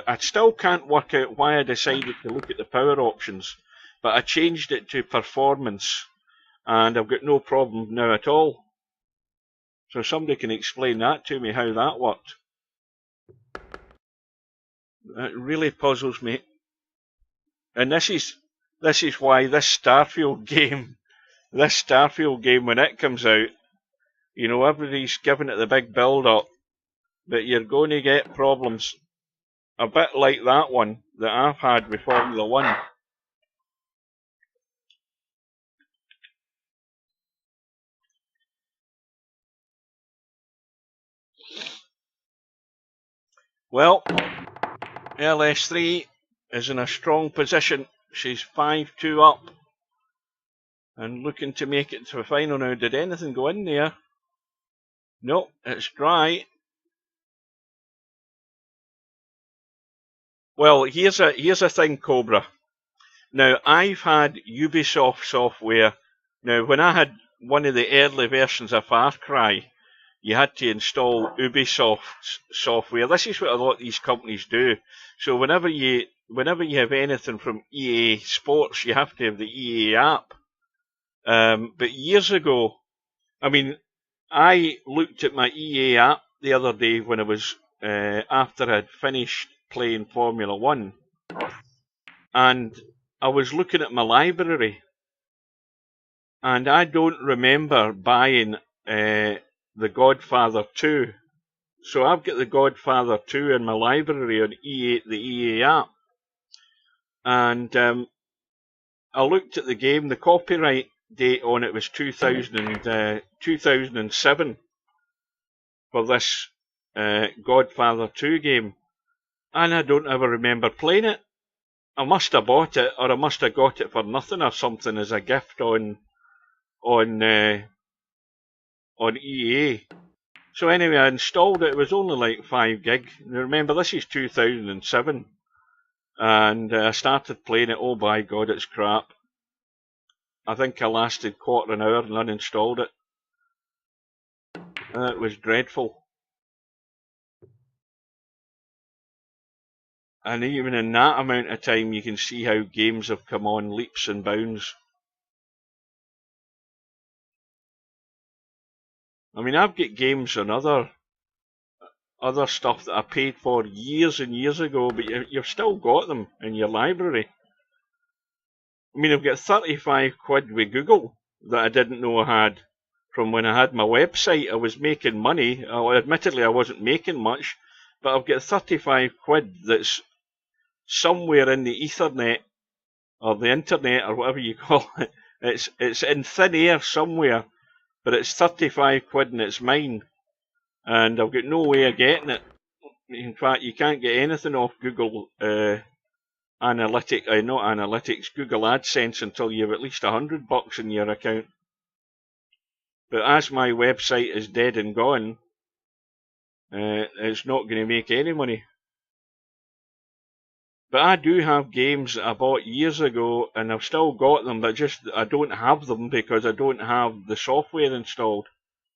I still can't work out why I decided to look at the power options, but I changed it to performance, and I've got no problem now at all. So somebody can explain that to me, how that worked. It really puzzles me. And this is why this Starfield game, when it comes out, you know, everybody's giving it the big build up, but you're going to get problems a bit like that one that I've had with Formula 1. Well, LS3 is in a strong position. She's 5-2 up and looking to make it to the final now. Did anything go in there? No, it's dry. Well, here's a thing, Cobra. Now, I've had Ubisoft software. Now, when I had one of the early versions of Far Cry, you had to install Ubisoft software. This is what a lot of these companies do. So whenever you have anything from EA Sports, you have to have the EA app. But years ago, I mean, I looked at my EA app the other day when I was after I'd finished playing Formula 1, and I was looking at my library, and I don't remember buying The Godfather 2. So I've got The Godfather 2 in my library on the EA app. And I looked at the game, the copyright date on it was 2007 for this Godfather 2 game. And I don't ever remember playing it. I must have bought it, or I must have got it for nothing or something as a gift on EA. So anyway, I installed it. It was only like 5 gig. Now remember, this is 2007, and I started playing it. Oh by God, it's crap. I think I lasted quarter an hour and uninstalled it. It was dreadful. And even in that amount of time, you can see how games have come on leaps and bounds. I mean, I've got games and other stuff that I paid for years and years ago, but you've still got them in your library. I mean, I've got 35 quid with Google that I didn't know I had from when I had my website. I was making money. Admittedly, I wasn't making much, but I've got 35 quid that's somewhere in the Ethernet or the internet or whatever you call it. It's in thin air somewhere, but it's 35 quid and it's mine, and I've got no way of getting it. In fact, you can't get anything off Google Google AdSense until you have at least $100 in your account. But as my website is dead and gone, it's not going to make any money. But I do have games that I bought years ago, and I've still got them, but just I don't have them because I don't have the software installed.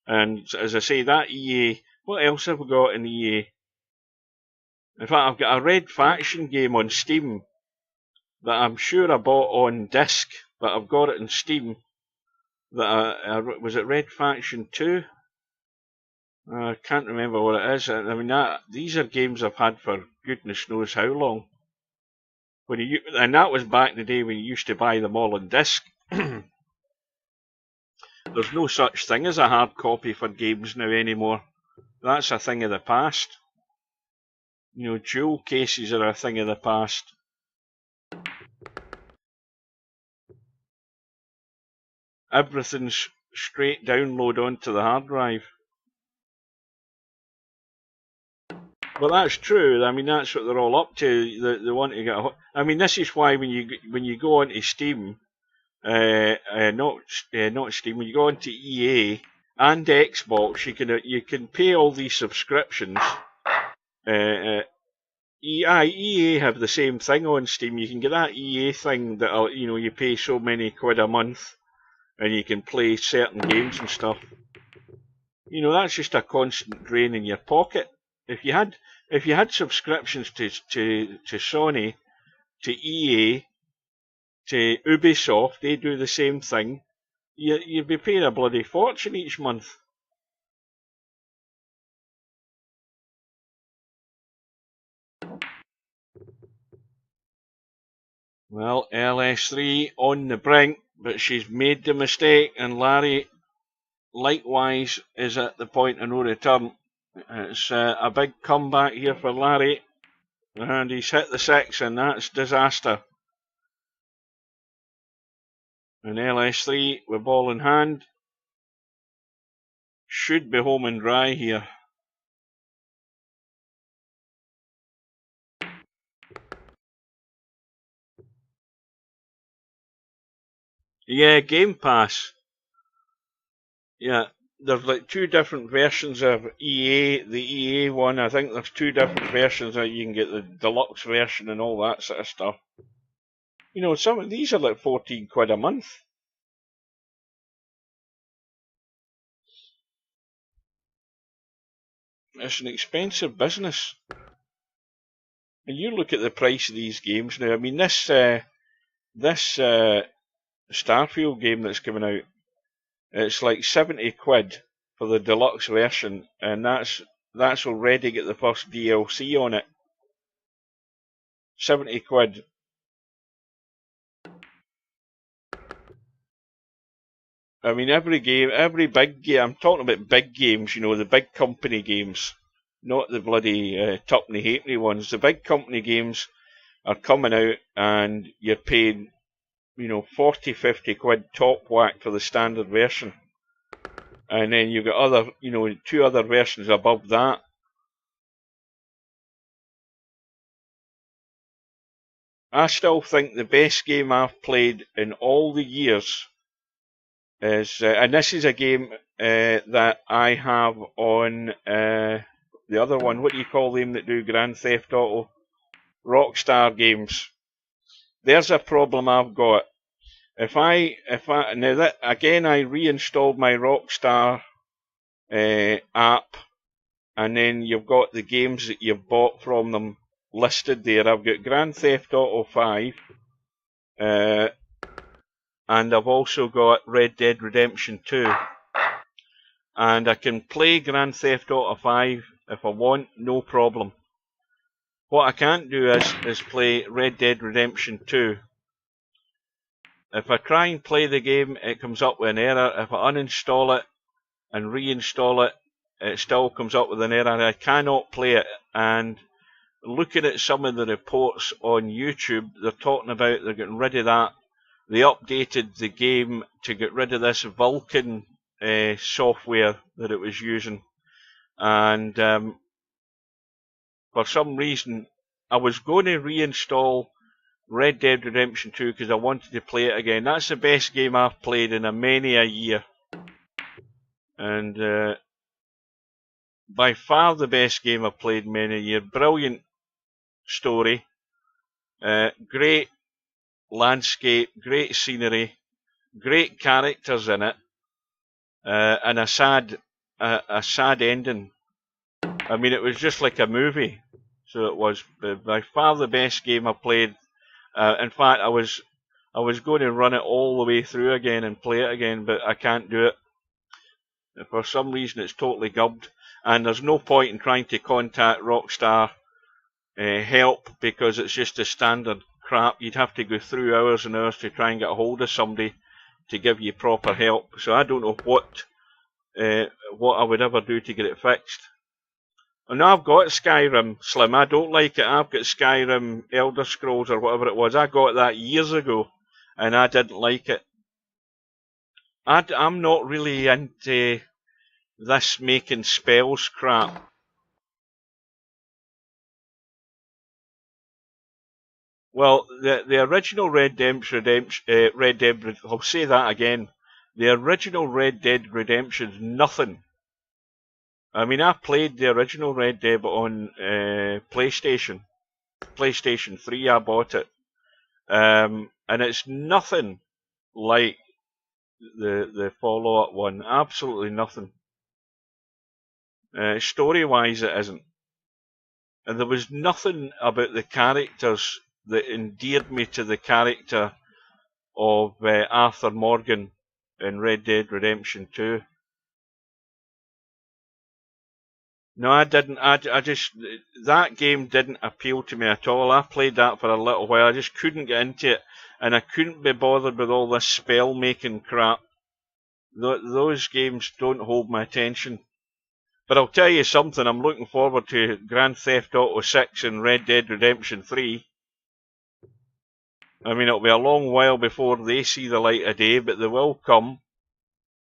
And as I say, that EA, what else have we got in EA? In fact, I've got a Red Faction game on Steam that I'm sure I bought on disc, but I've got it in Steam. Was it Red Faction 2? I can't remember what it is. I mean, these are games I've had for goodness knows how long. And that was back in the day when you used to buy them all on disc. There's no such thing as a hard copy for games now anymore. That's a thing of the past. You know, jewel cases are a thing of the past. Everything's straight download onto the hard drive. Well, that's true. I mean, that's what they're all up to. They want to get. I mean, this is why when you go onto Steam, not Steam. When you go onto EA and Xbox, you can pay all these subscriptions, EA have the same thing on Steam. You can get that EA thing that you pay so many quid a month, and you can play certain games and stuff. That's just a constant drain in your pocket. If you had subscriptions to Sony, to EA, to Ubisoft, they do the same thing. You'd be paying a bloody fortune each month. Well, LS3 on the brink, but she's made the mistake, and Larry likewise is at the point of no return. It's a big comeback here for Larry, and he's hit the 6, and that's disaster. And LS3 with ball in hand should be home and dry here. Yeah, Game Pass. Yeah, there's like 2 different versions of EA. The EA one, I think there's 2 different versions. You can get the deluxe version and all that sort of stuff. Some of these are like 14 quid a month. It's an expensive business. And you look at the price of these games now. I mean, this Starfield game that's coming out, it's like 70 quid for the deluxe version, and that's already got the first DLC on it. 70 quid. I mean, every big game, I'm talking about big games, the big company games, not the bloody tuppenny halfpenny ones. The big company games are coming out, and you're paying 40, 50 quid top whack for the standard version. And then you've got other, 2 other versions above that. I still think the best game I've played in all the years is, and this is a game that I have on the other one. What do you call them that do Grand Theft Auto? Rockstar games. There's a problem I've got. If I now that again, I reinstalled my Rockstar app, and then you've got the games that you've bought from them listed there. I've got Grand Theft Auto 5, and I've also got Red Dead Redemption 2. And I can play Grand Theft Auto 5 if I want, no problem. What I can't do is play Red Dead Redemption 2. If I try and play the game, it comes up with an error. If I uninstall it and reinstall it, it still comes up with an error. I cannot play it. And looking at some of the reports on YouTube, they're talking about they're getting rid of that. They updated the game to get rid of this Vulkan software that it was using. And for some reason, I was going to reinstall Red Dead Redemption 2 because I wanted to play it again. That's the best game I've played in many a year. And by far the best game I've played in many a year. Brilliant story. Great landscape, great scenery, great characters in it, and a sad ending. I mean, it was just like a movie. So it was by far the best game I played. In fact, I was going to run it all the way through again and play it again, but I can't do it. For some reason, it's totally gubbed, and there's no point in trying to contact Rockstar help because it's just a standard crap. You'd have to go through hours and hours to try and get a hold of somebody to give you proper help. So I don't know what I would ever do to get it fixed. And I've got Skyrim, Slim. I don't like it. I've got Skyrim, Elder Scrolls, or whatever it was. I got that years ago, and I didn't like it. I'm not really into this making spells crap. Well, the original Red Dead Redemption, I'll say that again. The original Red Dead Redemption's nothing. I mean, I played the original Red Dead on PlayStation, PlayStation 3 I bought it. And it's nothing like the follow-up one. Absolutely nothing. Story-wise it isn't. And there was nothing about the characters that endeared me to the character of Arthur Morgan in Red Dead Redemption 2. No, I didn't. I just, that game didn't appeal to me at all. I played that for a little while. I just couldn't get into it. And I couldn't be bothered with all this spell-making crap. Those games don't hold my attention. But I'll tell you something, I'm looking forward to Grand Theft Auto 6 and Red Dead Redemption 3. I mean, it'll be a long while before they see the light of day, but they will come.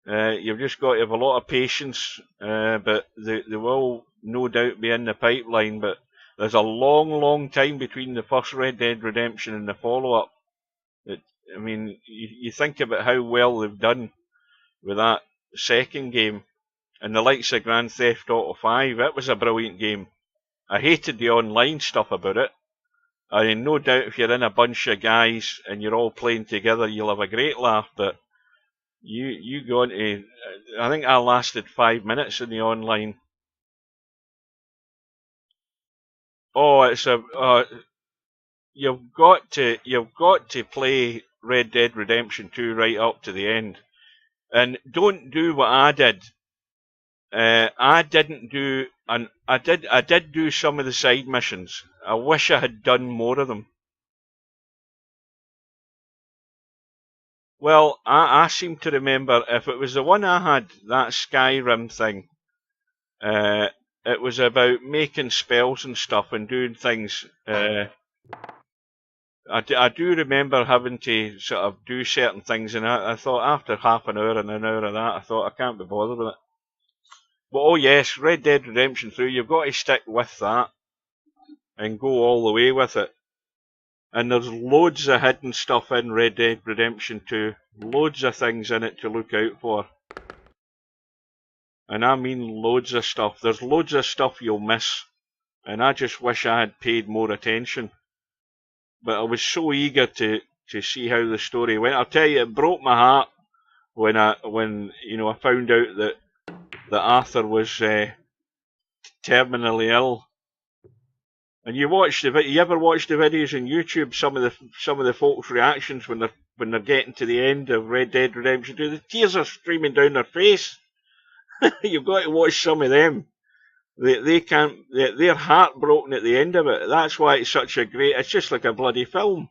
You've just got to have a lot of patience, but they will no doubt be in the pipeline. But there's a long, long time between the first Red Dead Redemption and the follow-up. I mean, you think about how well they've done with that second game. And the likes of Grand Theft Auto 5, it was a brilliant game. I hated the online stuff about it. I mean, no doubt if you're in a bunch of guys and you're all playing together, you'll have a great laugh, but you go into, I think I lasted 5 minutes in the online. Oh, it's you've got to play Red Dead Redemption 2 right up to the end. And don't do what I did. I didn't do, and I did do some of the side missions. I wish I had done more of them. Well, I seem to remember, if it was the one I had, that Skyrim thing, it was about making spells and stuff and doing things. I do remember having to sort of do certain things, and I thought after half an hour and an hour of that, I thought I can't be bothered with it. But oh yes, Red Dead Redemption 3, you've got to stick with that and go all the way with it. And there's loads of hidden stuff in Red Dead Redemption 2. Loads of things in it to look out for. And I mean loads of stuff. There's loads of stuff you'll miss. And I just wish I had paid more attention. But I was so eager to see how the story went. I'll tell you, it broke my heart when I found out that Arthur was terminally ill. And you ever watch the videos on YouTube? Some of the folks' reactions when they're getting to the end of Red Dead Redemption 2, the tears are streaming down their face. You've got to watch some of them. They're heartbroken at the end of it. That's why it's such a great. It's just like a bloody film.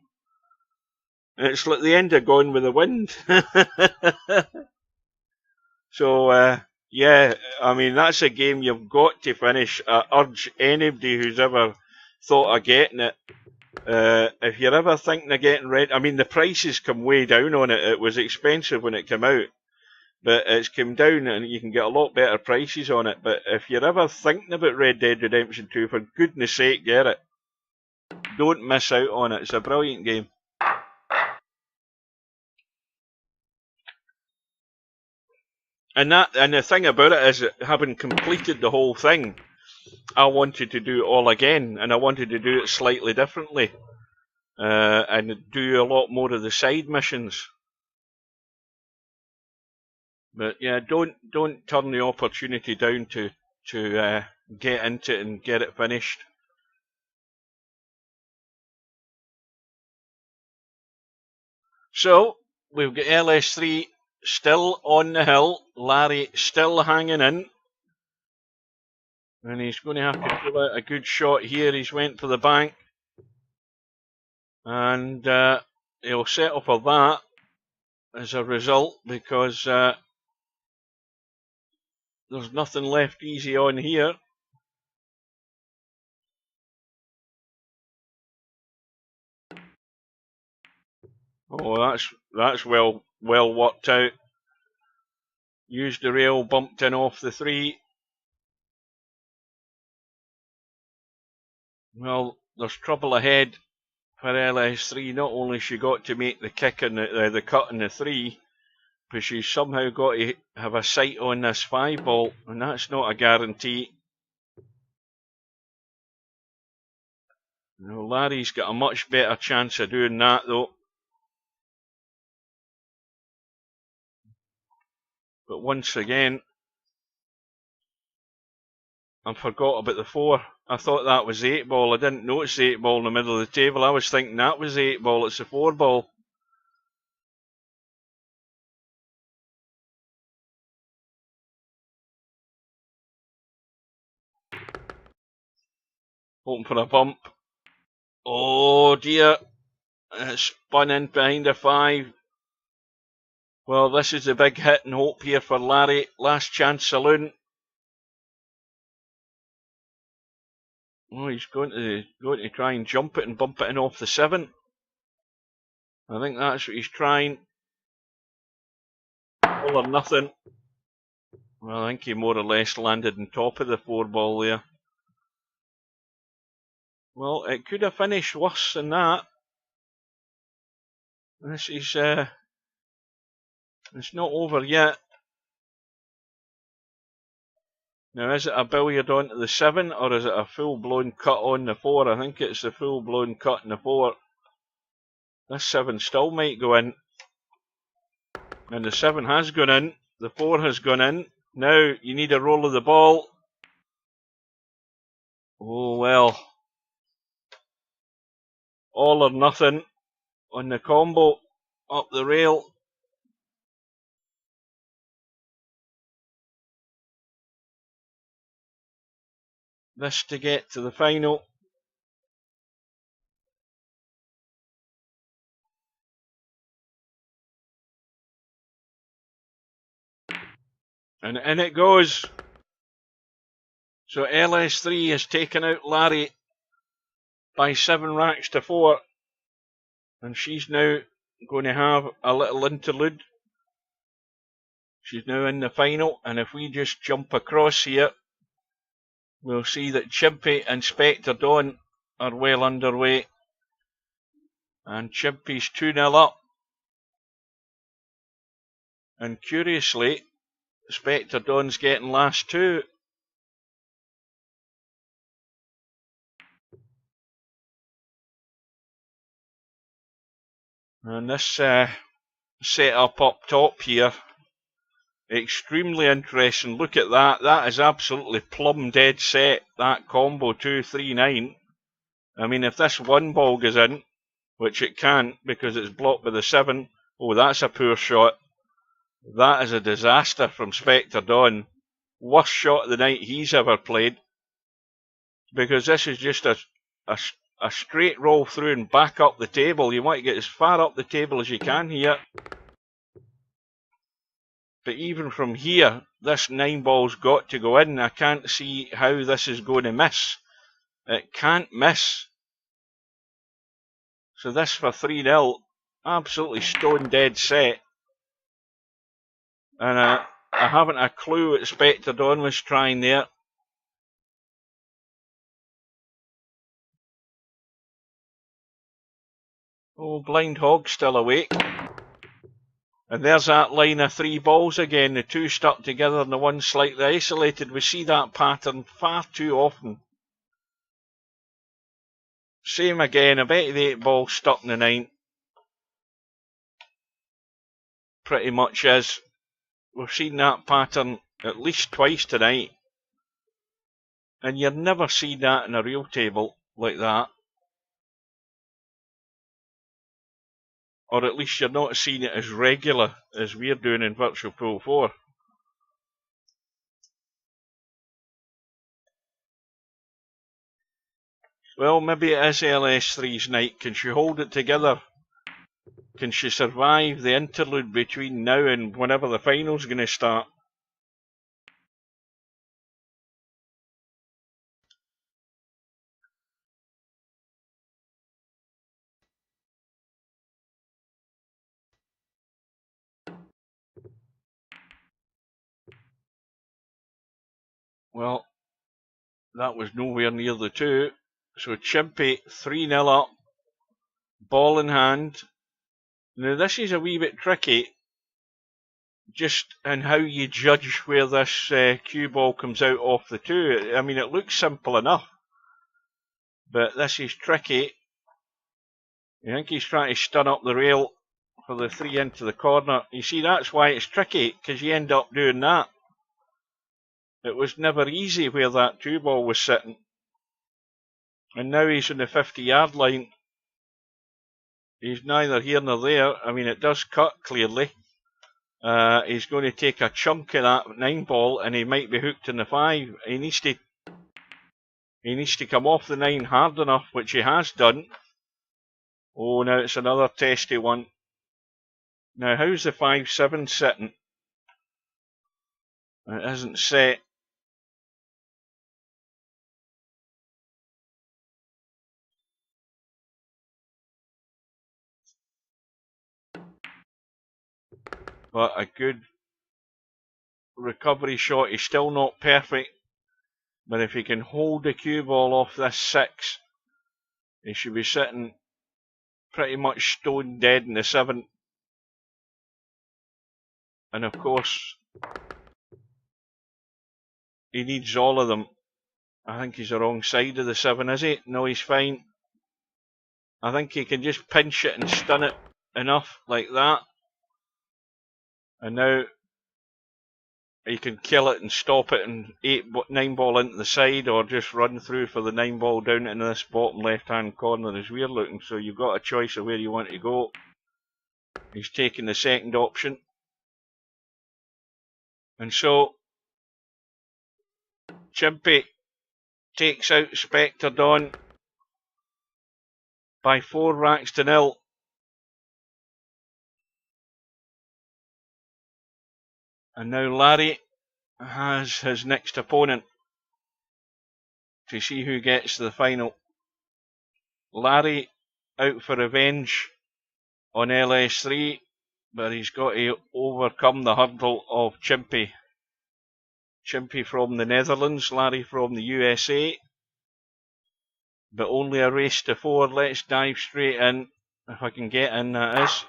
And it's like the end of Gone with the Wind. So. Yeah, I mean, that's a game you've got to finish. I urge anybody who's ever thought of getting it, if you're ever thinking of getting I mean, the prices come way down on it. It was expensive when it came out, but it's come down and you can get a lot better prices on it. But if you're ever thinking about Red Dead Redemption 2, for goodness sake, get it. Don't miss out on it. It's a brilliant game. And the thing about it is, having completed the whole thing, I wanted to do it all again, and I wanted to do it slightly differently, and do a lot more of the side missions. But yeah, don't turn the opportunity down to get into it and get it finished. So we've got LS3 still on the hill. Larry still hanging in. And he's going to have to pull out a good shot here. He's went for the bank. And he'll settle for that as a result, because there's nothing left easy on here. Oh, that's well worked out. Used the rail, bumped in off the 3. Well, there's trouble ahead for LS3. Not only she got to make the kick and the cut in the 3, but she's somehow got to have a sight on this 5 ball, and that's not a guarantee. Now Larry's got a much better chance of doing that though. But once again, I forgot about the 4. I thought that was the 8 ball. I didn't notice the 8 ball in the middle of the table. I was thinking that was the 8 ball. It's the 4 ball. Hoping for a bump. Oh dear. It's spun in behind a 5. Well, this is the big hit and hope here for Larry. Last chance saloon. Oh, he's going to try and jump it and bump it in off the 7. I think that's what he's trying. All or nothing. Well, I think he more or less landed on top of the 4 ball there. Well, it could have finished worse than that. This is it's not over yet. Now, is it a billiard onto the 7 or is it a full-blown cut on the 4? I think it's the full-blown cut on the 4. This 7 still might go in. And the 7 has gone in. The 4 has gone in. Now, you need a roll of the ball. Oh, well. All or nothing on the combo up the rail. This to get to the final. And in it goes. So LS3 has taken out Larry by 7 racks to 4. And she's now going to have a little interlude. She's now in the final. And if we just jump across here, we'll see that Chimpy and Spectre Dawn are well underway. And Chimpy's 2-0 up. And curiously, Spectre Dawn's getting last 2. And this setup up top here, extremely interesting. Look at that. That is absolutely plumb dead set, that combo 2-3-9. I mean, if this 1 ball goes in, which it can't because it's blocked by the 7, oh, that's a poor shot. That is a disaster from Spectre Dawn. Worst shot of the night he's ever played. Because this is just a straight roll through and back up the table. You want to get as far up the table as you can here. But even from here, this 9 ball's got to go in. I can't see how this is going to miss. It can't miss. So this for 3-0, absolutely stone dead set. And I haven't a clue what Spectre Dawn was trying there. Oh, Blind Hog still awake. And there's that line of 3 balls again, the 2 stuck together and the 1 slightly isolated. We see that pattern far too often. Same again, I bet the 8 ball stuck in the 9. Pretty much is. We've seen that pattern at least twice tonight. And you've never seen that in a real table like that. Or at least you're not seeing it as regular as we're doing in Virtual Pool 4. Well, maybe it is LS3's night. Can she hold it together? Can she survive the interlude between now and whenever the final's going to start? Well, that was nowhere near the 2. So Chimpy 3-0 up. Ball in hand. Now this is a wee bit tricky. Just in how you judge where this cue ball comes out off the 2. I mean, it looks simple enough. But this is tricky. I think he's trying to stun up the rail for the 3 into the corner. You see, that's why it's tricky, because you end up doing that. It was never easy where that 2 ball was sitting. And now he's on the 50-yard line. He's neither here nor there. I mean, it does cut clearly. He's going to take a chunk of that 9 ball, and he might be hooked in the 5. He needs to come off the 9 hard enough, which he has done. Oh, now it's another testy one. Now, how's the 5-7 sitting? It isn't set. But a good recovery shot. He's still not perfect. But if he can hold the cue ball off this 6, he should be sitting pretty much stone dead in the 7. And of course, he needs all of them. I think he's the wrong side of the 7, is he? No, he's fine. I think he can just pinch it and stun it enough like that. And now he can kill it and stop it and 9 ball into the side, or just run through for the 9 ball down into this bottom left hand corner as we're looking. So you've got a choice of where you want to go. He's taking the second option. And so Chimpy takes out Spectre Dawn by 4 racks to 0. And now Larry has his next opponent to see who gets to the final. Larry out for revenge on LS3, but he's got to overcome the hurdle of Chimpy. Chimpy from the Netherlands, Larry from the USA. But only a race to 4. Let's dive straight in. If I can get in, that is.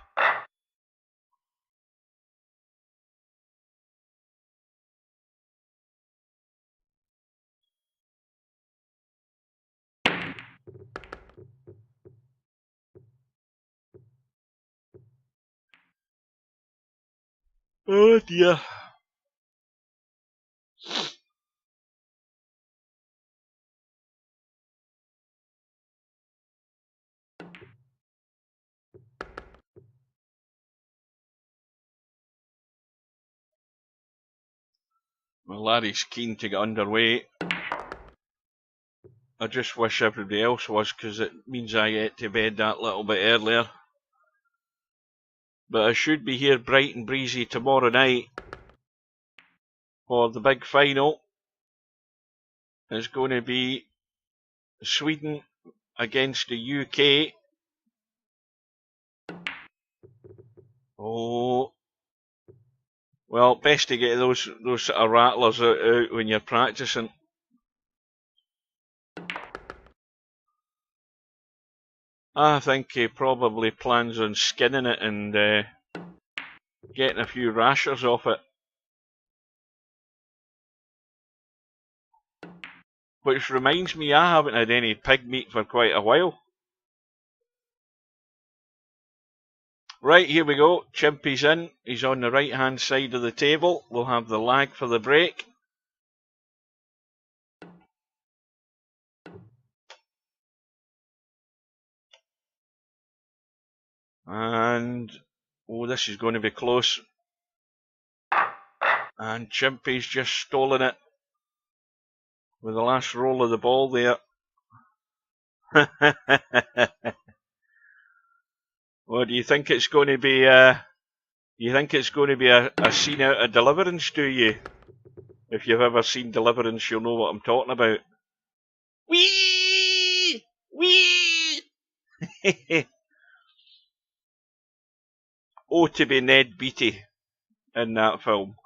Oh dear. Well, Larry's keen to get underway. I just wish everybody else was, because it means I get to bed that little bit earlier. But I should be here bright and breezy tomorrow night for the big final. It's going to be Sweden against the UK. Oh, well, best to get those sort of rattlers out when you're practicing. I think he probably plans on skinning it and getting a few rashers off it. Which reminds me, I haven't had any pig meat for quite a while. Right, here we go. Chimpy's in. He's on the right hand side of the table. We'll have the lag for the break. And, oh, this is going to be close. And Chimpy's just stolen it with the last roll of the ball there. Well, do you think it's going to be a scene out of Deliverance, do you? If you've ever seen Deliverance, you'll know what I'm talking about. Wee! Wee! Oh, to be Ned Beatty in that film.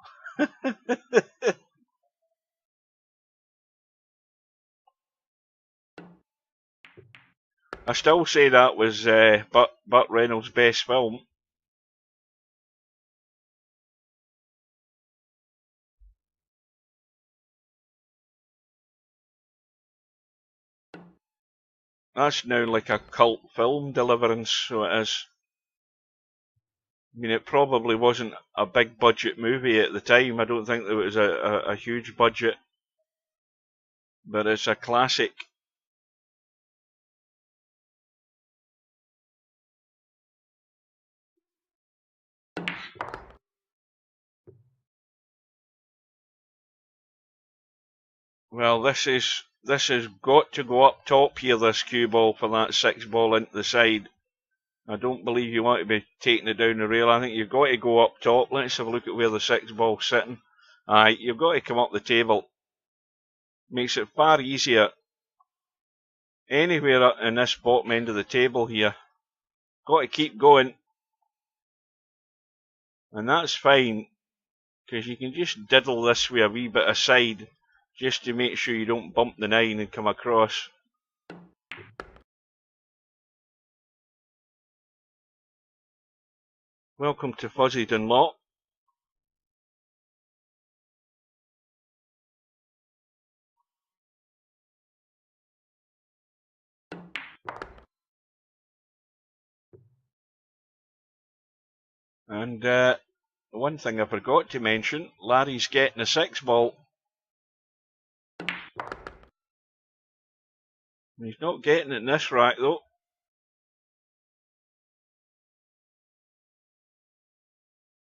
I still say that was Burt Reynolds' best film. That's now like a cult film deliverance, so it is. I mean, it probably wasn't a big budget movie at the time. I don't think there was a huge budget, but it's a classic. Well, this has got to go up top here, this cue ball, for that 6 ball into the side. I don't believe you want to be taking it down the rail. I think you've got to go up top. Let's have a look at where the 6 ball's sitting. Aye, you've got to come up the table. Makes it far easier. Anywhere in this bottom end of the table here. Got to keep going. And that's fine, because you can just diddle this with a wee bit aside, just to make sure you don't bump the 9 and come across. Welcome to Fuzzy Dunlop. And one thing I forgot to mention, Larry's getting a 6 ball. He's not getting it in this rack though.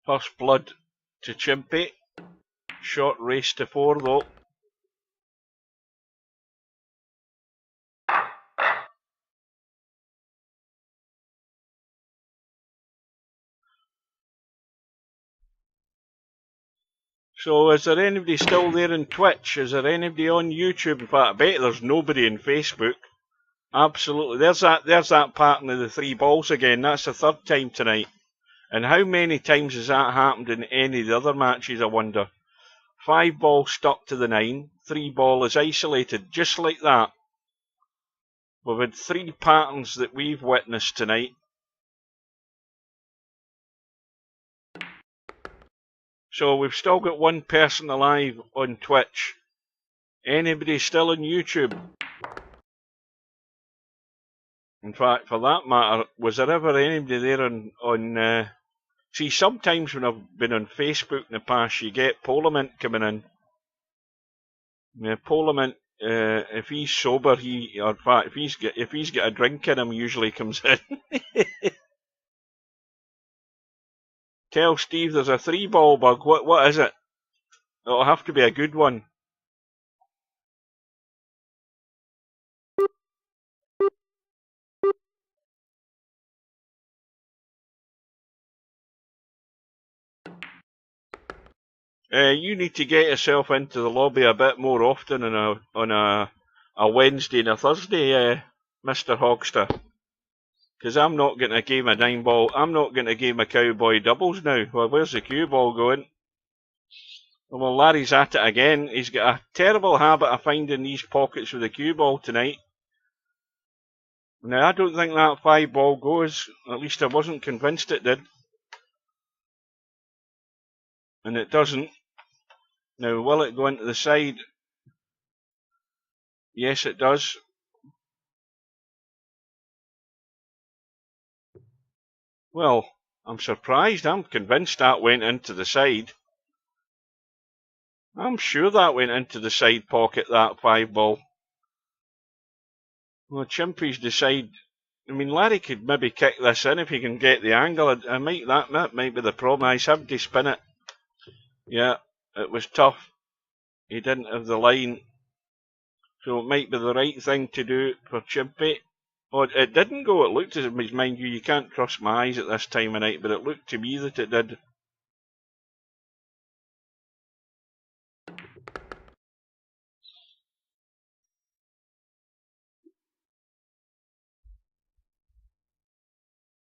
First blood to Chimpy. Short race to 4 though. So is there anybody still there in Twitch? Is there anybody on YouTube? In fact, I bet there's nobody in Facebook. Absolutely. There's that pattern of the 3 balls again. That's the 3rd time tonight. And how many times has that happened in any of the other matches, I wonder? 5 ball stuck to the 9. 3 ball is isolated, just like that. We've had 3 patterns that we've witnessed tonight. So we've still got 1 person alive on Twitch. Anybody still on YouTube? In fact, for that matter, was there ever anybody there on see, sometimes when I've been on Facebook in the past, you get Polament coming in. Polament, if he's sober, or in fact, if he's got a drink in him, usually comes in. Tell Steve there's a 3 ball bug. What is it? It'll have to be a good one. You need to get yourself into the lobby a bit more often on a Wednesday and a Thursday, Mr. Hogster. Because I'm not getting a game of 9 ball. I'm not getting a game of cowboy doubles now. Well, where's the cue ball going? Well, Larry's at it again. He's got a terrible habit of finding these pockets with the cue ball tonight. Now, I don't think that 5 ball goes. At least I wasn't convinced it did. And it doesn't. Now, will it go into the side? Yes, it does. Well, I'm surprised. I'm convinced that went into the side. I'm sure that went into the side pocket, that 5 ball. Well, Chimpy's decide. I mean, Larry could maybe kick this in if he can get the angle. That might be the problem. He's having to spin it. Yeah, it was tough. He didn't have the line. So it might be the right thing to do for Chimpy. Oh, it didn't go. It looked as if, mind you can't trust my eyes at this time of night, but it looked to me that it did.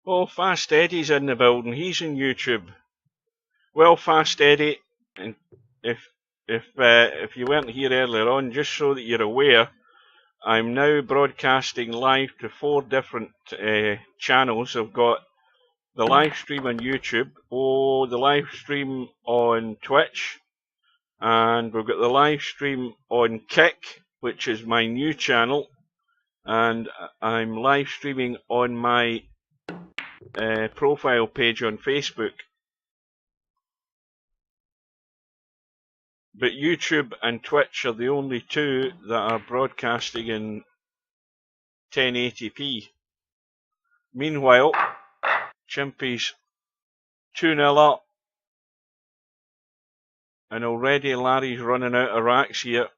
Oh, Fast Eddie's in the building. He's on YouTube. Well, Fast Eddie, and if you weren't here earlier on, just so that you're aware, I'm now broadcasting live to 4 different channels. I've got the live stream on YouTube, the live stream on Twitch, and we've got the live stream on Kick, which is my new channel, and I'm live streaming on my profile page on Facebook. But YouTube and Twitch are the only two that are broadcasting in 1080p. Meanwhile, Chimpy's 2-0 up, and already Larry's running out of racks here.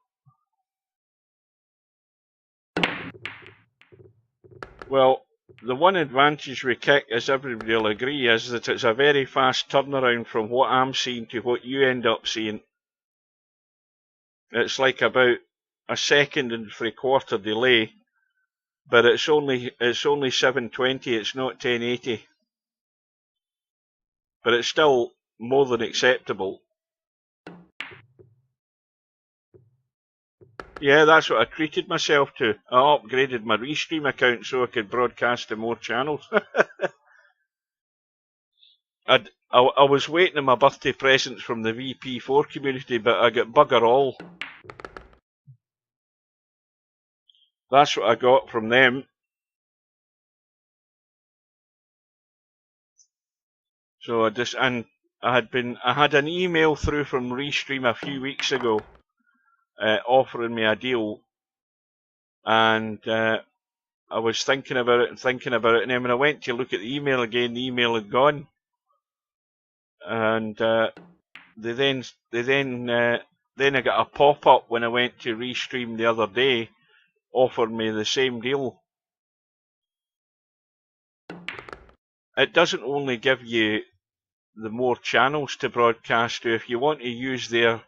Well, the one advantage with kick, as everybody will agree, is that it's a very fast turnaround from what I'm seeing to what you end up seeing. It's like about a 1 and 3/4 delay, but it's only 720. It's not 1080, but it's still more than acceptable. Yeah, that's what I treated myself to. I upgraded my Restream account so I could broadcast to more channels. I was waiting on my birthday presents from the VP4 community, but I got bugger all. That's what I got from them. So I had an email through from Restream a few weeks ago, offering me a deal, and I was thinking about it, and then when I went to look at the email again, the email had gone, and then I got a pop-up when I went to Restream the other day, offered me the same deal. It doesn't only give you the more channels to broadcast to. If you want to use their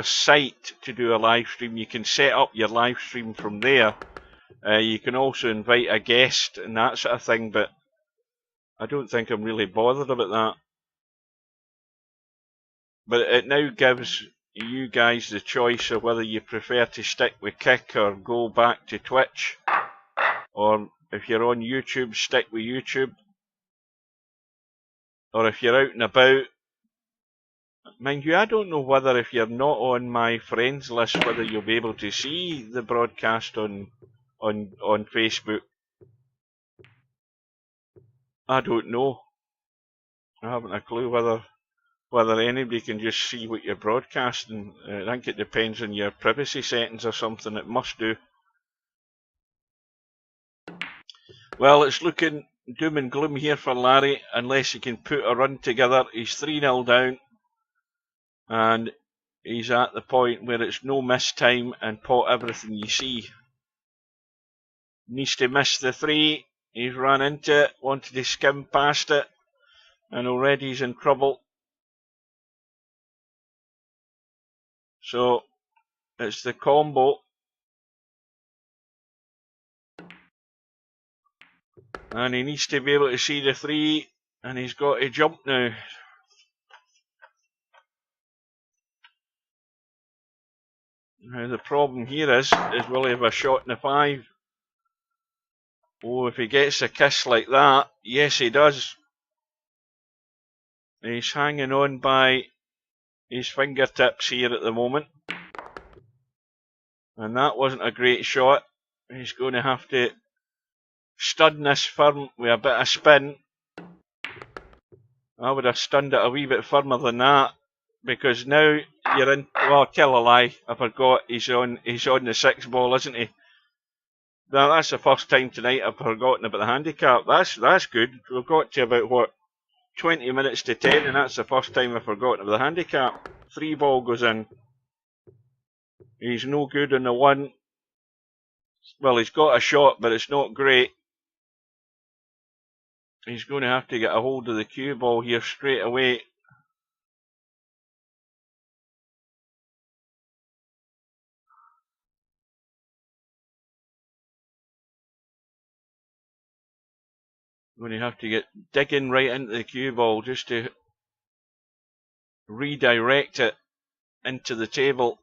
site to do a live stream, you can set up your live stream from there. You can also invite a guest and that sort of thing, but I don't think I'm really bothered about that. But it now gives you guys the choice of whether you prefer to stick with Kick or go back to Twitch, or if you're on YouTube, stick with YouTube, or if you're out and about. Mind you, I don't know whether if you're not on my friends list, whether you'll be able to see the broadcast on Facebook. I don't know. I haven't a clue whether anybody can just see what you're broadcasting. I think it depends on your privacy settings or something. It must do. Well, it's looking doom and gloom here for Larry, unless he can put a run together. He's 3-0 down, and he's at the point where it's no miss time and pot everything you see. Needs to miss the 3. He's run into it, wanted to skim past it, and already he's in trouble. So it's the combo. And he needs to be able to see the 3, and he's got to jump now. Now the problem here is will he have a shot in the 5? Oh, if he gets a kiss like that, yes he does. He's hanging on by his fingertips here at the moment. And that wasn't a great shot. He's going to have to stun this firm with a bit of spin. I would have stunned it a wee bit firmer than that, because now you're in. Well, tell a lie. I forgot he's on the 6 ball, isn't he? Now that's the first time tonight I've forgotten about the handicap. That's good. We've got to about what, 20 minutes to 10, and that's the first time I've forgotten about the handicap. 3 ball goes in. He's no good on the 1. Well, he's got a shot, but it's not great. He's going to have to get a hold of the cue ball here straight away. Going to have to get digging right into the cue ball just to redirect it into the table.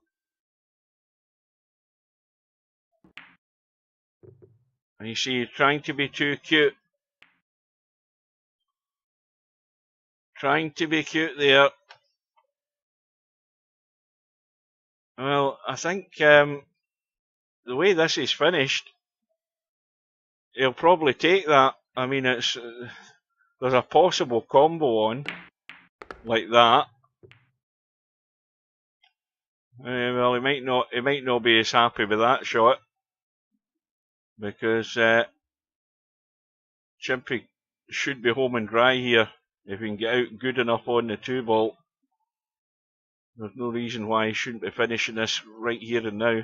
And you see, trying to be too cute. Trying to be cute there. Well, I think the way this is finished, he'll probably take that. I mean, it's there's a possible combo on like that. Well, he might not be as happy with that shot because Chimpy should be home and dry here if he can get out good enough on the 2-ball. There's no reason why he shouldn't be finishing this right here and now.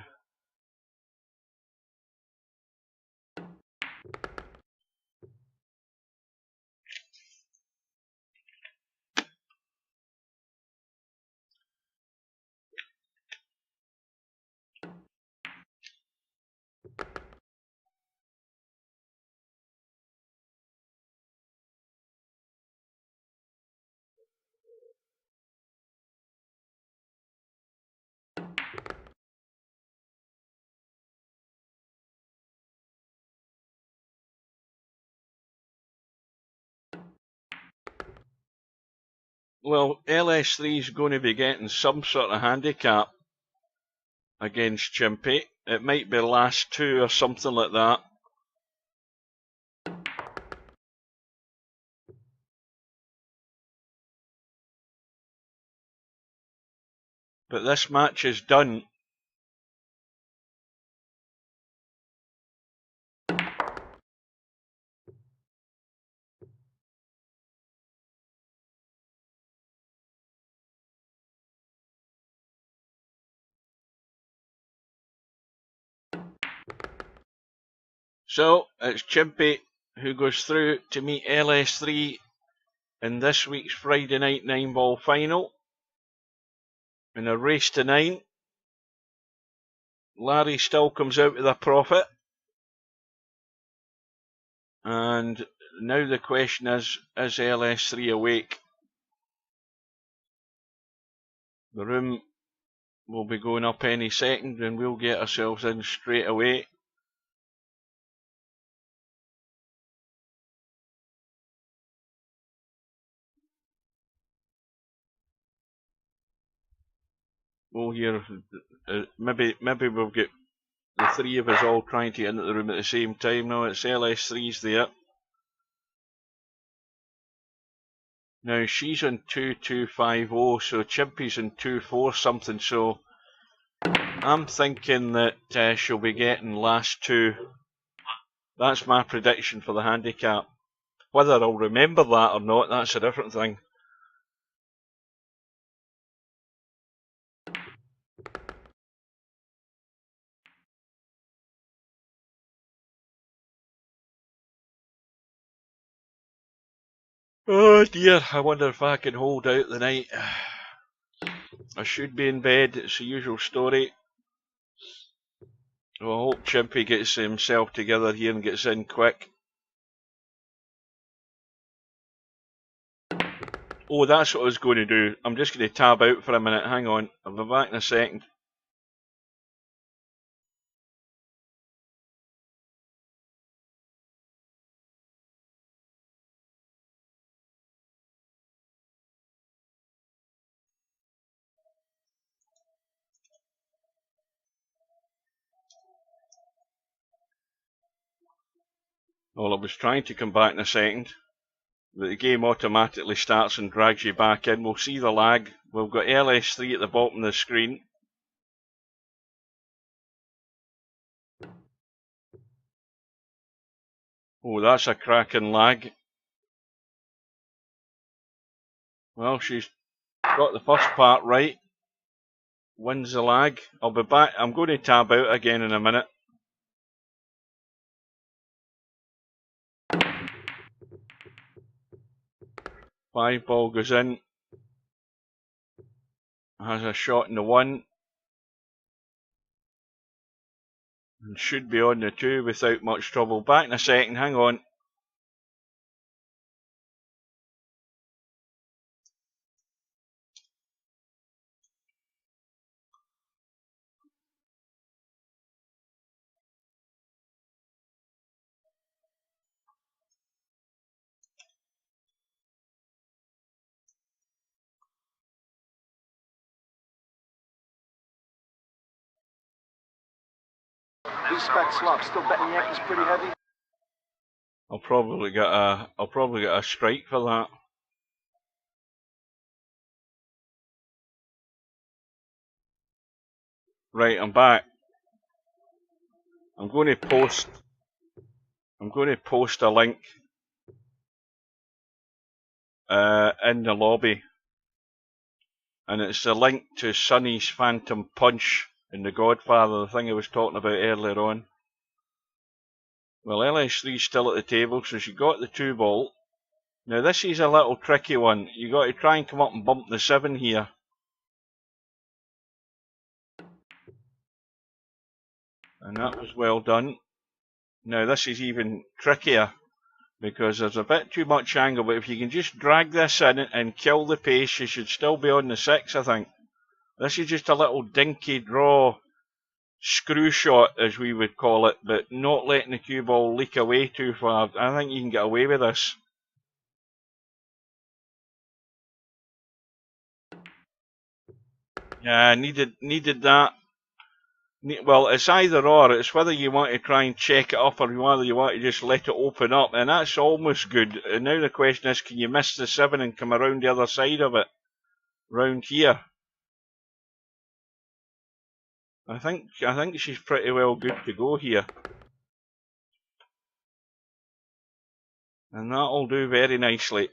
Well, LS3 is going to be getting some sort of handicap against Chimpy. It might be last 2 or something like that. But this match is done. So it's Chimpy who goes through to meet LS3 in this week's Friday night 9-ball final. In a race to 9, Larry still comes out with a profit. And now the question is LS3 awake? The room will be going up any second and we'll get ourselves in straight away. We'll hear, maybe we'll get the 3 of us all trying to get into the room at the same time. No, it's LS3's there. Now she's on 2250, so Chimpy's in 24 something, so I'm thinking that she'll be getting last 2. That's my prediction for the handicap. Whether I'll remember that or not, that's a different thing. Oh dear, I wonder if I can hold out the night. I should be in bed, it's the usual story. Well, I hope Chimpy gets himself together here and gets in quick. Oh, that's what I was going to do. I'm just going to tab out for a minute. Hang on, I'll be back in a second. Well, I was trying to come back in a second, but the game automatically starts and drags you back in. We'll see the lag. We've got LS3 at the bottom of the screen. Oh, that's a cracking lag. Well, she's got the first part right. Wins the lag. I'll be back. I'm going to tab out again in a minute. Five ball goes in. Has a shot in the 1. And should be on the 2 without much trouble. Back in a second. Hang on. He's spec slop. Still betting Yankees pretty heavy. I'll probably get a strike for that. Right, I'm back. I'm going to post a link in the lobby, and it's the link to Sonny's Phantom Punch in The Godfather, the thing I was talking about earlier on. Well, LS3's still at the table, so she got the 2 ball. Now this is a little tricky one. You got to try and come up and bump the 7 here. And that was well done. Now this is even trickier because there's a bit too much angle, but if you can just drag this in and kill the pace, you should still be on the 6, I think. This is just a little dinky draw screw shot, as we would call it, but not letting the cue ball leak away too far. I think you can get away with this. Yeah, needed that. Well, it's either or. It's whether you want to try and check it up or whether you want to just let it open up, and that's almost good. And now the question is, can you miss the 7 and come around the other side of it? Round here. I think she's pretty well good to go here. And that'll do very nicely.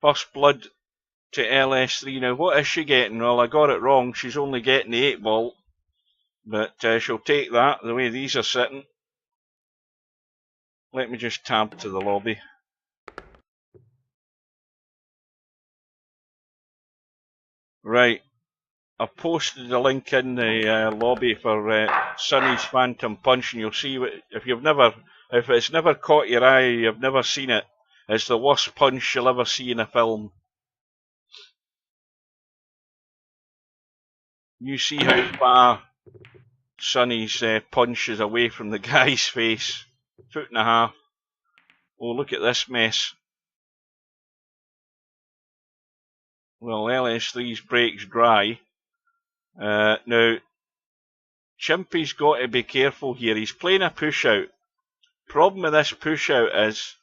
First blood to LS3. Now, what is she getting? Well, I got it wrong. She's only getting the 8 ball. But she'll take that, the way these are sitting. Let me just tab to the lobby. Right. I've posted the link in the lobby for Sonny's Phantom Punch, and you'll see if it's never caught your eye, you've never seen it. It's the worst punch you'll ever see in a film. You see how far Sonny's punch is away from the guy's face. 1.5 feet. Oh, look at this mess. Well, LS3's break's dry. Now, Chimpy's got to be careful here. He's playing a push-out. Problem with this push-out is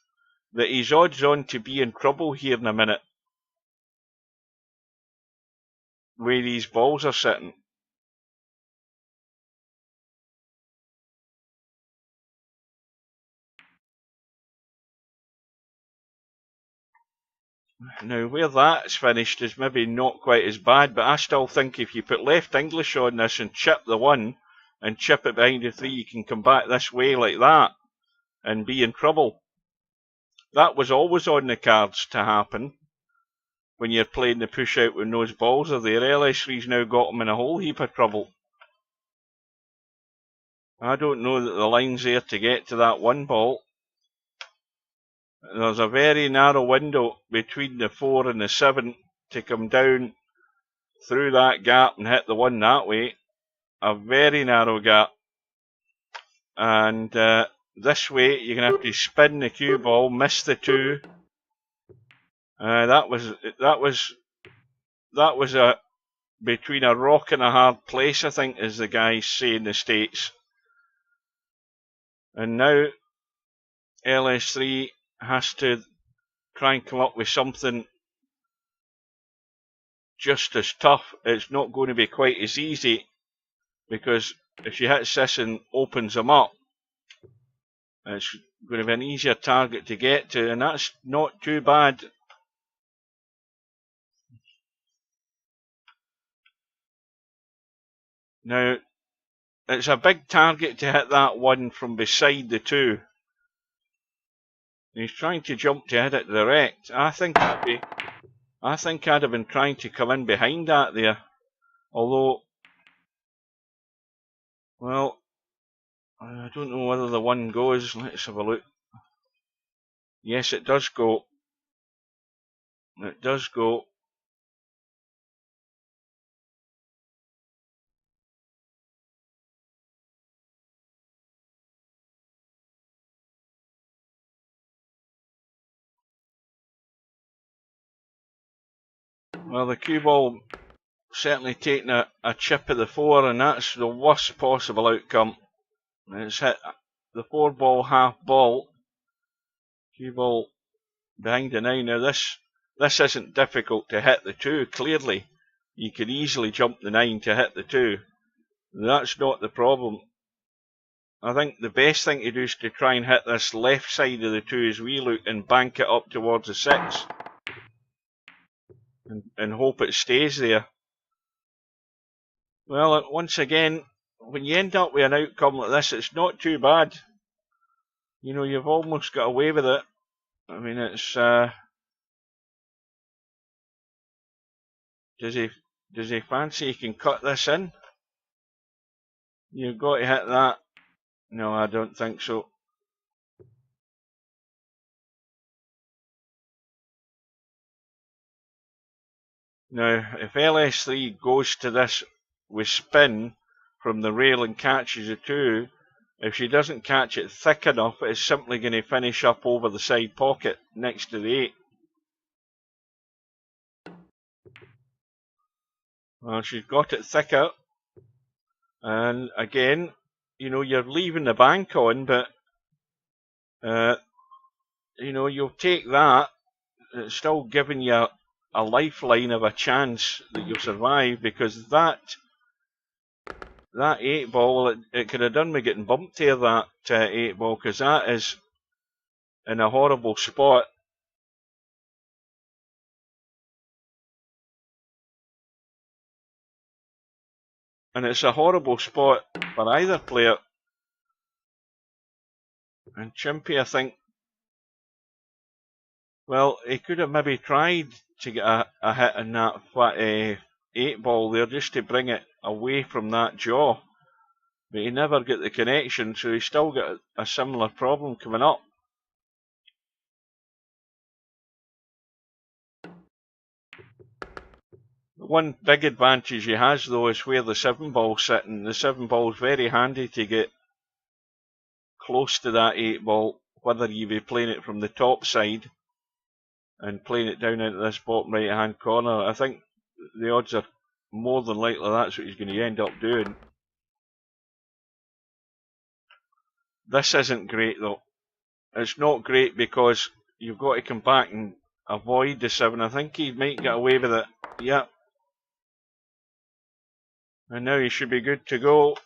that he's odds on to be in trouble here in a minute. Where these balls are sitting. Now, where that's finished is maybe not quite as bad, but I still think if you put left English on this and chip the 1 and chip it behind the 3, you can come back this way like that and be in trouble. That was always on the cards to happen when you're playing the push out when those balls are there. LS3's now got him in a whole heap of trouble. I don't know that the line's there to get to that 1 ball. There's a very narrow window between the 4 and the 7 to come down through that gap and hit the 1 that way. A very narrow gap. And this way you're going to have to spin the cue ball, miss the 2. That was between a rock and a hard place, I think, as the guys say in the States. And now LS3 has to try and come up with something just as tough. It's not going to be quite as easy, because if she hits this and opens them up, it's going to be an easier target to get to, and that's not too bad. Now, it's a big target to hit that 1 from beside the 2. He's trying to jump to hit it direct. I think I'd have been trying to come in behind that there. Although, well, I don't know whether the 1 goes. Let's have a look. Yes, it does go. It does go. Well, the cue ball certainly taken a chip of the 4, and that's the worst possible outcome. It's hit the 4 ball, half ball, cue ball behind the 9. Now this isn't difficult to hit the 2, clearly. You could easily jump the 9 to hit the 2. That's not the problem. I think the best thing to do is to try and hit this left side of the 2 as we look and bank it up towards the 6. And hope it stays there. Well, once again, when you end up with an outcome like this, it's not too bad. You know, you've almost got away with it. I mean, it's does he fancy he can cut this in? You've got to hit that. No, I don't think so. Now, if LS3 goes to this with spin from the rail and catches the 2, if she doesn't catch it thick enough, it's simply going to finish up over the side pocket next to the 8. Well, she's got it thicker. And again, you know, you're leaving the bank on, but, you know, you'll take that. It's still giving you a lifeline of a chance that you'll survive, because that 8 ball, it could have done me getting bumped here, that 8 ball, because that is in a horrible spot. And it's a horrible spot for either player. And Chimpy, I think, well, he could have maybe tried to get a hit in that 8 ball there, just to bring it away from that jaw. But he never got the connection, so he's still got a similar problem coming up. One big advantage he has, though, is where the 7 ball's sitting. The 7 ball's very handy to get close to that 8 ball, whether you be playing it from the top side and playing it down into this bottom right hand corner. I think the odds are more than likely that's what he's going to end up doing. This isn't great, though. It's not great because you've got to come back and avoid the 7. I think he might get away with it. Yep. And now he should be good to go.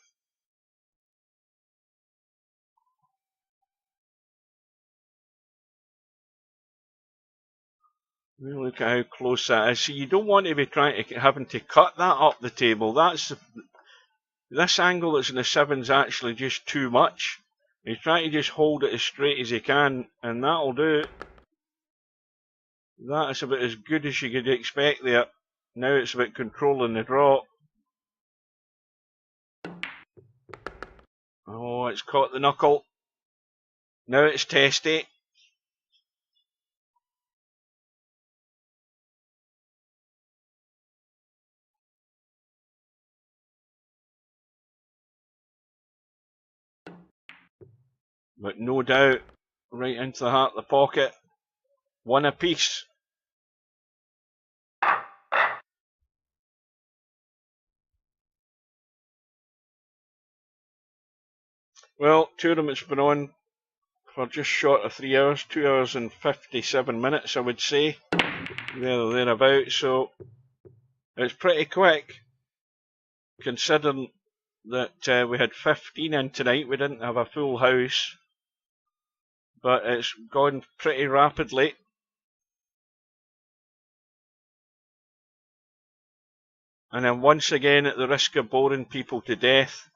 We'll look at how close that is. So you don't want to be having to cut that up the table. This angle that's in the 7's actually just too much. He's trying to just hold it as straight as he can, and that'll do. That is about as good as you could expect there. Now it's about controlling the draw. Oh, it's caught the knuckle. Now it's testy. But no doubt, right into the heart of the pocket. 1 apiece. Well, tournament's been on for just short of 3 hours, 2 hours and 57 minutes, I would say. There or thereabouts, so it's pretty quick, considering that we had 15 in tonight. We didn't have a full house, but it's gone pretty rapidly. And then once again, at the risk of boring people to death,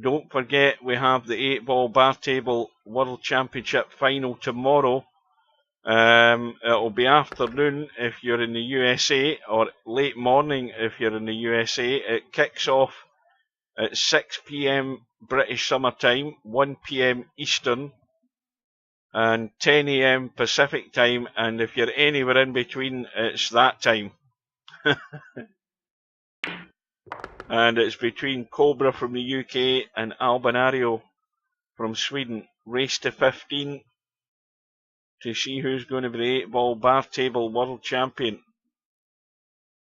don't forget we have the 8 ball bar table World Championship final tomorrow. It'll be afternoon if you're in the USA, or late morning if you're in the USA. It kicks off at 6 PM British Summer Time, 1 PM Eastern, and 10 AM Pacific Time, and if you're anywhere in between, it's that time. And it's between Cobra from the UK and Albinario from Sweden. Race to 15 to see who's going to be the 8 ball bar table world champion.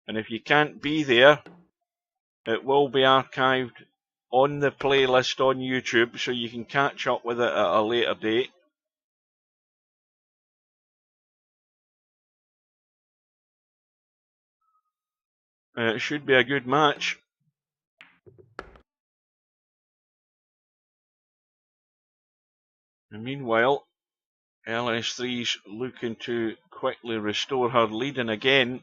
And if you can't be there, it will be archived on the playlist on YouTube, so you can catch up with it at a later date. It should be a good match. And meanwhile, LS3's looking to quickly restore her leading again.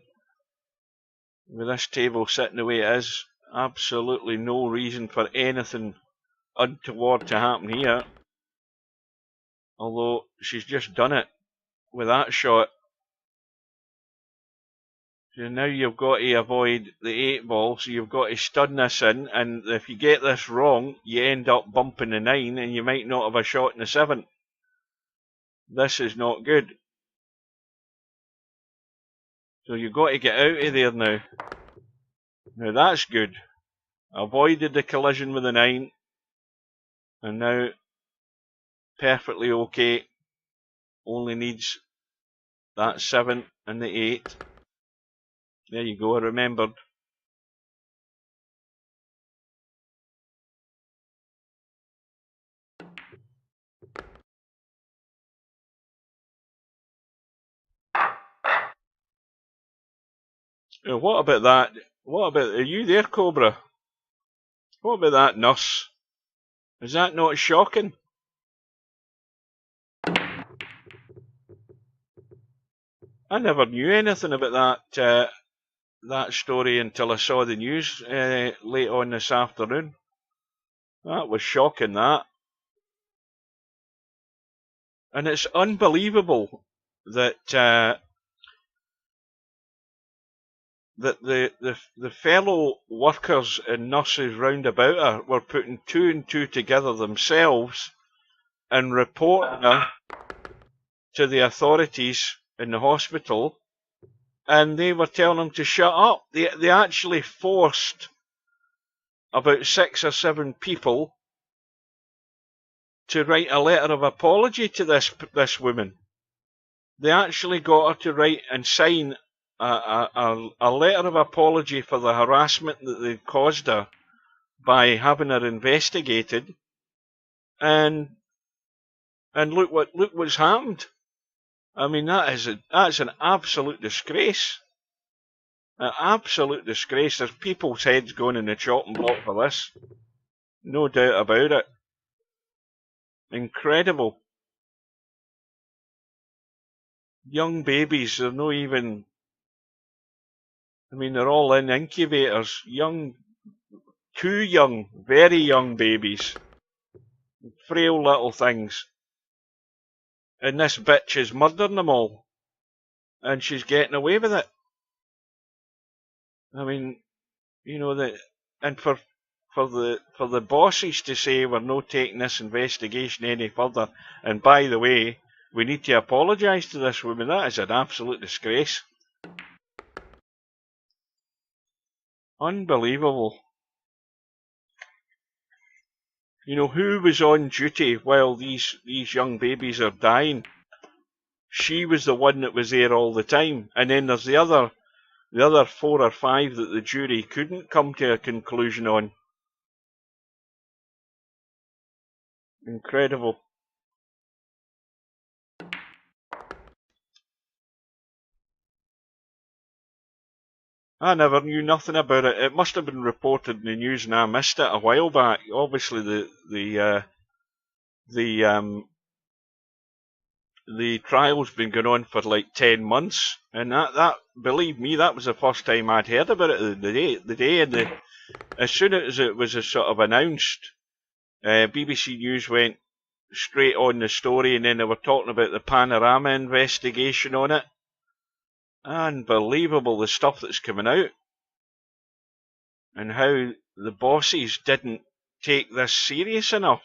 With this table sitting the way it is, absolutely no reason for anything untoward to happen here. Although she's just done it with that shot. So now you've got to avoid the 8 ball, so you've got to stun this in, and if you get this wrong, you end up bumping the 9 and you might not have a shot in the 7. This is not good. So you've got to get out of there now. Now that's good. Avoided the collision with the 9. And now perfectly okay. Only needs that 7 and the 8. There you go, I remembered. What about that? What about, are you there, Cobra? What about that nurse? Is that not shocking? I never knew anything about that story until I saw the news late on this afternoon. That was shocking, that. And it's unbelievable that that the fellow workers and nurses round about her were putting 2 and 2 together themselves and reporting her to the authorities in the hospital, and they were telling them to shut up. They actually forced about 6 or 7 people to write a letter of apology to this woman. They actually got her to write and sign a letter of apology for the harassment that they caused her by having her investigated, and look what's happened. I mean, that's an absolute disgrace. An absolute disgrace. There's people's heads going in the chopping block for this. No doubt about it. Incredible. Young babies, they're not even, I mean, they're all in incubators. Young, too young, very young babies. Frail little things. And this bitch is murdering them all. And she's getting away with it. I mean, you know, that, and for the bosses to say we're not taking this investigation any further, and by the way, we need to apologise to this woman, that is an absolute disgrace. Unbelievable. You know, who was on duty while these young babies are dying? She was the one that was there all the time. And then there's the other 4 or 5 that the jury couldn't come to a conclusion on. Incredible. I never knew nothing about it. It must have been reported in the news and I missed it a while back. Obviously the trial's been going on for like 10 months, and that believe me, that was the first time I'd heard about it the day, and as soon as it was sort of announced, BBC News went straight on the story, and then they were talking about the Panorama investigation on it. Unbelievable, the stuff that's coming out, and how the bosses didn't take this serious enough.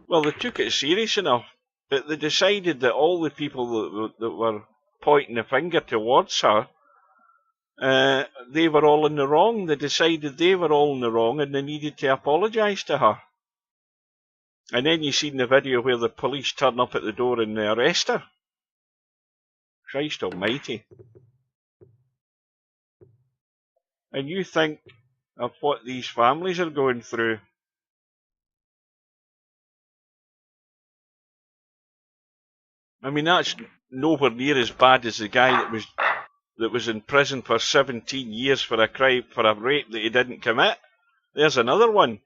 Well, they took it serious enough, but they decided that all the people that were pointing the finger towards her, they were all in the wrong. They decided they were all in the wrong and they needed to apologise to her. And then you seen the video where the police turn up at the door and they arrest her. Christ almighty. And you think of what these families are going through. I mean, that's nowhere near as bad as the guy that was in prison for 17 years for a crime, for a rape that he didn't commit. There's another one.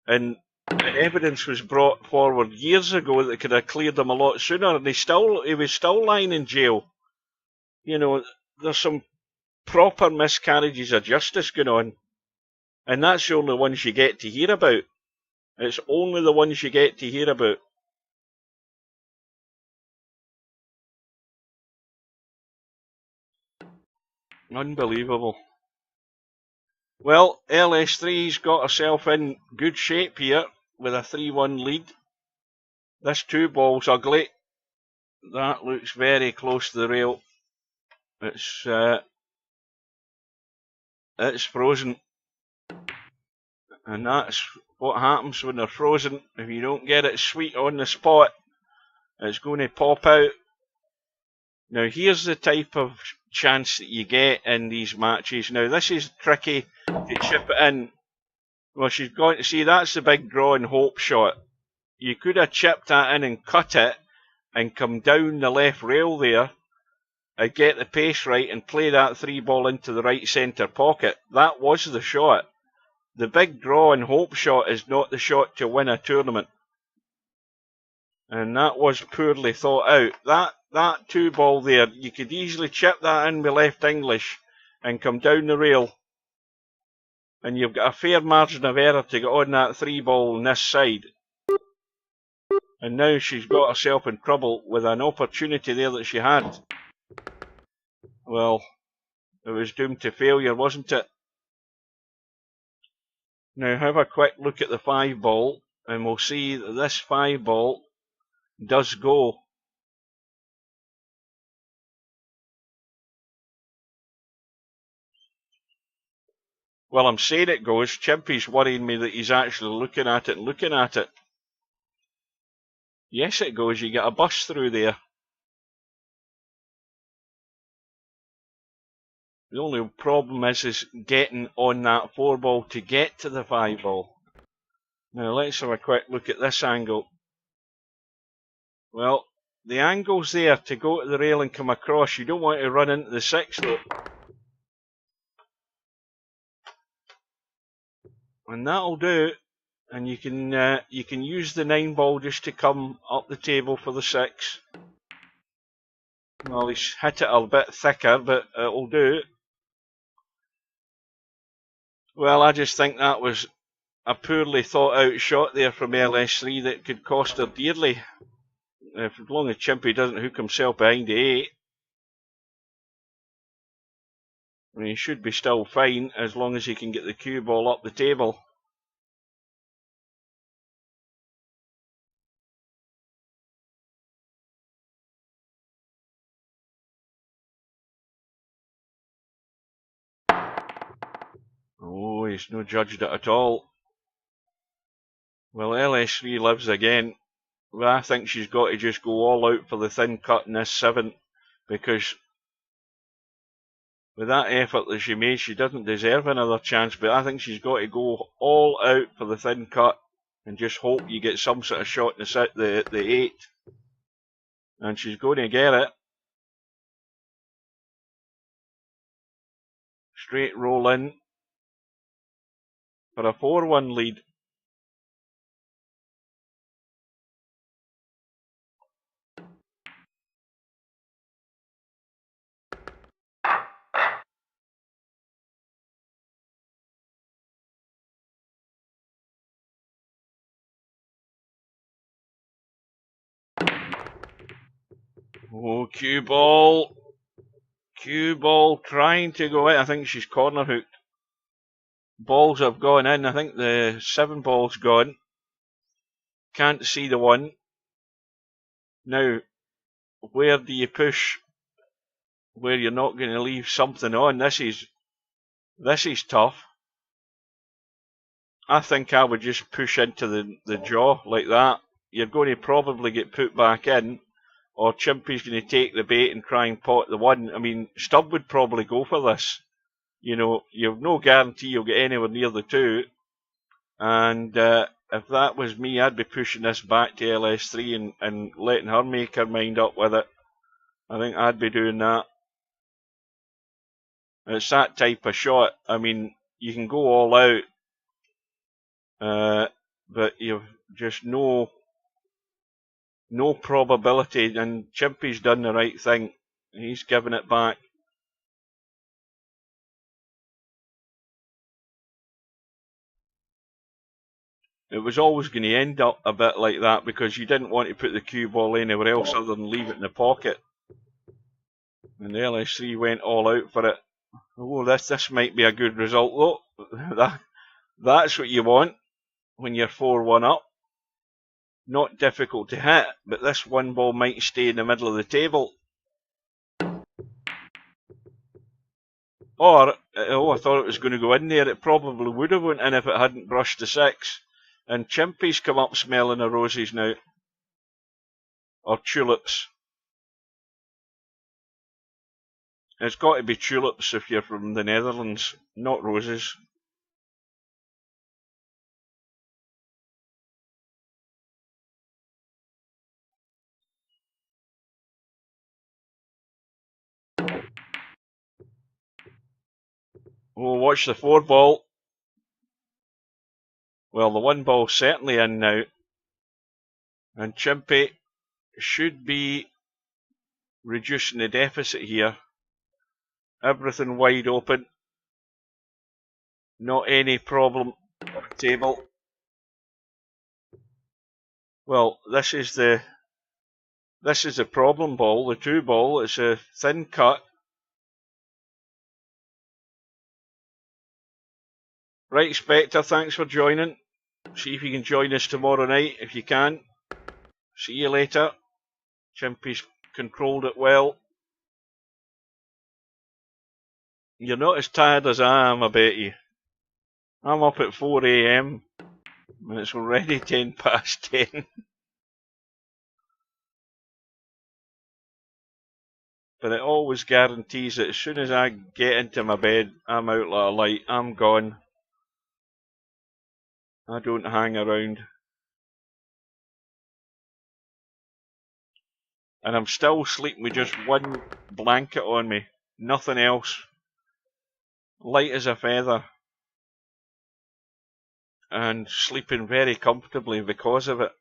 And evidence was brought forward years ago that could have cleared him a lot sooner, and he was still lying in jail. You know, there's some proper miscarriages of justice going on. And that's the only ones you get to hear about. It's only the ones you get to hear about. Unbelievable. Well, LS3's got herself in good shape here with a 3-1 lead. This 2-ball's ugly. That looks very close to the rail. It's frozen. And that's what happens when they're frozen. If you don't get it sweet on the spot, it's going to pop out. Now here's the type of chance that you get in these matches. Now this is tricky to chip it in. Well, she's going to see that's the big draw and hope shot. You could have chipped that in and cut it and come down the left rail there and get the pace right and play that 3-ball into the right centre pocket. That was the shot. The big draw and hope shot is not the shot to win a tournament. And that was poorly thought out. That 2-ball there, you could easily chip that in with left English and come down the rail. And you've got a fair margin of error to get on that 3-ball on this side. And now she's got herself in trouble with an opportunity there that she had. Well, it was doomed to failure, wasn't it? Now have a quick look at the 5-ball and we'll see that this 5-ball does go. Well, I'm saying it goes. Chimpy's worrying me that he's actually looking at it. Yes, it goes. You get a bus through there. The only problem is getting on that 4-ball to get to the 5-ball. Now let's have a quick look at this angle. Well, the angle's there to go to the rail and come across. You don't want to run into the 6 though. And that'll do. And you can use the 9-ball just to come up the table for the 6. Well, he's hit it a bit thicker, but it'll do. Well, I just think that was a poorly thought out shot there from LS3 that could cost her dearly. As long as Chimpy doesn't hook himself behind the 8. I mean, he should be still fine as long as he can get the cue ball up the table. Oh, he's no judged it at all. Well, LS3 lives again. Well, I think she's got to just go all out for the thin cut in this 7, because with that effort that she made, she doesn't deserve another chance, but I think she's got to go all out for the thin cut and just hope you get some sort of shot in the 8. And she's going to get it. Straight roll in for a 4-1 lead. Oh, cue ball trying to go in. I think she's corner hooked. Balls have gone in. I think the 7-ball's gone. Can't see the 1. Now, where do you push where you're not going to leave something on? This is tough. I think I would just push into the jaw like that. You're going to probably get put back in, or Chimpy's going to take the bait and try and pot the 1. I mean, Stubb would probably go for this. you know, you've no guarantee you'll get anywhere near the 2. And if that was me, I'd be pushing this back to LS3 and letting her make her mind up with it. I think I'd be doing that. It's that type of shot. I mean, you can go all out, but you've just no probability. And Chimpy's done the right thing. He's given it back. It was always going to end up a bit like that because you didn't want to put the cue ball anywhere else other than leave it in the pocket. And the LS3 went all out for it. Oh, this might be a good result though. That's what you want when you're 4-1 up. Not difficult to hit, but this one ball might stay in the middle of the table. Or, I thought it was going to go in there. It probably would have went in if it hadn't brushed the 6. And Chimpy's come up smelling of roses now. Or tulips. It's got to be tulips if you're from the Netherlands, not roses. Oh, watch the 4 ball. Well, the 1 ball's certainly in now. And Chimpy should be reducing the deficit here. Everything wide open. Not any problem on the table. Well, this is the problem ball, the 2 ball. It's a thin cut. Right, Spectre, thanks for joining. See if you can join us tomorrow night if you can. See you later. Chimpy's controlled it well. You're not as tired as I am, I bet you. I'm up at 4 AM and it's already 10 past 10. But it always guarantees that as soon as I get into my bed, I'm out like a light. I'm gone. I don't hang around. And I'm still sleeping with just one blanket on me. Nothing else. Light as a feather. And sleeping very comfortably because of it.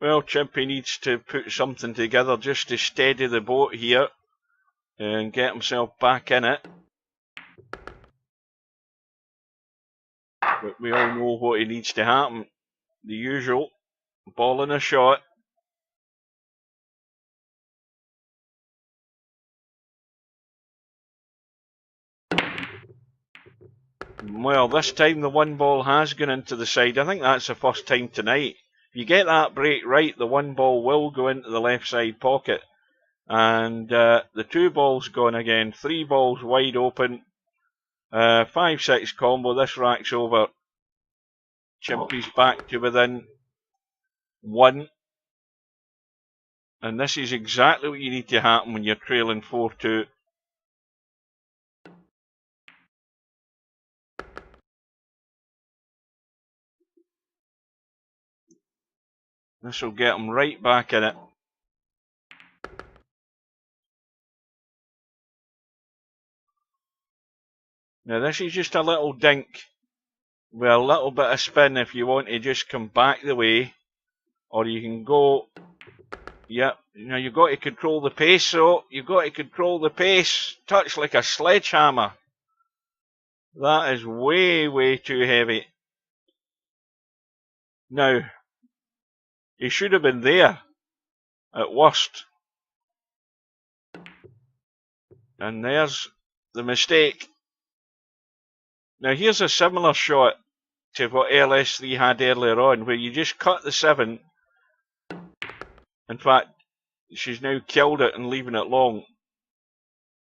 Well, Chimpy needs to put something together just to steady the boat here and get himself back in it. But we all know what he needs to happen. The usual, ball in a shot. Well, this time the 1 ball has gone into the side. I think that's the first time tonight. If you get that break right, the 1 ball will go into the left side pocket. And the 2 balls gone again. 3 balls wide open. 5-6 combo. This rack's over. Chimpy's back to within 1. And this is exactly what you need to happen when you're trailing 4-2. This will get him right back in it. Now this is just a little dink with a little bit of spin if you want to just come back the way. Or you can go, yep, now you've got to control the pace, so you've got to control the pace. Touch like a sledgehammer. That is way, way too heavy. Now, he should have been there at worst. And there's the mistake. Now here's a similar shot to what LS3 had earlier on, where you just cut the 7. In fact, she's now killed it and leaving it long.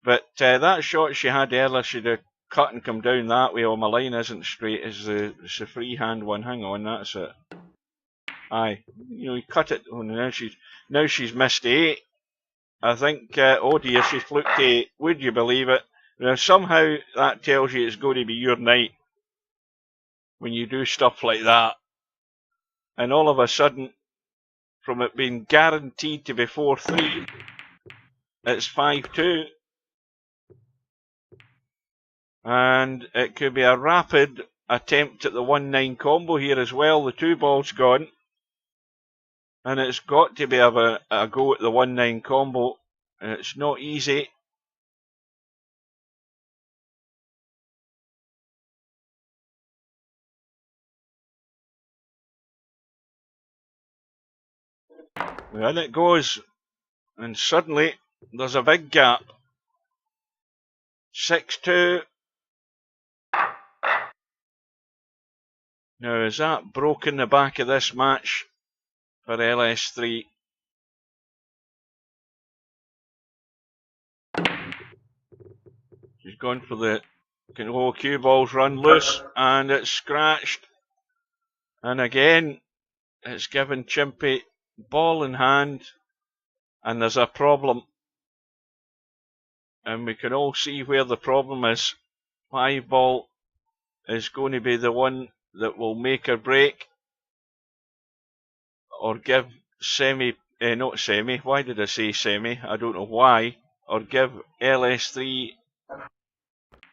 But that shot she had earlier, she'd have cut and come down that way. Oh, my line isn't straight. It's the freehand one. Hang on, that's it. Aye, you know, you cut it. Oh, now she's missed 8. I think. Oh dear, she's flunked 8. Would you believe it? Now somehow that tells you it's going to be your night when you do stuff like that, and all of a sudden, from it being guaranteed to be 4-3, it's 5-2. And it could be a rapid attempt at the 1-9 combo here as well. The 2 balls gone. And it's got to be a go at the 1-9 combo. And it's not easy. Well, in it goes. And suddenly, there's a big gap. 6-2. Now, is that broken the back of this match for LS3? She's gone for the cue balls run loose, and it's scratched. And again, it's given Chimpy ball in hand, and there's a problem. And we can all see where the problem is. 5 ball is going to be the one that will make or break, or give not semi, why did I say semi? I don't know why, or give LS3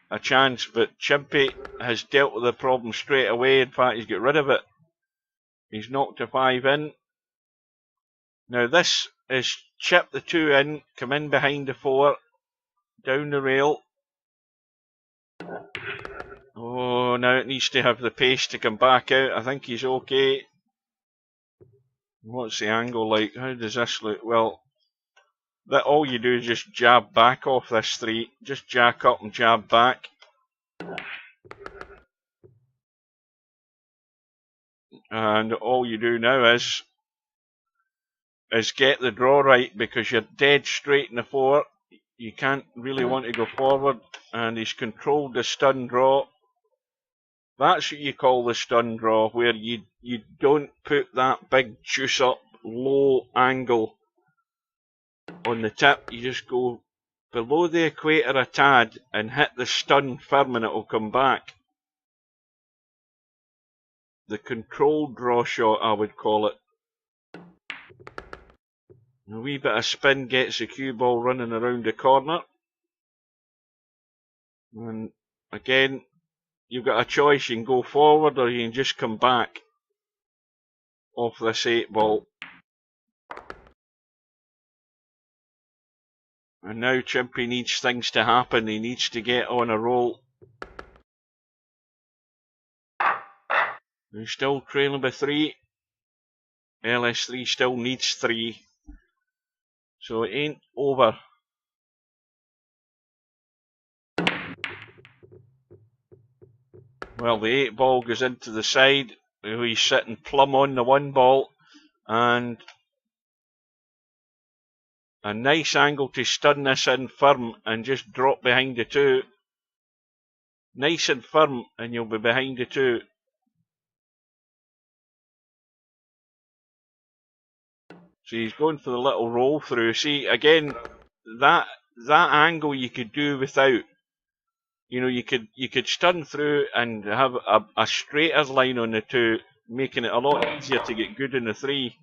a chance, but Chimpy has dealt with the problem straight away. In fact, he's got rid of it. He's knocked a 5 in. Now this is chip the 2 in, come in behind the 4, down the rail. Oh, now it needs to have the pace to come back out. I think he's okay. What's the angle like? How does this look? Well, that all you do is just jab back off this 3. Just jack up and jab back. And all you do now is get the draw right, because you're dead straight in the 4. You can't really want to go forward, and he's controlled the stun draw. That's what you call the stun draw, where you don't put that big juice up low angle on the tip. You just go below the equator a tad and hit the stun firm, and it will come back. The controlled draw shot, I would call it. A wee bit of spin gets the cue ball running around the corner. And again, you've got a choice. You can go forward, or you can just come back off this 8 ball. And now Chimpy needs things to happen. He needs to get on a roll. He's still trailing by 3. LS3 still needs 3. So it ain't over. Well, the 8 ball goes into the side. He's sitting plumb on the 1 ball. And a nice angle to stun this in firm and just drop behind the 2. Nice and firm, and you'll be behind the 2. So he's going for the little roll through. See, again, that angle you could do without. You know, you could stun through and have a straighter line on the 2, making it a lot easier to get good in the 3.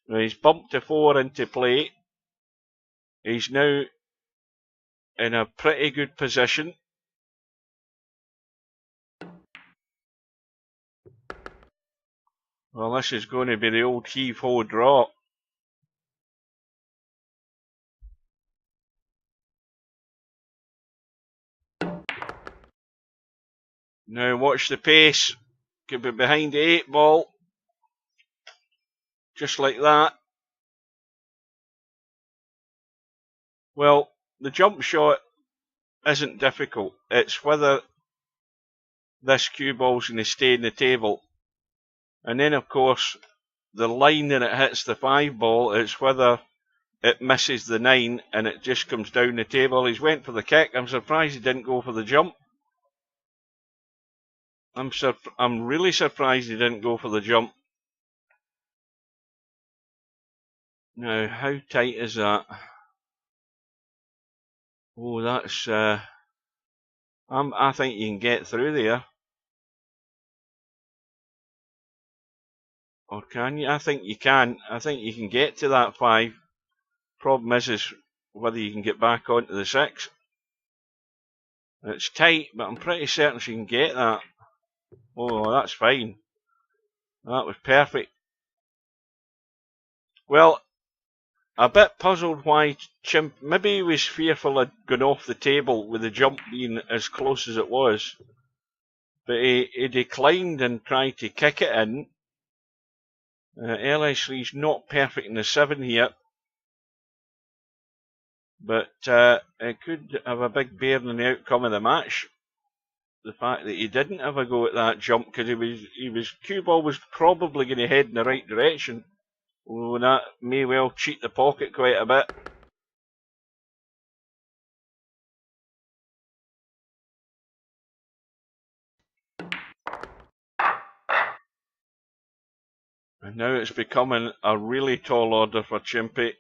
Now he's bumped the 4 into play. He's now in a pretty good position. Well, this is going to be the old heave-ho draw. Now watch the pace. Could be behind the 8 ball. Just like that. Well, the jump shot isn't difficult. It's whether this cue ball's going to stay in the table. And then, of course, the line that it hits the 5 ball is whether it misses the 9 and it just comes down the table. He's went for the kick. I'm surprised he didn't go for the jump. I'm really surprised he didn't go for the jump. Now, how tight is that? Oh, that's I think you can get through there. Or can you? I think you can. I think you can get to that 5. Problem is whether you can get back onto the 6. It's tight, but I'm pretty certain she can get that. Oh, that's fine. That was perfect. Well, a bit puzzled why Chimp... Maybe he was fearful of going off the table with the jump being as close as it was. But he declined and tried to kick it in. LS3's not perfect in the 7 here. But it could have a big bearing on the outcome of the match. The fact that he didn't have a go at that jump, because cue ball was probably going to head in the right direction. Oh, that may well cheat the pocket quite a bit. And now it's becoming a really tall order for Chimpy.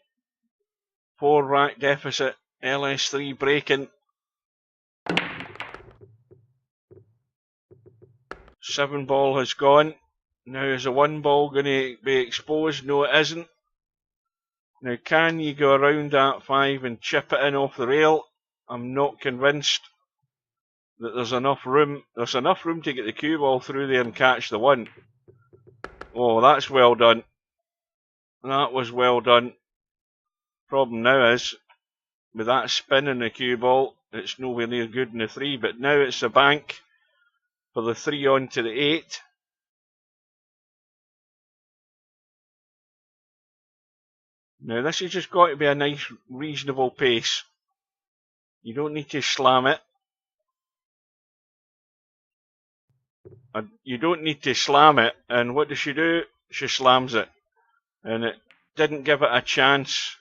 4 rack deficit, LS3 breaking. 7 ball has gone. Now is the 1 ball going to be exposed? No, it isn't. Now can you go around that 5 and chip it in off the rail? I'm not convinced that there's enough room. There's enough room to get the cue ball through there and catch the 1. Oh, that's well done. That was well done. Problem now is, with that spin in the cue ball, it's nowhere near good in the 3, but now it's a bank for the 3 on to the 8. Now this has just got to be a nice, reasonable pace. You don't need to slam it. You don't need to slam it, and what does she do? She slams it. And it didn't give it a chance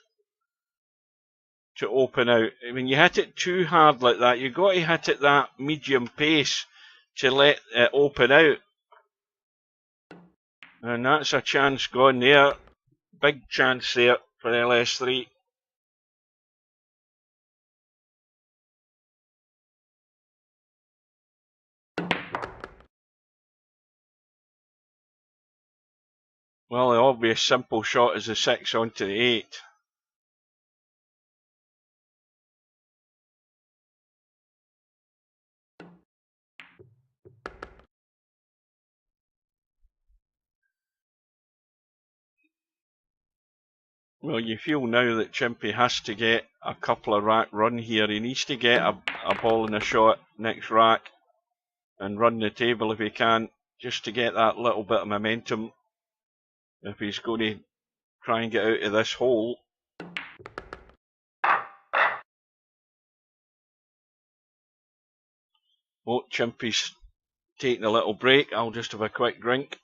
to open out. When you hit it too hard like that, you've got to hit it that medium pace to let it open out. And that's a chance gone there. Big chance there for LS3. Well, the obvious simple shot is the 6 onto the 8. Well, you feel now that Chimpy has to get a couple of rack run here. He needs to get a ball and a shot next rack and run the table if he can, just to get that little bit of momentum if he's going to try and get out of this hole. Oh, Chimpy's taking a little break. I'll just have a quick drink.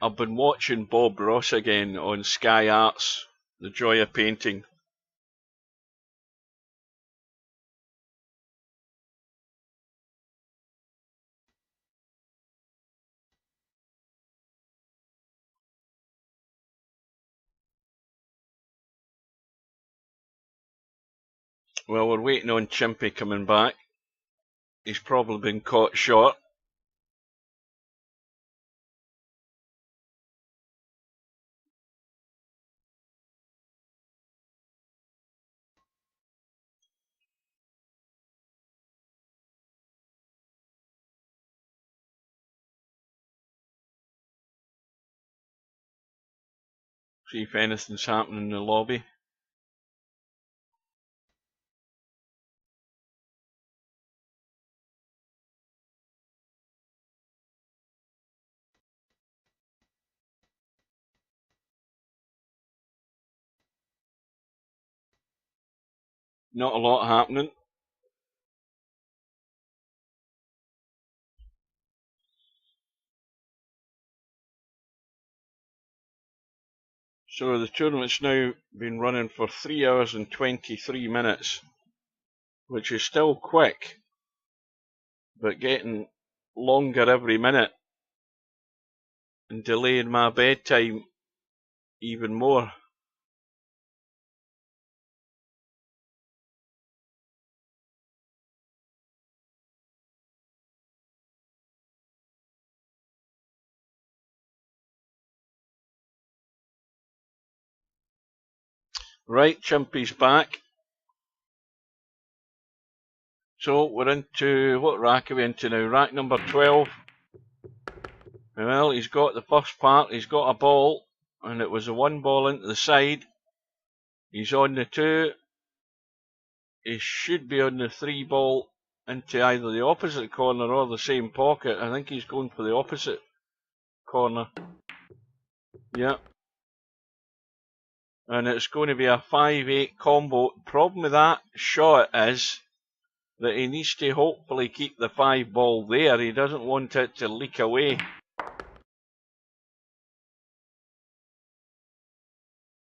I've been watching Bob Ross again on Sky Arts, The Joy of Painting. Well, we're waiting on Chimpy coming back. He's probably been caught short. See if anything's happening in the lobby. not a lot happening. So the tournament's now been running for 3 hours and 23 minutes, which is still quick, but getting longer every minute and delaying my bedtime even more. Right, Chimpy's back. So we're into, what rack are we into now? Rack number 12. Well, he's got the first part, he's got a ball, and it was a 1 ball into the side. He's on the 2. He should be on the 3 ball into either the opposite corner or the same pocket. I think he's going for the opposite corner. Yep. And it's going to be a 5-8 combo. Problem with that shot is that he needs to hopefully keep the 5 ball there. He doesn't want it to leak away.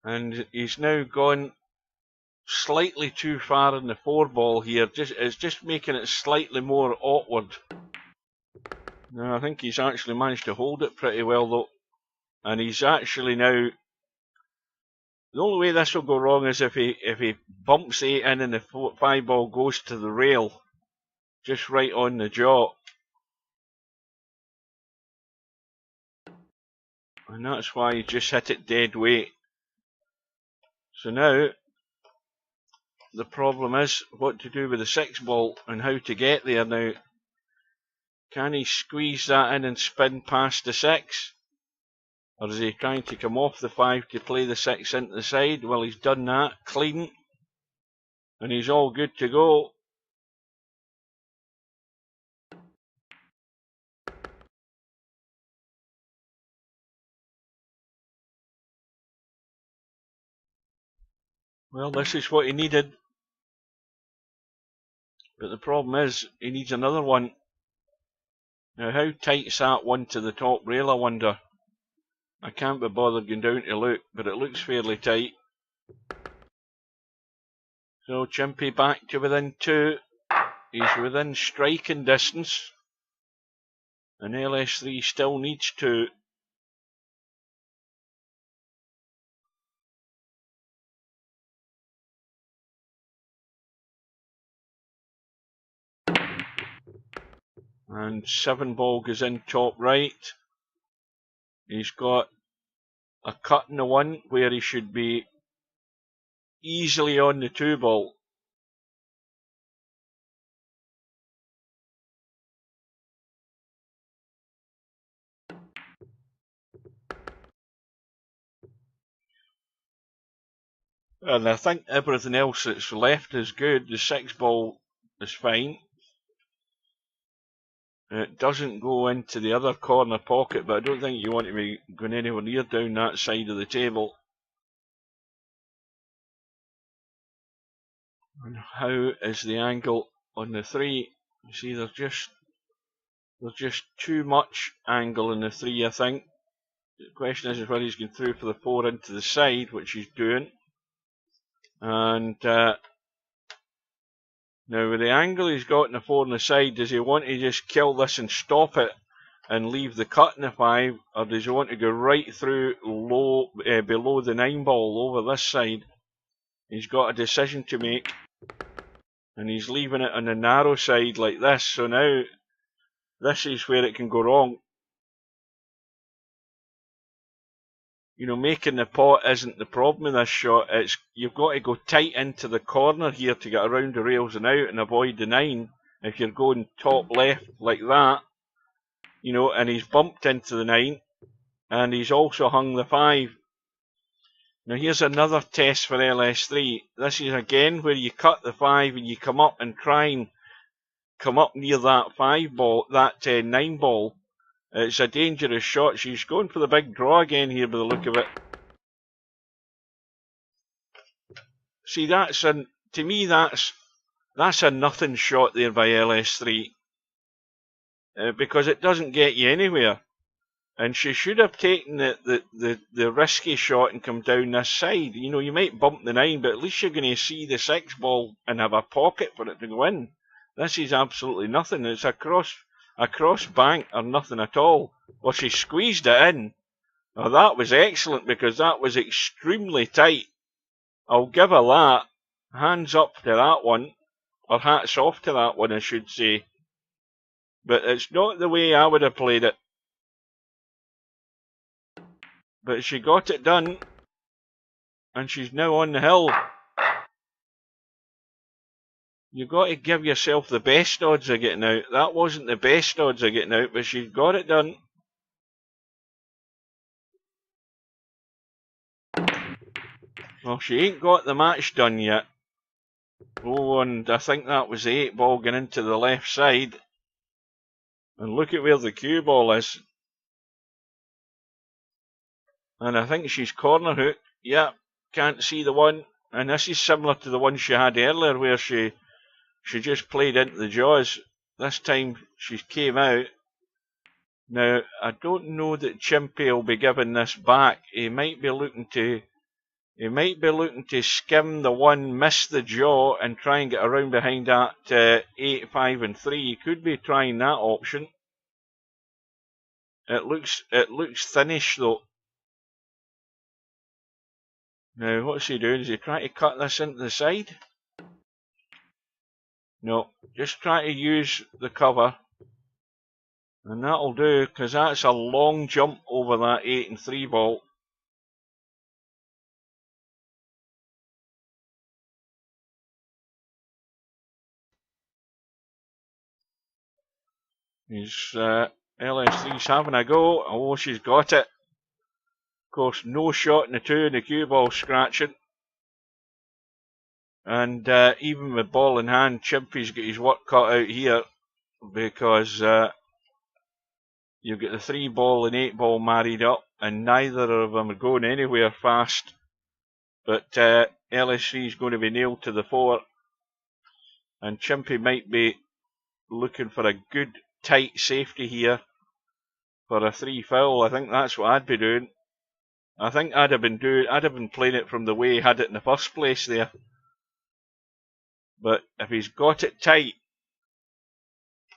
And he's now gone slightly too far in the 4 ball here. It's just making it slightly more awkward. Now I think he's actually managed to hold it pretty well though. And he's actually now, the only way this will go wrong is if he bumps 8 in and the 5 ball goes to the rail, just right on the jaw. And that's why he just hit it dead weight. So now, the problem is what to do with the 6 ball and how to get there now. Can he squeeze that in and spin past the 6? Or is he trying to come off the 5 to play the 6 into the side? Well, he's done that, clean. And he's all good to go. Well, this is what he needed. But the problem is, he needs another one. Now, how tight's that one to the top rail, I wonder? I can't be bothered going down to look, but it looks fairly tight. So, Chimpy back to within 2. He's within striking distance. And LS3 still needs 2. And 7 ball goes in top right. He's got a cut in the 1 where he should be easily on the 2 ball. And I think everything else that's left is good. The 6 ball is fine. It doesn't go into the other corner pocket, but I don't think you want to be going anywhere near down that side of the table. And how is the angle on the 3? You see, there's just too much angle in the 3, I think. The question is whether he's going through for the 4 into the side, which he's doing. And now with the angle he's got in the 4 on the side, does he want to just kill this and stop it and leave the cut in the 5, or does he want to go right through low below the 9 ball over this side? He's got a decision to make, and he's leaving it on the narrow side like this. So now this is where it can go wrong. You know, making the pot isn't the problem in this shot. It's you've got to go tight into the corner here to get around the rails and out and avoid the 9. If you're going top left like that, you know, and he's bumped into the 9, and he's also hung the 5. Now here's another test for LS3. This is again where you cut the 5 and you come up and try and come up near that 5 ball, that 9 ball. It's a dangerous shot. She's going for the big draw again here by the look of it. See, that's to me, that's a nothing shot there by LS3, because it doesn't get you anywhere. And she should have taken the risky shot and come down this side. You know, you might bump the 9, but at least you're going to see the 6 ball and have a pocket for it to go in. This is absolutely nothing. It's a cross bank or nothing at all. Well, she squeezed it in. Now, that was excellent because that was extremely tight. I'll give her that. Hands up to that one. Or hats off to that one, I should say. But it's not the way I would have played it. But she got it done, and she's now on the hill. You've got to give yourself the best odds of getting out. That wasn't the best odds of getting out, but she got it done. Well, she ain't got the match done yet. Oh, and I think that was the 8 ball going into the left side. And look at where the cue ball is. And I think she's corner hook. Yeah, can't see the one. And this is similar to the one she had earlier where she just played into the jaws. This time she came out. Now, I don't know that Chimpy will be giving this back. He might be looking to skim the one, miss the jaw, and try and get around behind that 8, 5 and 3. He could be trying that option. It looks thinnish though. Now, what's he doing? Is he trying to cut this into the side? No, just try to use the cover. And that'll do, because that's a long jump over that 8 and 3 ball. LS3's having a go. Oh, she's got it. Of course, no shot in the 2 and the cue ball scratching. And even with ball in hand, Chimpy's got his work cut out here because you've got the 3 ball and 8 ball married up, and neither of them are going anywhere fast. But LS3 is going to be nailed to the 4, and Chimpy might be looking for a good tight safety here for a 3 foul. I think that's what I'd be doing. I think I'd have been playing it from the way he had it in the first place there. But if he's got it tight,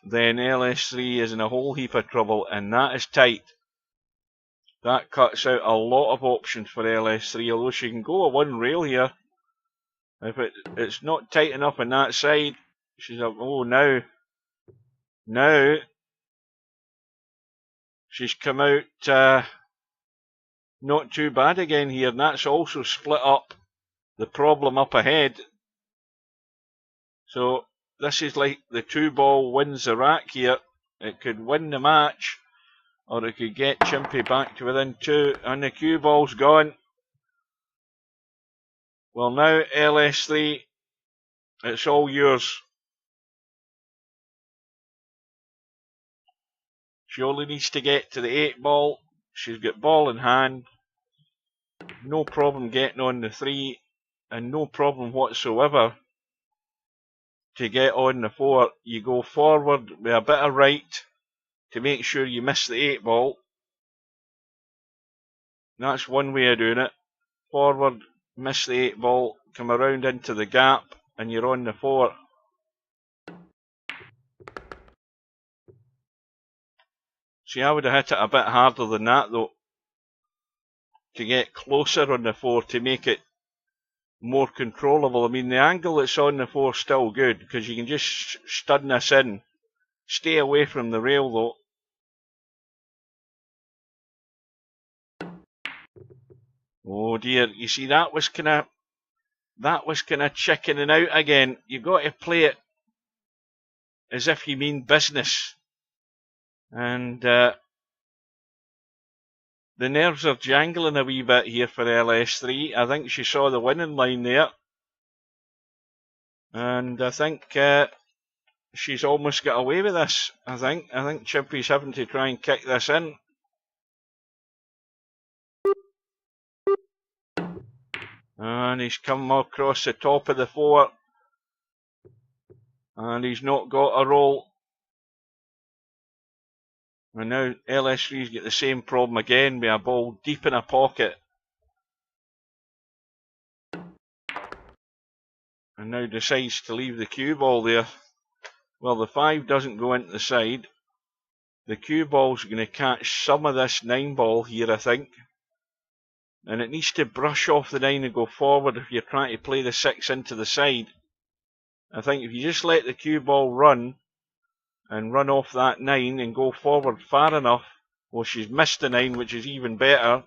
then LS3 is in a whole heap of trouble, and that is tight. That cuts out a lot of options for LS3, although she can go a 1 rail here. If it's not tight enough on that side, she's up. Oh, now she's come out not too bad again here, and that's also split up the problem up ahead. So this is like the 2 ball wins the rack here. It could win the match, or it could get Chimpy back to within 2, and the cue ball's gone. Well, now LS3, it's all yours. She only needs to get to the 8 ball. She's got ball in hand. No problem getting on the 3, and no problem whatsoever to get on the 4. You go forward with a bit of right to make sure you miss the 8 ball. That's one way of doing it. Forward, miss the 8 ball, come around into the gap, and you're on the 4. See, I would have hit it a bit harder than that though, to get closer on the 4 to make it more controllable. I mean, the angle that's on the 4 is still good, because you can just stun this in. Stay away from the rail though. Oh dear, you see, that was kind of chickening out again. You've got to play it as if you mean business. And the nerves are jangling a wee bit here for LS3. I think she saw the winning line there. And I think she's almost got away with this. I think Chimpy's having to try and kick this in. And he's come across the top of the 4. And he's not got a roll. And now LS3's got the same problem again with a ball deep in a pocket. And now decides to leave the cue ball there. Well, the 5 doesn't go into the side. The cue ball's going to catch some of this 9 ball here, I think. And it needs to brush off the 9 and go forward if you're trying to play the 6 into the side. I think if you just let the cue ball run and run off that 9 and go forward far enough, well, she's missed the 9, which is even better.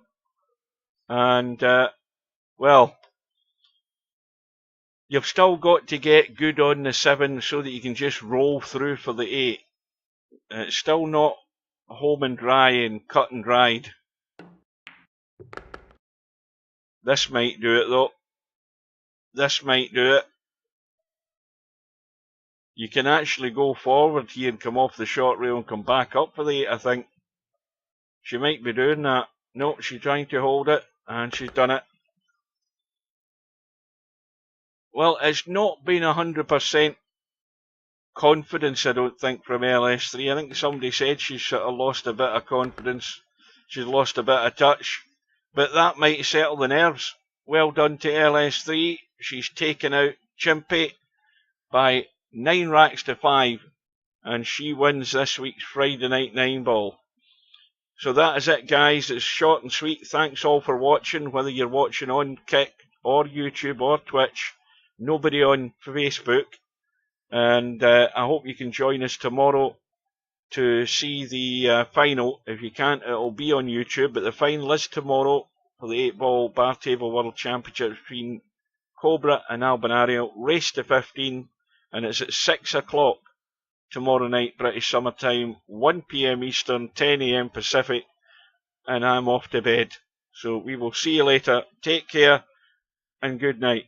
And, well, you've still got to get good on the 7 so that you can just roll through for the 8. It's still not home and dry and cut and dried. This might do it though. This might do it. You can actually go forward here and come off the short rail and come back up for the 8, I think. She might be doing that. No, she's trying to hold it, and she's done it. Well, it's not been 100% confidence, I don't think, from LS3. I think somebody said she's sort of lost a bit of confidence. She's lost a bit of touch. But that might settle the nerves. Well done to LS3. She's taken out Chimpy by 9 racks to 5. And she wins this week's Friday Night 9 ball. So that is it, guys. It's short and sweet. Thanks all for watching, whether you're watching on Kick or YouTube or Twitch. Nobody on Facebook. And I hope you can join us tomorrow to see the final. If you can't, it'll be on YouTube. But the final is tomorrow for the 8-ball bar table world championship between Cobra and Albinario. Race to 15, and it's at 6 o'clock tomorrow night, British Summer Time, 1 PM Eastern, 10 AM Pacific, and I'm off to bed. So we will see you later. Take care, and good night.